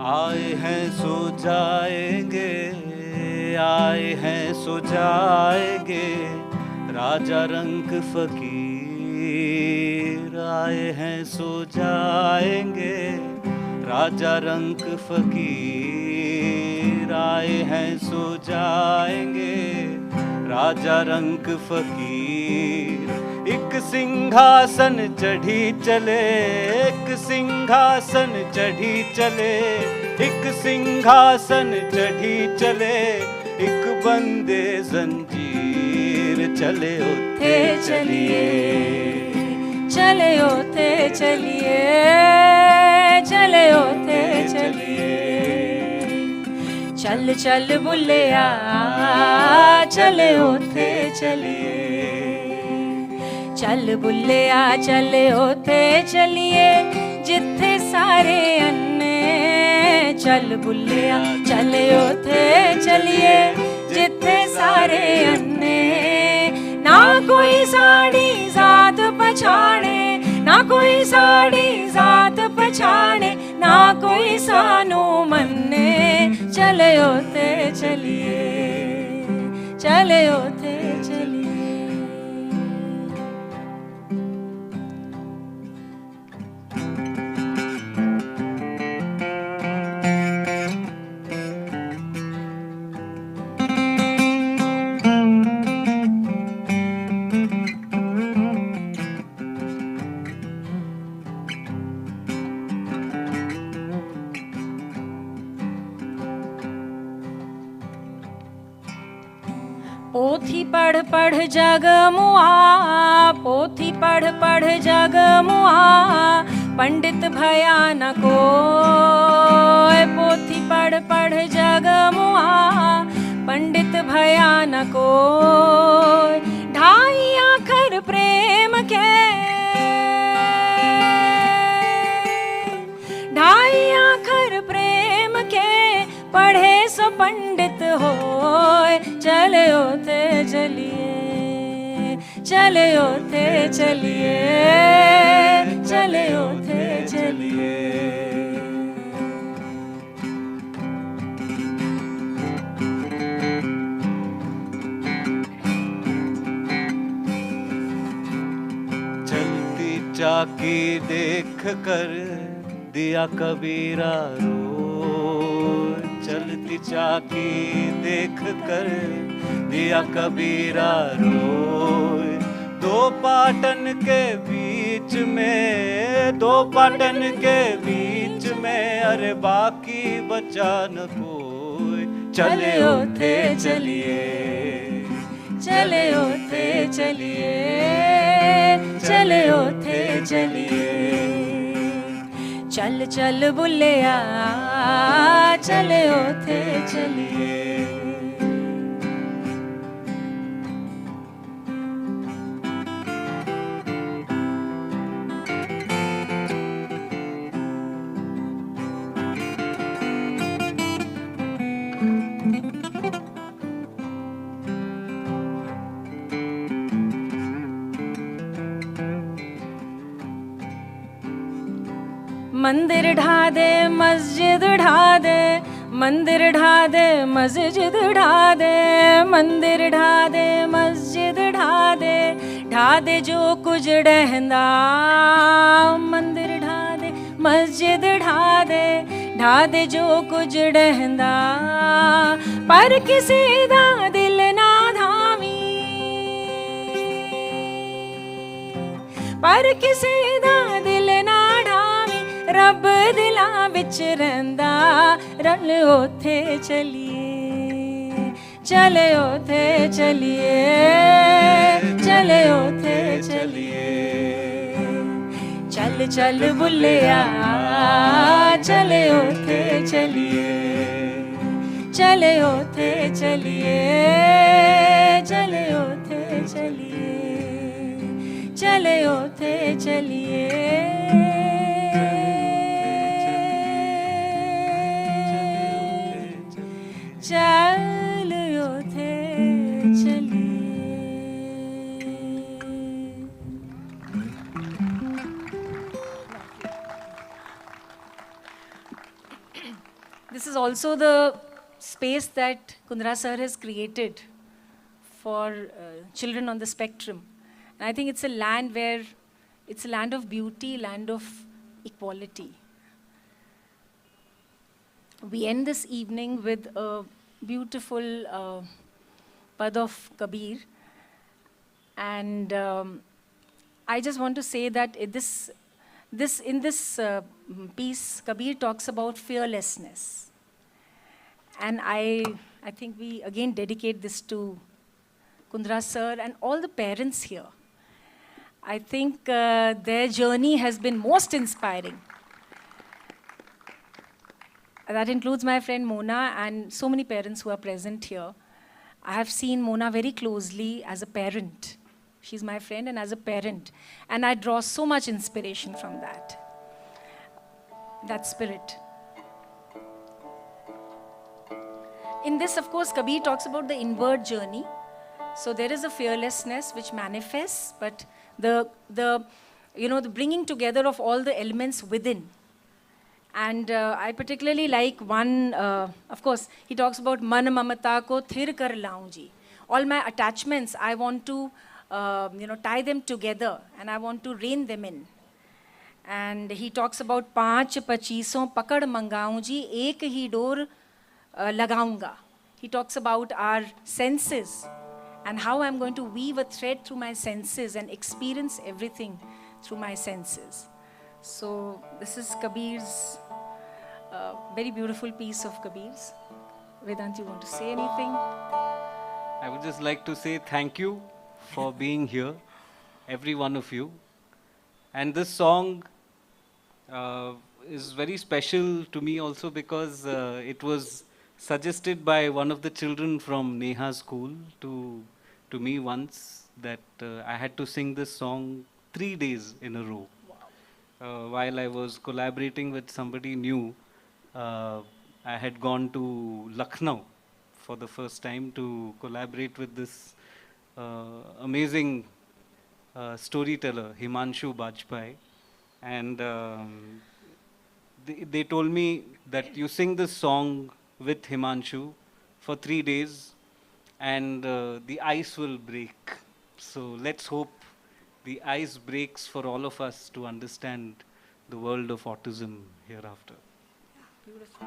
आए हैं सो जाएंगे, आए हैं सो जाएंगे, राजा रंग फकीर आए हैं सो जाएंगे, राजा रंग फकीर आए हैं सो जाएंगे, राजा रंग फकीर। एक सिंहासन चढ़ी चले, एक सिंहासन चढ़ी चले, एक सिंहासन चढ़ी चले, एक बंदे जंजीर चले ओथे चलिए, चले ओथे चलिए, चले ओथे चलिए, चल चल बुल्लिया चले ओथे चलिए, चल बुल्लिया चले ओथे चलिए जिथे सारे अन्ने, चल बुल्लिया चले ओथे चलिए जिथे सारे अन्ने, ना कोई साड़ी जात पछाणे, ना कोई साड़ी जात पछाणे, ना कोई सानू मन्ने, चले ओथे चलिए, चले ओथे चलिए। पोथी पढ़ पढ़ जग मुआ, पोथी पढ़ पढ़ जग मुआ, पंडित भया न कोय, पोथी पढ़ पढ़ जग मुआ, पंडित भया न कोय, ढाई आखर प्रेम के, ढाई आखर प्रेम के, पढ़े सो पंडित होय, चले ओथे चलिए, चले ओथे चलिए, चले ओथे चलिए। चलती चाकी देख कर दिया कबीरा रोए, चलती चाकी देख कर दिया कबीरा रोए, दो पाटन के बीच में, दो पाटन के बीच में, अरे बाकी बचा न कोई, चले ओथे चलिए, चले ओथे चलिए, चले ओथे चलिए। चल चल बुल्लिया चले ओथे चलिए मंदिर ढा दे मस्जिद ढा दे मंदिर ढा दे मस्जिद ढा दे मंदिर ढा दे मस्जिद ढा दे जो कुछ रहंदा मंदिर ढा दे मस्जिद ढा दे जो कुछ रहंदा पर किसी दा दिल ना धामी पर किसी दा दिल ना रब दिलां विच रहिंदा रल ओथे चलिए चले ओथे चलिए चले ओथे चलिए चल चल बुल्लिया चले ओथे चलिए चले ओथे चलिए चले ओथे चलिए चले ओथे चलिए चलियो थे चलिए This is also the space that Kundra sir has created for children on the spectrum. And I think it's a land where it's a land of beauty, land of equality. We end this evening with a beautiful pad of Kabir. And I just want to say that in this piece, Kabir talks about fearlessness. And I think we again dedicate this to Kundra sir and all the parents here. I think their journey has been most inspiring. That includes my friend Mona and so many parents who are present here. I have seen Mona very closely as a parent. She's my friend and as a parent. And I draw so much inspiration from that spirit. In this, of course, Kabir talks about the inward journey. So there is a fearlessness which manifests, but the bringing together of all the elements within. And I particularly like one, of course, he talks about man mamata ko thir kar laun ji. All my attachments, I want to, tie them together and I want to rein them in. And he talks about पांच पचीसों पकड़ मंगाऊं जी एक ही door लगाऊंगा. He talks about our senses and how I'm going to weave a thread through my senses and experience everything through my senses. So this is Kabir's very beautiful piece of Kabir's. Vedant, you want to say anything? I would just like to say thank you for being here, every one of you. And this song is very special to me also because it was suggested by one of the children from Neha school to me once that I had to sing this song 3 days in a row. While I was collaborating with somebody new, I had gone to Lucknow for the first time to collaborate with this amazing storyteller, Himanshu Bajpai. And they told me that you sing this song with Himanshu for 3 days and the ice will break. So let's hope the ice breaks for all of us to understand the world of autism hereafter. Beautiful.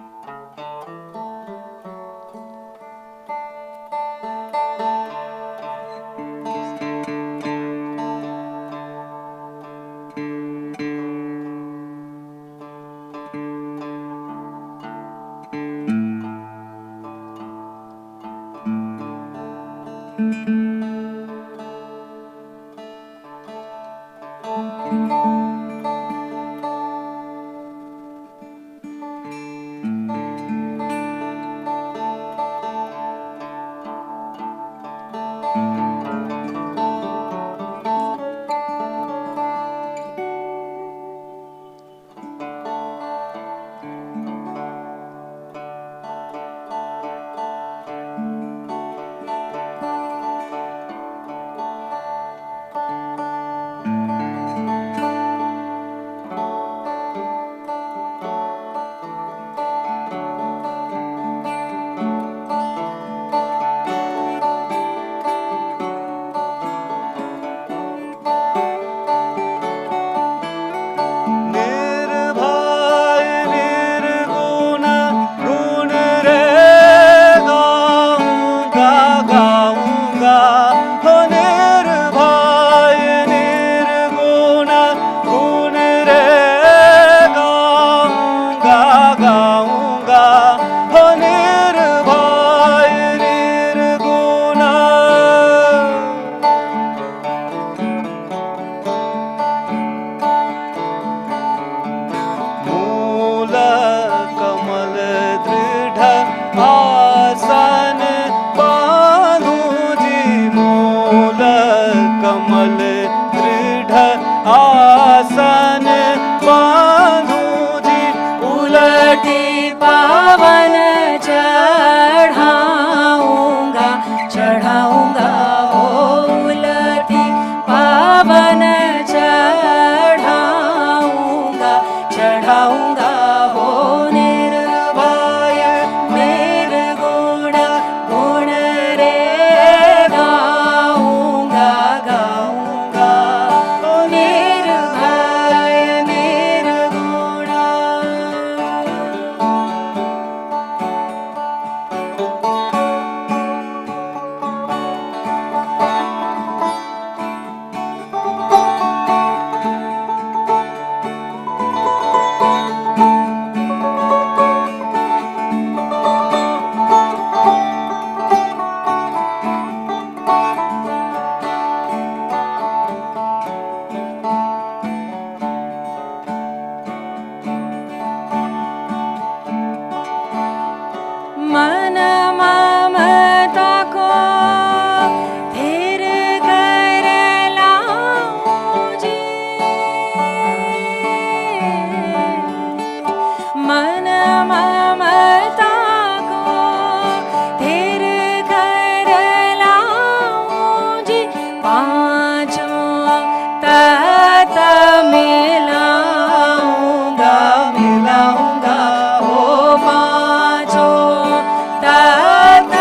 आसन बांधूं जी, उलटी पावन चढ़ाऊंगा, चढ़ाऊंगा हो उलटी पावन चढ़ाऊंगा, चढ़ाऊंगा हो निर्भय निर्गुण गुण रे गाऊंगा, गाऊंगा हो निर्भय निर्गुण। मन ममता को फिर कर लाऊं जी, मन ममता को फिर कर लाऊं जी, पांचों तत्व मिलाऊंगा, मिलाऊंगा हो पांचों तत्व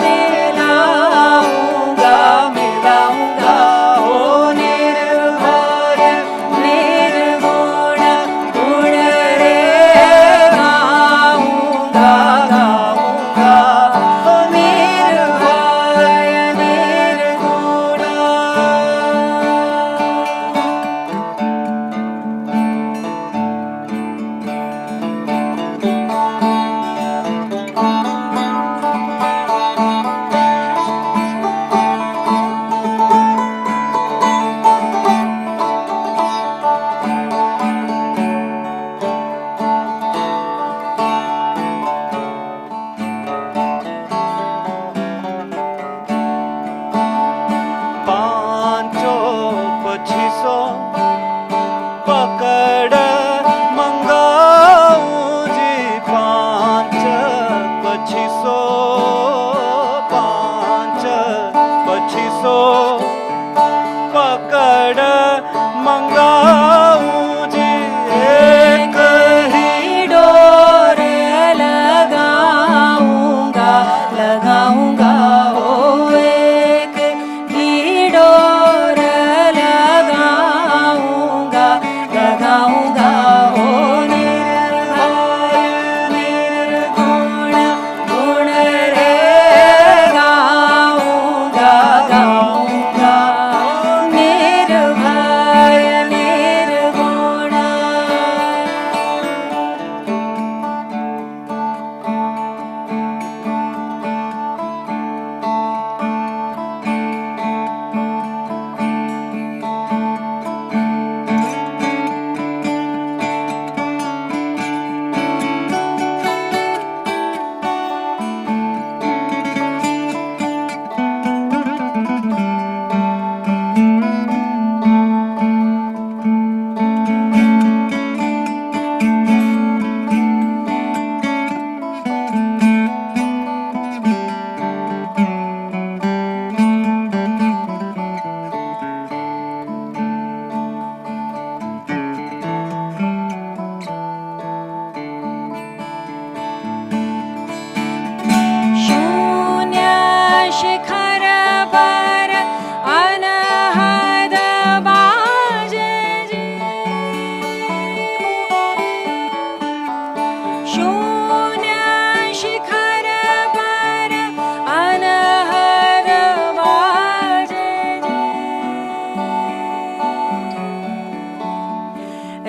मिलाऊंगा, मिलाऊंगा हो निर्भय निर्गुण गुण रे गाऊंगा, गाऊंगा हो निर्भय निर्गुण। पांचों पचीसो पकड़ मंगाऊं जी, पांच पचीसो, पांच पचीसो पकड़ मंगाऊं जी, एक ही डोर लगाऊंगा, लगाऊंगा हो एक ही डोर लगाऊंगा, लगाऊंगा हो निर्भय निर्गुण गुण रे गाऊंगा, गाऊंगा निर्भय निर्गुण।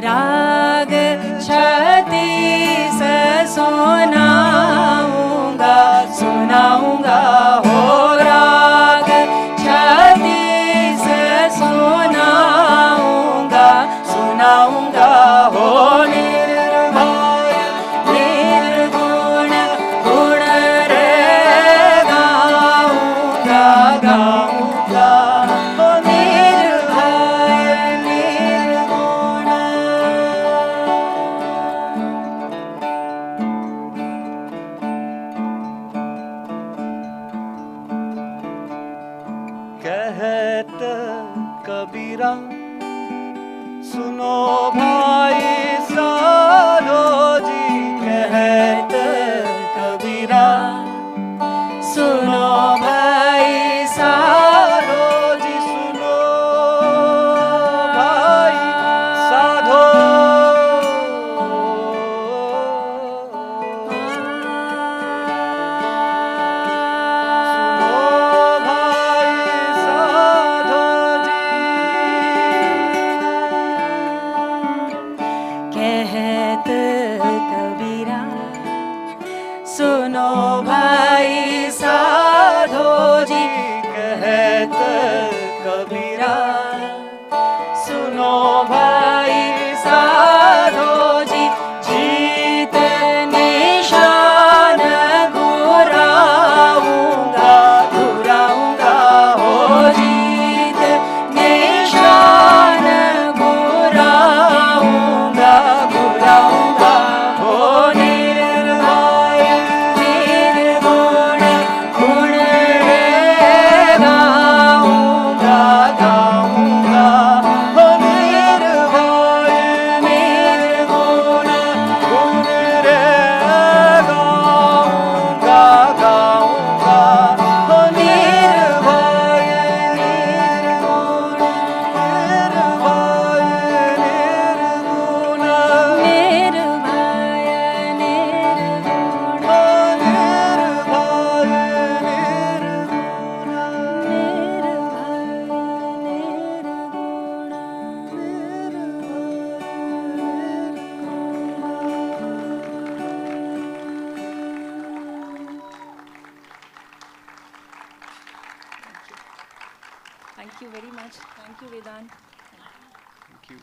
राग छत्तीस सुनाऊंगा, सुनाऊंगा हो राग छत्तीस सुनाऊंगा, सुनाऊंगा हो निर्भय निर्गुण गुण रे गाऊंगा, गाऊंगा हो निर्भय निर्गुण। भाई साधो जी कहत कबीरा सुनो भाई साधो जी सुनो भाई साधो सुनो भाई साधो जी कहत कबीरा सुनो भाई साधो जी जीत निशान घुराऊंगा घुराऊंगा हो जीत निशान घुराऊंगा घुराऊंगा हो निर्भय निर्गुण गुण रे गाऊंगा गाऊंगा हो निर्भय निर्गुण गुण रे गाऊंगा गाऊंगा हो निर्भय निर्गुण निर्भय निर्गुण निर्भय Thank you very much. Thank you, Vedant. Thank you.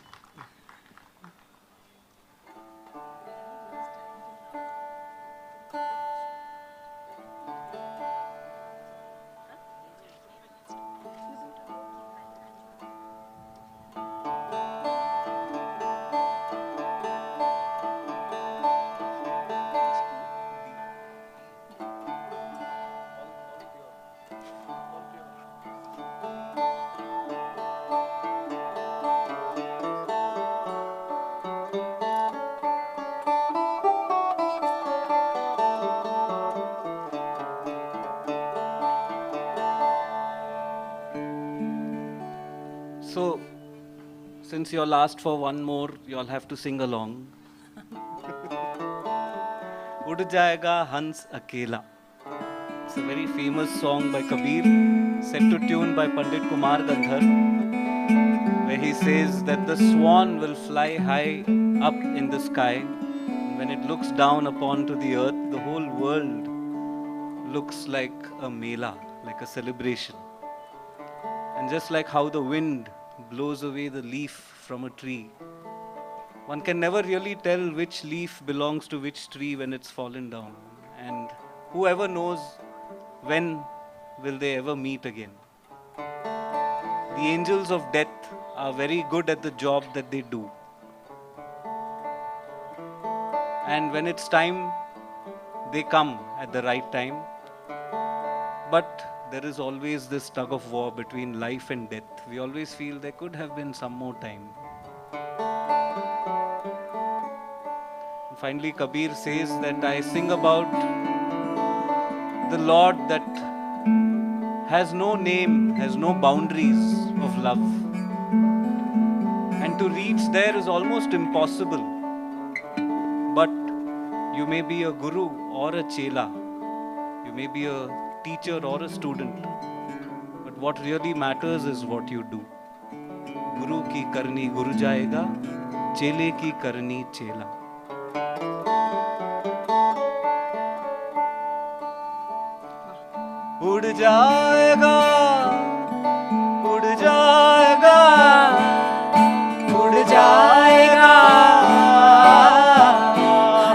So, since you all asked for one more, you all have to sing along. Ud jayega Hans Akela. It's a very famous song by Kabir, set to tune by Pandit Kumar Gandhar, where he says that the swan will fly high up in the sky. And when it looks down upon to the earth, the whole world looks like a mela, like a celebration. And just like how the wind blows away the leaf from a tree, one can never really tell which leaf belongs to which tree when it's fallen down. And whoever knows when will they ever meet again. The angels of death are very good at the job that they do. And when it's time, they come at the right time. But there is always this tug of war between life and death. We always feel there could have been some more time. And finally, Kabir says that I sing about the Lord that has no name, has no boundaries of love. And to reach there is almost impossible. But you may be a guru or a chela. You may be a teacher or a student. But what really matters is what you do. Guru ki karni guru jayega, chele ki karni chela. उड़ जाएगा उड़ जाएगा उड़ जाएगा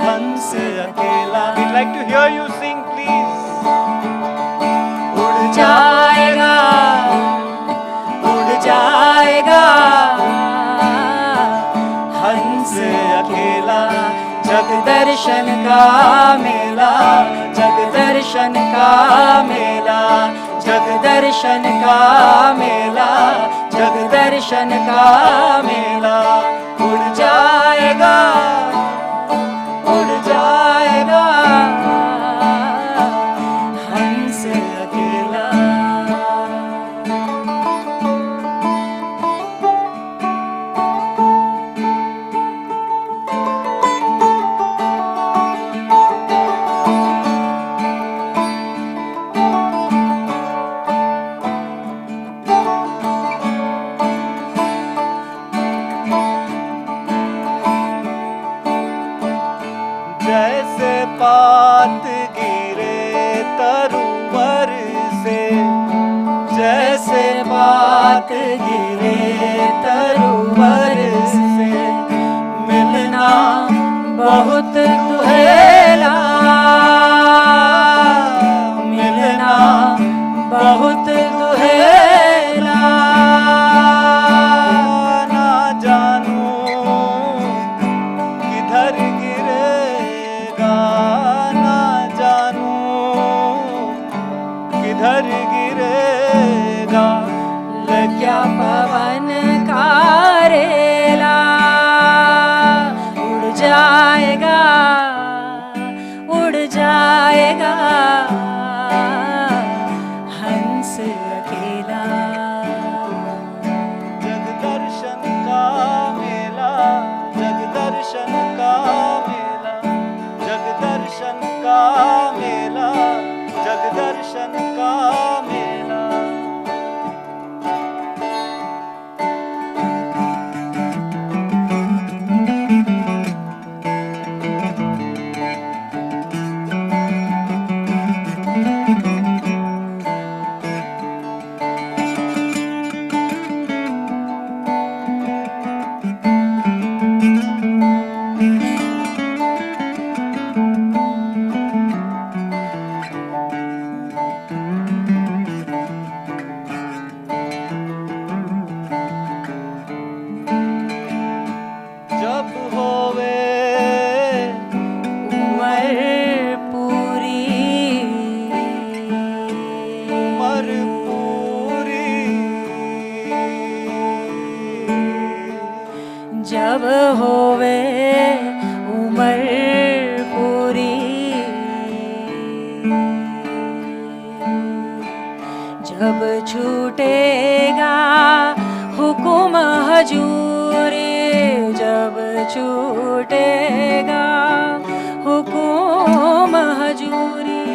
हंस अकेला. We'd like to hear you sing, please. उड़ जाएगा हंस अकेला. जग दर्शन का मेला जग दर्शन का मेला जग दर्शन का मेला जग दर्शन का मेला. उड़ पात गिरे तरुवर से, जैसे पात गिरे तरुवर से, मिलना बहुत दुहेला, मिलना बहुत दुहेला। ना जानू किधर गिरेगा, ना जानू किधर गिरेगा। लग्या पवन का रेला, उड़ जाएगा, उड़ जाएगा हंस अकेला। जग दर्शन का मेला, जग दर्शन का मेला, जग दर्शन का मेला, जग दर्शन का मेला। जब होवे उमर पूरी, उमर पूरी, जब होवे उमर पूरी, जब छूटेगा हुकुम हजूरी, जब छूटेगा हुकुम हजूरी।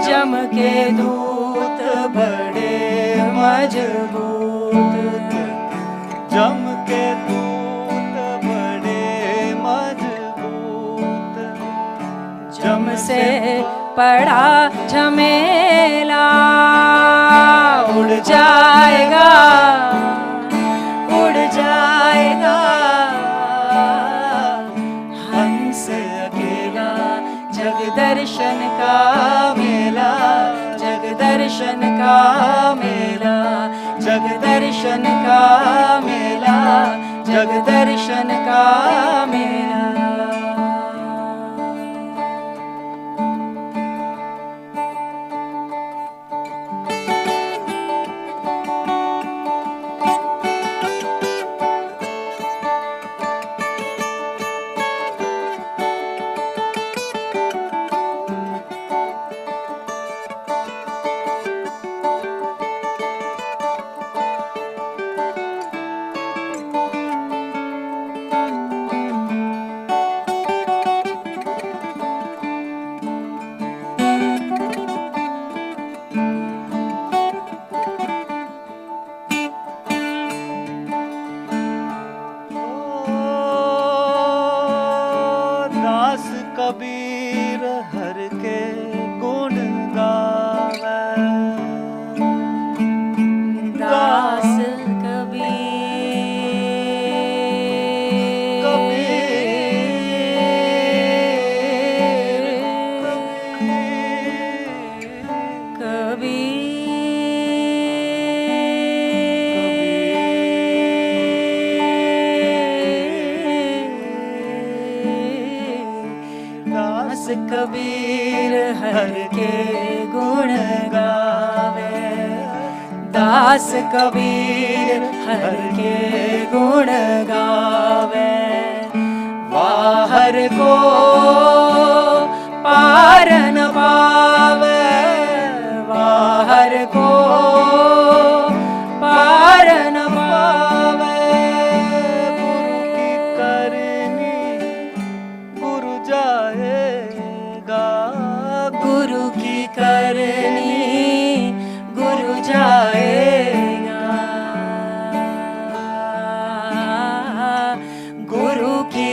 जम के दूत बड़े मजबूत, जम के दूत बड़े मजबूत। जम से पड़ा झमेला, उड़ जाएगा, उड़ जाएगा हंस अकेला। जग दर्शन का मेला, जग दर्शन का मेला, जग दर्शन का मेला, जग दर्शन का मेला। दास कबीर हर के गुण गावे, दास कबीर दास कबीर हर के गुण गावे, दास कबीर हर के गुण गावे। बाहर को पार न पावे, बाहर को पार न पावे। गुरु की करनी गुरु जाएगा, गुरु की करनी गुरु जाएगा, गुरु की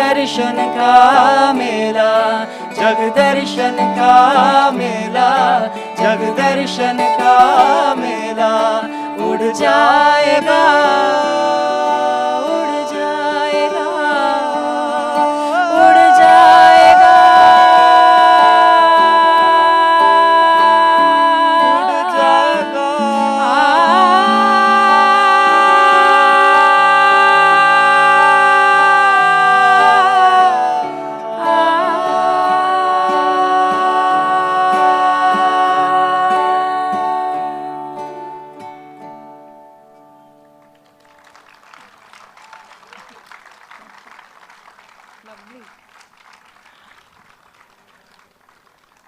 दर्शन का मेला, जग दर्शन का मेला, जग दर्शन का मेला उड़ जाएगा, उड़ जाएगा, उड़ जाएगा, उड़ जाएगा।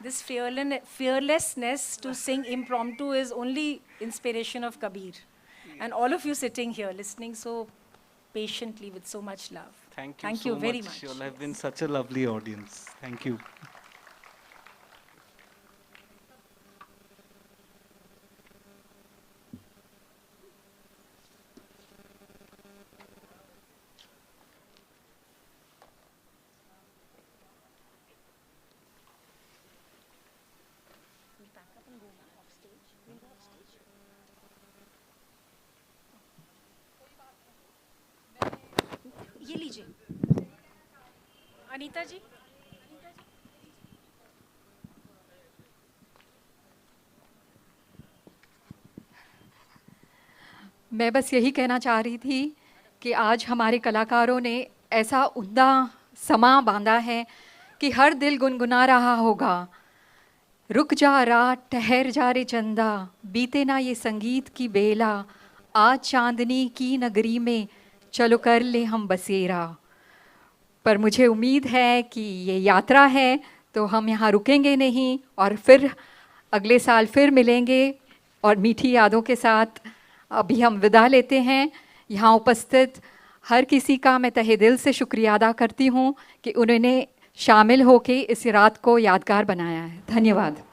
This fearlessness to sing impromptu is only inspiration of Kabir. And all of you sitting here listening so patiently with so much love. Thank you Thank so you very much. much. You all have been such a lovely audience. Thank you. ये लीजिए अनीता जी। मैं बस यही कहना चाह रही थी कि आज हमारे कलाकारों ने ऐसा उम्दा समा बांधा है कि हर दिल गुनगुना रहा होगा, रुक जा रात ठहर जा रे चंदा, बीते ना ये संगीत की बेला, आज चांदनी की नगरी में चलो कर ले हम बसेरा। पर मुझे उम्मीद है कि ये यात्रा है तो हम यहाँ रुकेंगे नहीं और फिर अगले साल फिर मिलेंगे और मीठी यादों के साथ। अभी हम विदा लेते हैं। यहाँ उपस्थित हर किसी का मैं तहे दिल से शुक्रिया अदा करती हूँ कि उन्होंने शामिल होकर इस रात को यादगार बनाया है। धन्यवाद।